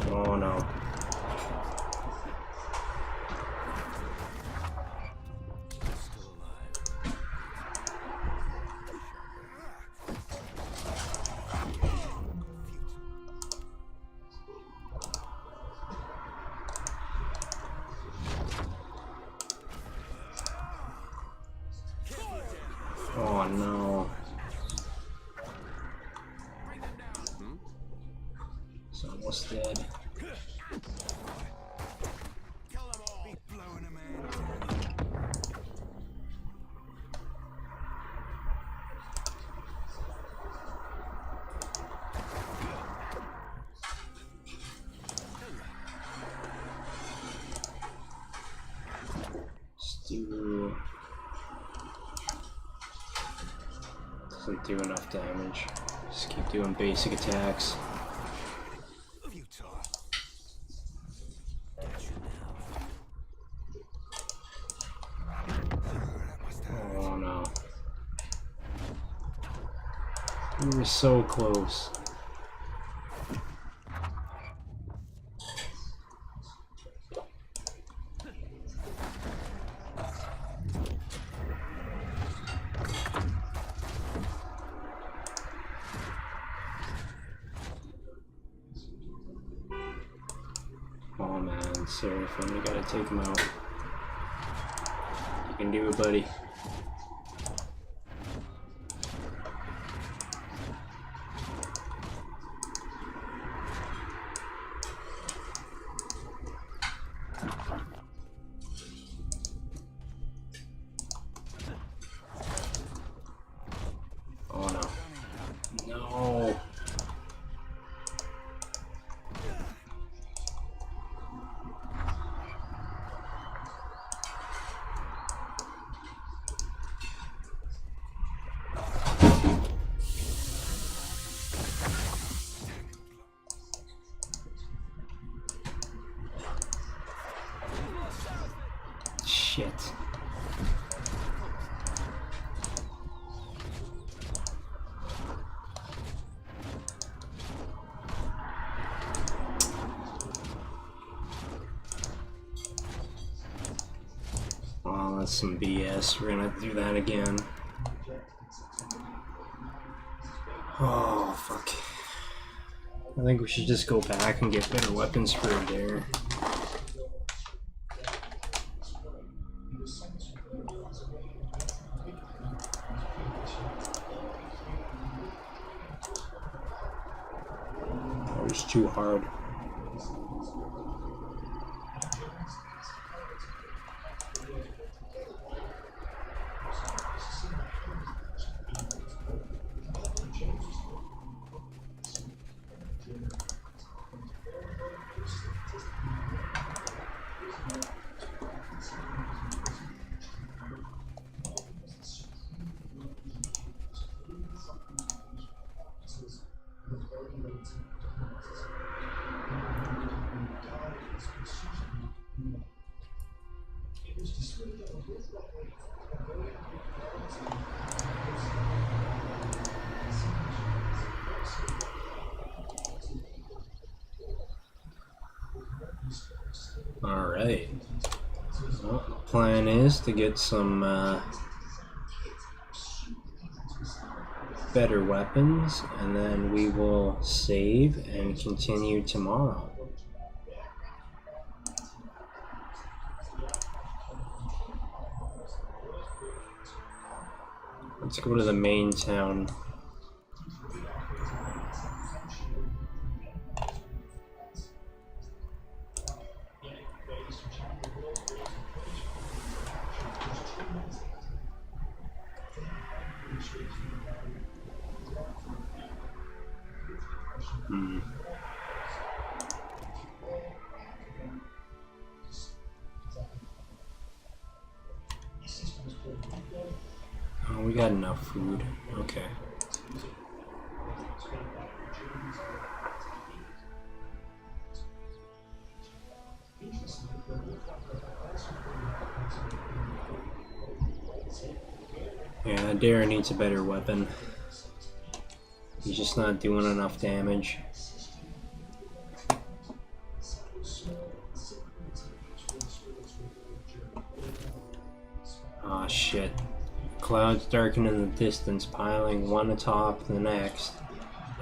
Oh no. Oh no. It's almost dead. Doesn't do enough damage. Just keep doing basic attacks. Oh no. We were so close. Oh man, Seraphim, you gotta take him out. You can do it, buddy. Oh no. No. Shit. Oh, that's some BS. We're gonna have to do that again. Oh, fuck. I think we should just go back and get better weapons for there. That was too hard. Alright. Well, the plan is to get some better weapons, and then we will save and continue tomorrow. Let's go to the main town. Oh, we got enough food. Okay. Yeah, Darren needs a better weapon. He's just not doing enough damage. Aw, shit. Clouds darken in the distance, piling one atop the next,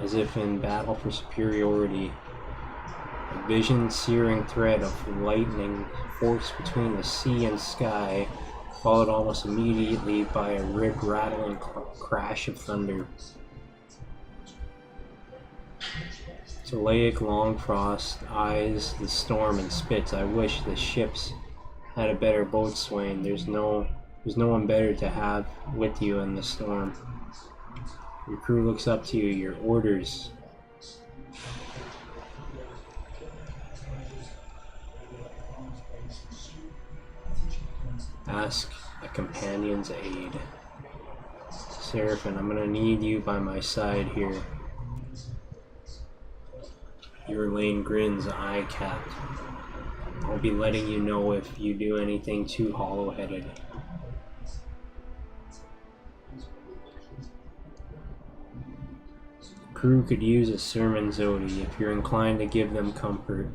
as if in battle for superiority. A vision-searing thread of lightning forks between the sea and sky, followed almost immediately by a rib-rattling crash of thunder. Laic Longfrost eyes the storm and spits. I wish the ships had a better boatswain. There's no one better to have with you in the storm. Your crew looks up to you. Your orders. Ask a companion's aid. Seraphim, I'm gonna need you by my side here. Your lane grins eye-capped. I'll be letting you know if you do anything too hollow-headed. Crew could use a sermon, Zodi, if you're inclined to give them comfort.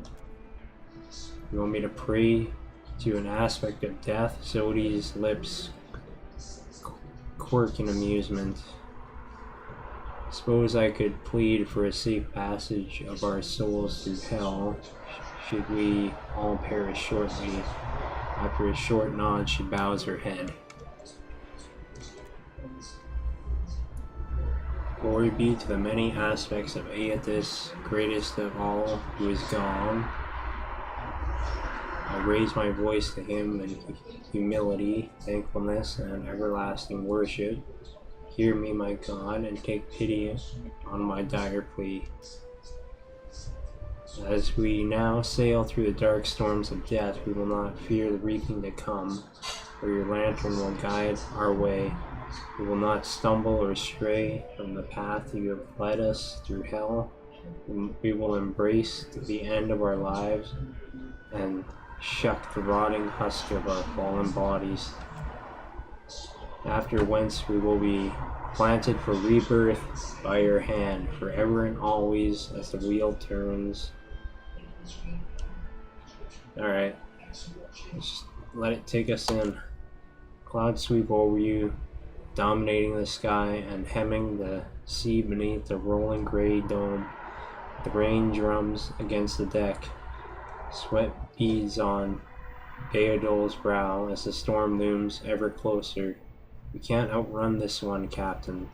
You want me to pray to an aspect of death? Zodi's lips quirk in amusement. Suppose I could plead for a safe passage of our souls through hell, should we all perish shortly. After a short nod, she bows her head. Glory be to the many aspects of Aethys, greatest of all, who is gone. I raise my voice to him in humility, thankfulness, and everlasting worship. Hear me, my God, and take pity on my dire plea. As we now sail through the dark storms of death, we will not fear the reeking to come, for your lantern will guide our way. We will not stumble or stray from the path you have led us through hell. We will embrace the end of our lives and shuck the rotting husk of our fallen bodies. After whence we will be planted for rebirth by your hand, forever and always as the wheel turns. Alright, just let it take us in. Clouds sweep over you, dominating the sky and hemming the sea beneath the rolling gray dome. The rain drums against the deck. Sweat beads on Beodol's brow as the storm looms ever closer. We can't outrun this one, Captain.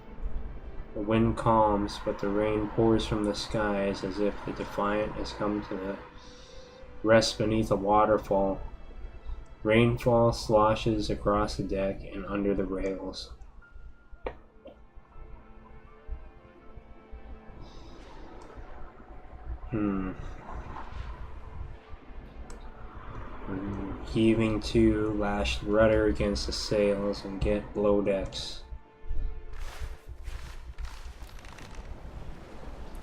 The wind calms, but the rain pours from the skies as if the Defiant has come to rest beneath a waterfall. Rainfall sloshes across the deck and under the rails. Heaving to, lash the rudder against the sails and get below decks.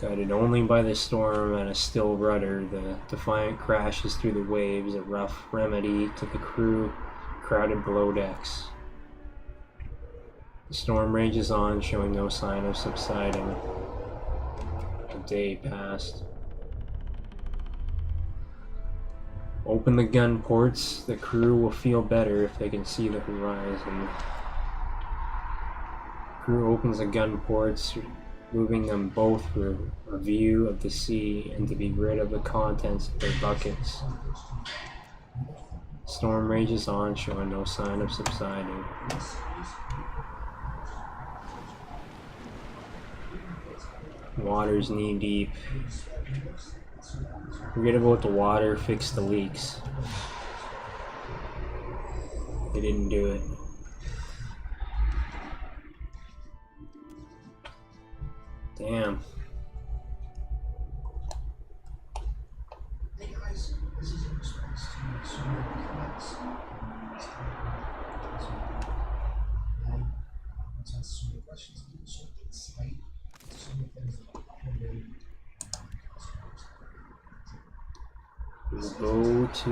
Guided only by the storm and a still rudder, the Defiant crashes through the waves, a rough remedy to the crew crowded below decks. The storm rages on, showing no sign of subsiding. A day passed. Open the gun ports. The crew will feel better if they can see the horizon. Crew opens the gun ports, moving them both for a view of the sea and to be rid of the contents of their buckets. Storm rages on, showing no sign of subsiding. Water's knee deep. Forget about the water, fix the leaks. They didn't do it. Damn. Hey guys, this is in response to some of the comments. I want to answer some of the questions and give some insight to some of the things that I'm doing. We'll go to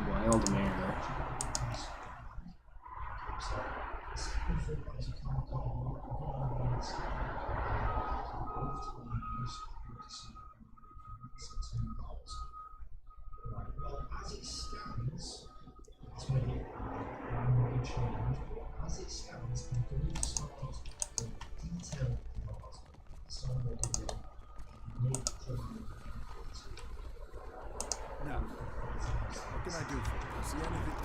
Wildmare. Well, as it stands, it's maybe more change. As it stands, I'm going to start the detail part. So I'm going to make Now, what can I do for you? See anything?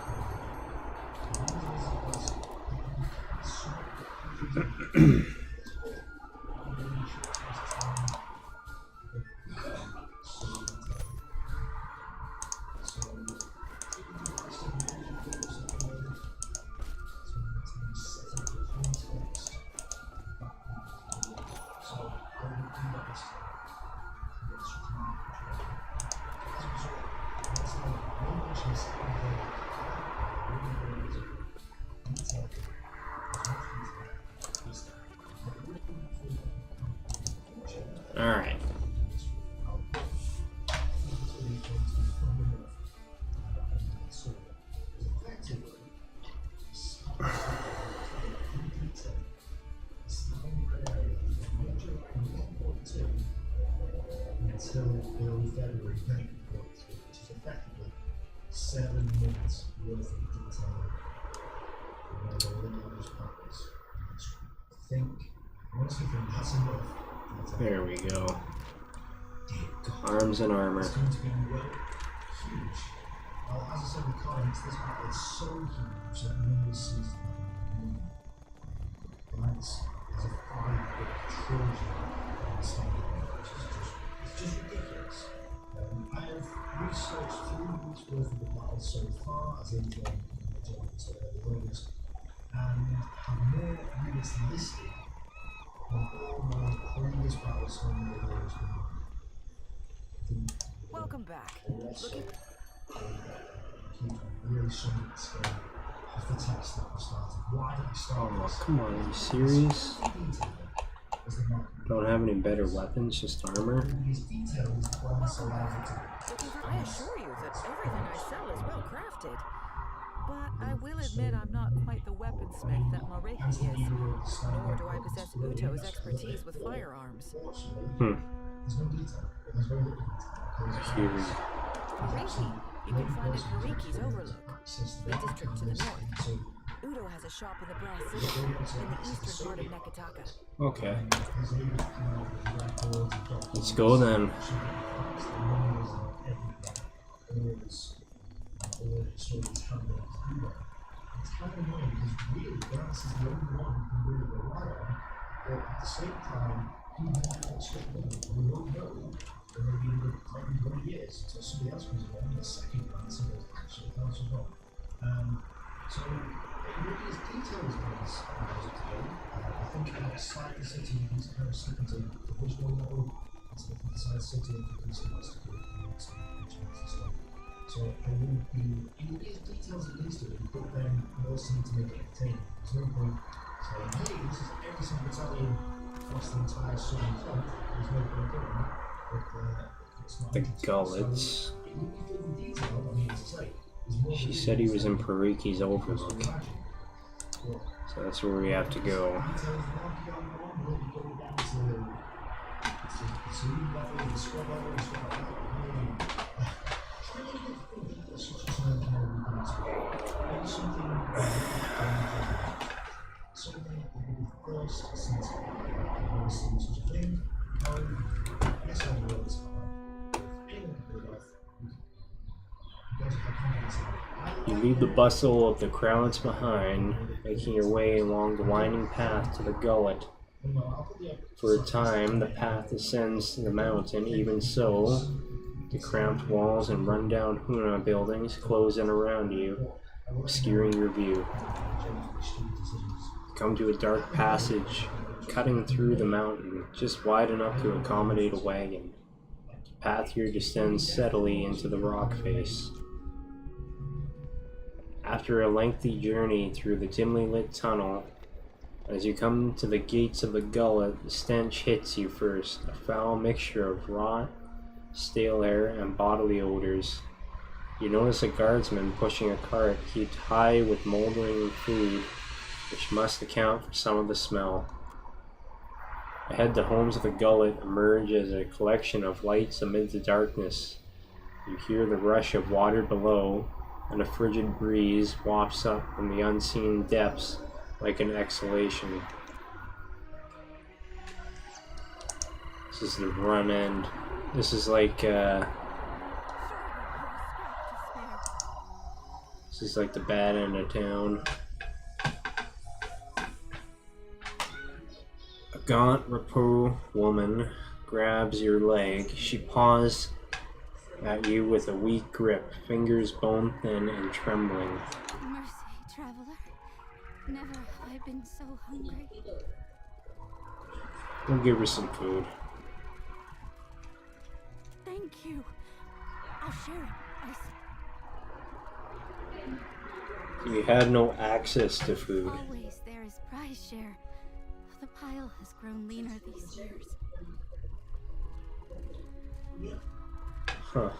Alright. Until early February 1943, which is effectively 7 months worth of detail. I honestly think that's enough. There we go. Arms and armor. It's going to be huge. Well, as I said in the comments, this battle is so huge that no one sees it. That's as a 5-bit Trojan standing there, which is just ridiculous. I have researched 3 weeks worth of the battle so far, as in the others, and have more units listed than all my previous battles from the others. Welcome back. Looking. Really showing the scale of the text that we started. Why did we start Oh, this? come on, are you serious? Don't have any better weapons, just armor? These details when so large to I assure you that everything I sell is well crafted. But I will admit I'm not quite the weaponsmith that Moreki is, nor do I possess Uto's expertise with firearms. There's no detail. There's very little detail. Moreki, you can find at Hariki's Overlook, the district to the north. Udo has a shop in the Brass City, in the eastern part of Nekataka. Okay. Let's go then. It's kind of annoying because really Brass is the only one who can really rely on, but at the same time, he won't stop them. We won't know for maybe another 20 years until somebody else comes along, the second Brass, and goes, actually, that's wrong. So it really is details on this today. I think outside the city, you need to kind of slip into the visual model, instead of inside the city, and you can see what's to do, and stuff. So it will be as detailed as it needs to be, but then you also need to make it entertaining. There's no point saying, hey, this is every single battalion across the entire southern front. There's no point doing that. But it's not The gullets. So it will be full of detail, I mean, as I say. She said he was in Pariki's Overlook. So that's where we have to go. You leave the bustle of the crowds behind, making your way along the winding path to the gullet. For a time, the path ascends to the mountain. Even so, the cramped walls and rundown Huna buildings close in around you, obscuring your view. You come to a dark passage, cutting through the mountain, just wide enough to accommodate a wagon. The path here descends steadily into the rock face. After a lengthy journey through the dimly lit tunnel, as you come to the gates of the gullet, the stench hits you first, a foul mixture of rot, stale air, and bodily odors. You notice a guardsman pushing a cart heaped high with moldering food, which must account for some of the smell. Ahead, the homes of the gullet emerge as a collection of lights amid the darkness. You hear the rush of water below, and a frigid breeze wafts up from the unseen depths like an exhalation. This is the run end. This is like this is like the bad end of town. A gaunt Rapo woman grabs your leg. She paws at you with a weak grip, fingers bone thin and trembling. Mercy, traveler. Never have I been so hungry. We'll give her some food. Thank you. I'll share it. You had no access to food. Always there is prize share. The pile has grown leaner these years. Huh.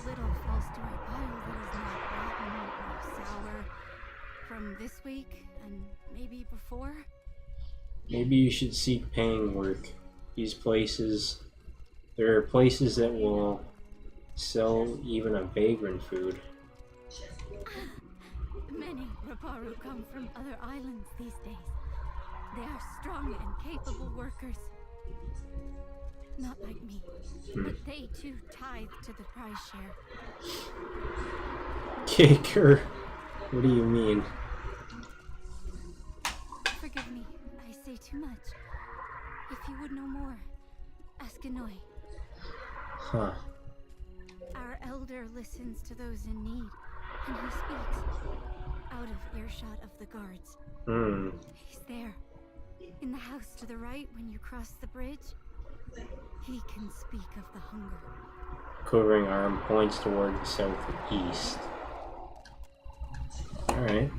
Little false story pile that is not rotten or sour from this week and maybe before. Maybe you should seek paying work. These places, there are places that will sell even a vagrant food. Many Raparu come from other islands these days. They are strong and capable workers. Not like me, but they too tithe to the prize share. Kicker? What do you mean? Forgive me, I say too much. If you would know more, ask Inoi. Huh. Our elder listens to those in need, and he speaks out of earshot of the guards. He's there, in the house to the right when you cross the bridge. He can speak of the hunger. Quivering arm points toward the southeast. Alright.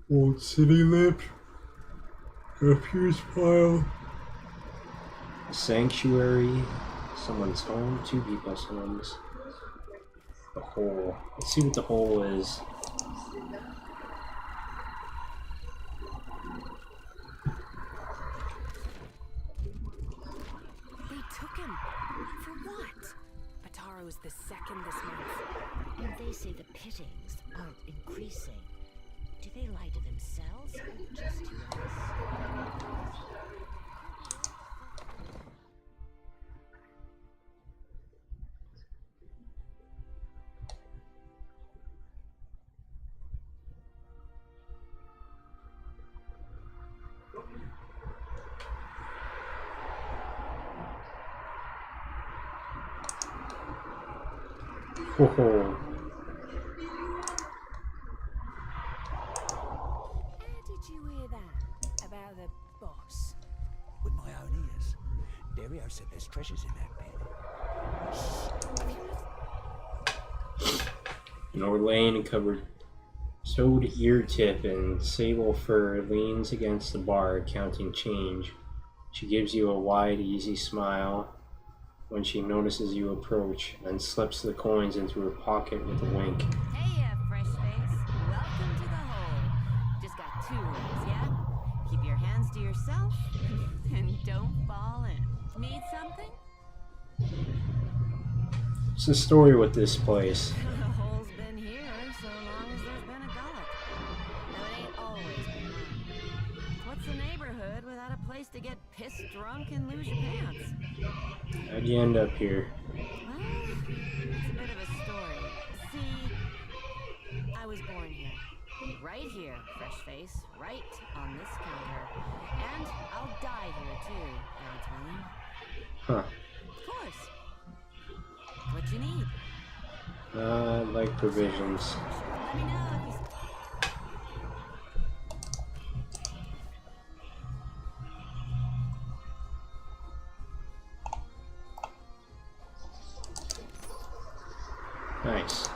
Old city lamp. Refuse pile. A sanctuary. Someone's home. Two people's homes. The hole. Let's see what the hole is. They took him. For what? Bataro's the second this month. And they say the pittings are increasing. Do they lie to themselves or just to us? Ho. Where did you hear that? About the boss? With my own ears. Dario said there's treasures in that bed. An Orlane and covered sewed ear tip and sable fur leans against the bar, counting change. She gives you a wide, easy smile when she notices you approach, then slips the coins into her pocket with a wink. Hey, fresh face. Welcome to the hole. Just got 2 rings, yeah? Keep your hands to yourself and don't fall in. Need something? What's the story with this place? The hole's been here so long as there's been a gullet. Now, it ain't always been mine. What's a neighborhood without a place to get pissed drunk and lose your pants? How'd you end up here? Well, it's a bit of a story. See, I was born here. Right here, fresh face. Right on this counter. And I'll die here, too, God's willing. Huh. Of course. What you need? I'd like provisions. Let me know if you... Nice.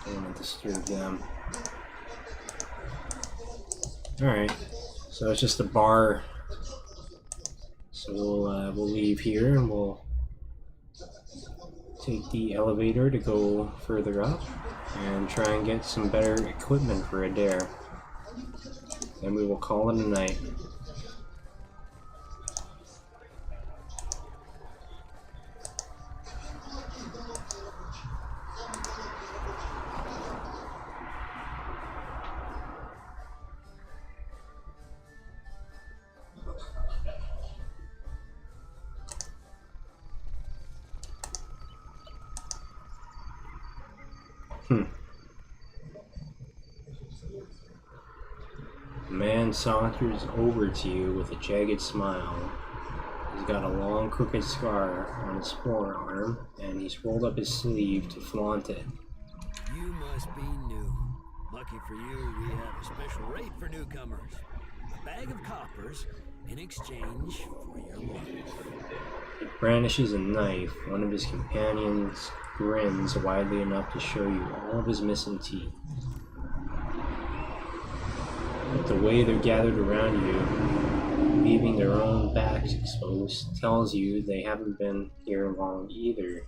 Don't want to disturb them. Alright, so it's just a bar. So we'll leave here and we'll take the elevator to go further up and try and get some better equipment for a dare. And we will call it a night. The man saunters over to you with a jagged smile. He's got a long, crooked scar on his forearm, and he's rolled up his sleeve to flaunt it. You must be new. Lucky for you, we have a special rate for newcomers. A bag of coppers in exchange for your life. He brandishes a knife. One of his companions grins widely enough to show you all of his missing teeth. But the way they're gathered around you, leaving their own backs exposed, tells you they haven't been here long either.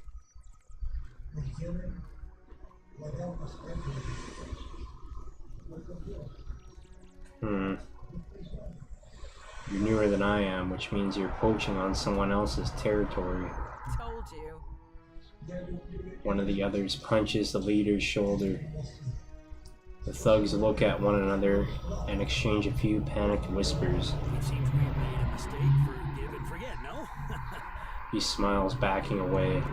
You're newer than I am, which means you're poaching on someone else's territory. Told you. One of the others punches the leader's shoulder. The thugs look at one another and exchange a few panicked whispers. It seems we made a mistake. Forgive and forget, no? He smiles, backing away.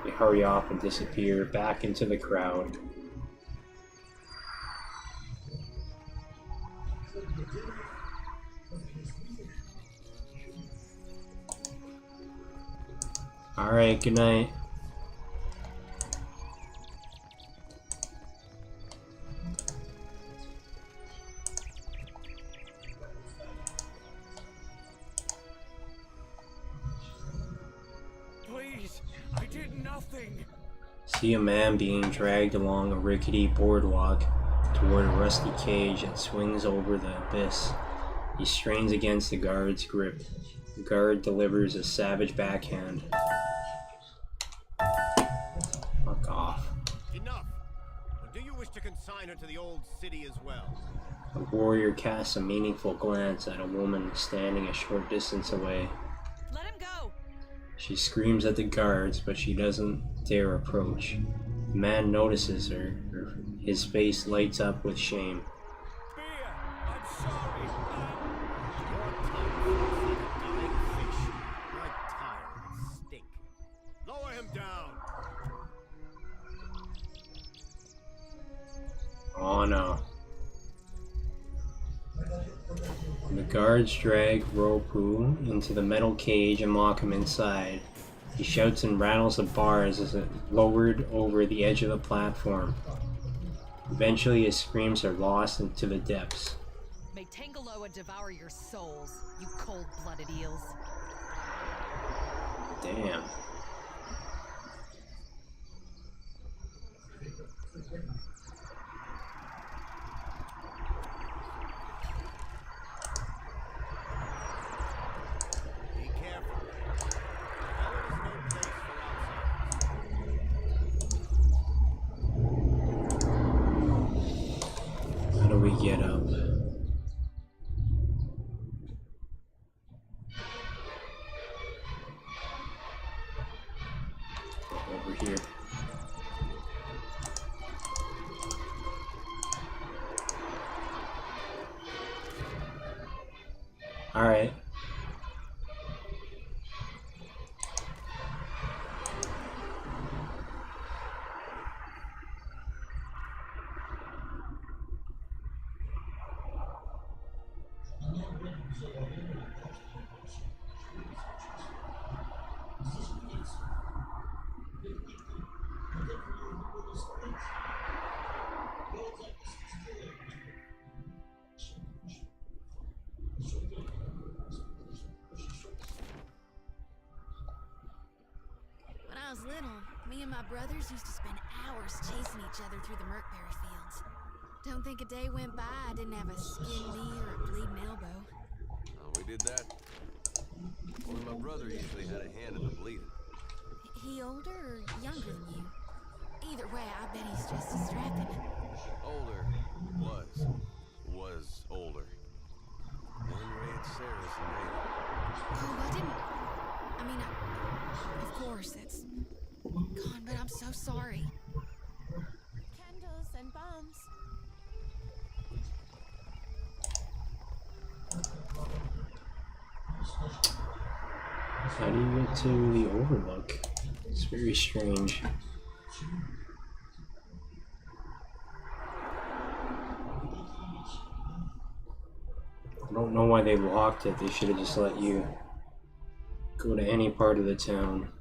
They hurry off and disappear back into the crowd. Alright, good night. Please, I did nothing. See a man being dragged along a rickety boardwalk toward a rusty cage that swings over the abyss. He strains against the guard's grip. The guard delivers a savage backhand. Fuck off. Enough! Or do you wish to consign her to the old city as well? The warrior casts a meaningful glance at a woman standing a short distance away. Let him go! She screams at the guards, but she doesn't dare approach. The man notices her. His face lights up with shame. Spear, I'm sorry. Your tongue feels like a dying fish. You're tired and stink. Lower him down! Oh no. The guards drag Roku into the metal cage and lock him inside. He shouts and rattles the bars as it lowered over the edge of the platform. Eventually his screams are lost into the depths. May Tangaloa devour your souls, you cold-blooded eels. Damn. Be careful. Hell is no place for outsiders. How do we get up? Over here. All right. When I was little, me and my brothers used to spend hours chasing each other through the Merkberry fields. Don't think a day went by I didn't have a skinned knee or a bleeding elbow. Oh, we did that. Only my brother usually had a hand in the bleeding. He older or younger than you? Either way, I bet he's just as strapping. Older. Was older. One raid Sarah's and Oh, I didn't... I mean, of course, that's... God, but I'm so sorry. Candles and bombs. How do you get to the Overlook? It's very strange. don't know why they locked it. They should have just let you go to any part of the town.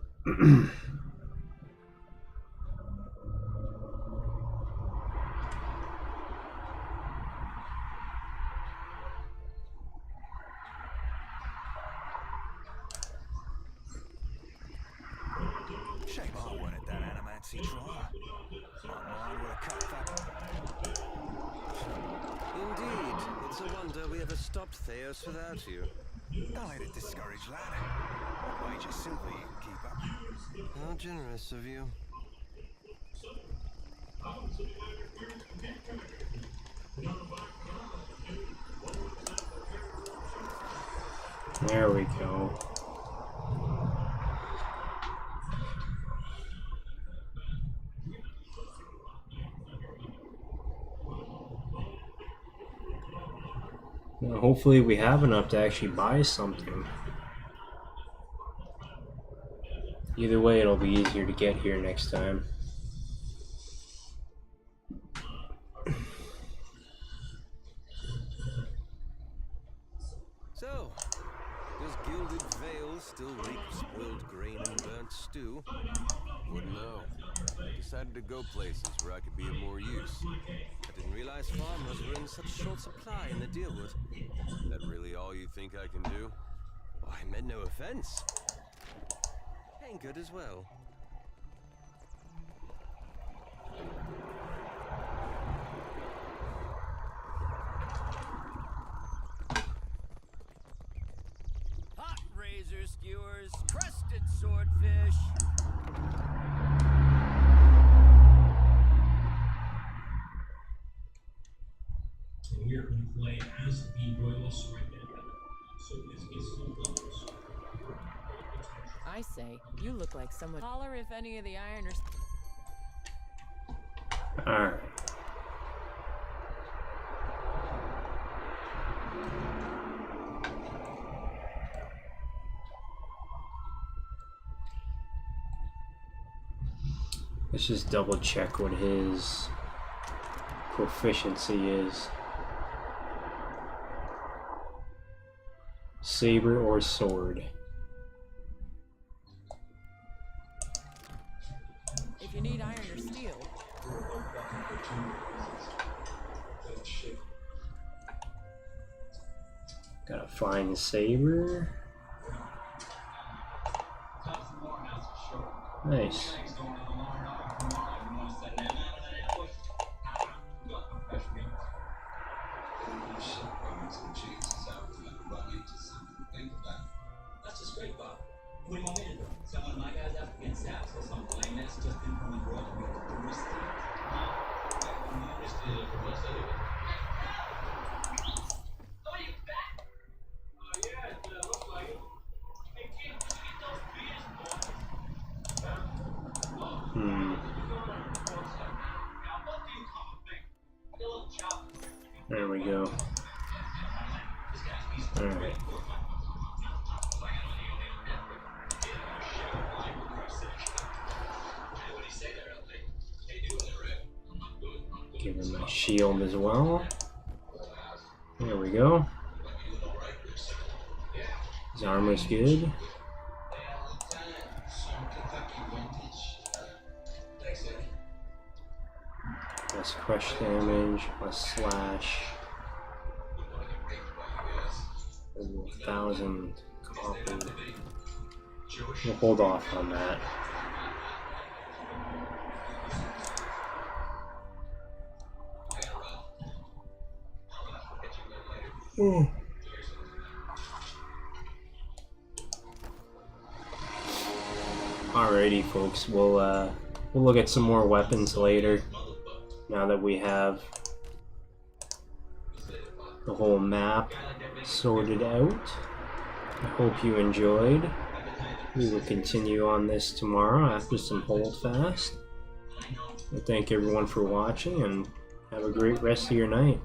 Shame I weren't at that animancy trial. My mind would have cut that. Indeed. It's a wonder we ever stopped Theos without you. Don't let it discourage, lad. What wager silver you can keep up. How generous of you. There we go. Now, hopefully we have enough to actually buy something. Either way, it'll be easier to get here next time. So, does Gilded Vale still reek of spoiled grain and burnt stew? Wouldn't know. Decided to go places where I could be of more use. I didn't realize farmers were in such short supply in the Deerwood. Is that really all you think I can do? Oh, I meant no offense. Ain't good as well. Hot razor skewers, crusted swordfish. Here we play as the royalists right now. So this is the I say, you look like someone. Holler if any of the ironers. Alright. Let's just double check what his proficiency is. Saber or sword? If you need iron or steel. Gotta find saber. Nice. That's just great, Bob. What do you want me to do? Send one of my guys out against Saps or something like that's just been from the world and we have to risk it. Oh, you back? Oh, yeah, it looks like it. Hey, kid, did you get those beers, There we go. Alright. Give him my shield as well. There we go. His armor's good. Plus crush damage, plus slash. 1,000 copper. We'll hold off on that. Alrighty, folks. We'll look at some more weapons later. Now that we have the whole map sorted out. I hope you enjoyed. We will continue on this tomorrow after some holdfast. Well, thank everyone for watching and have a great rest of your night.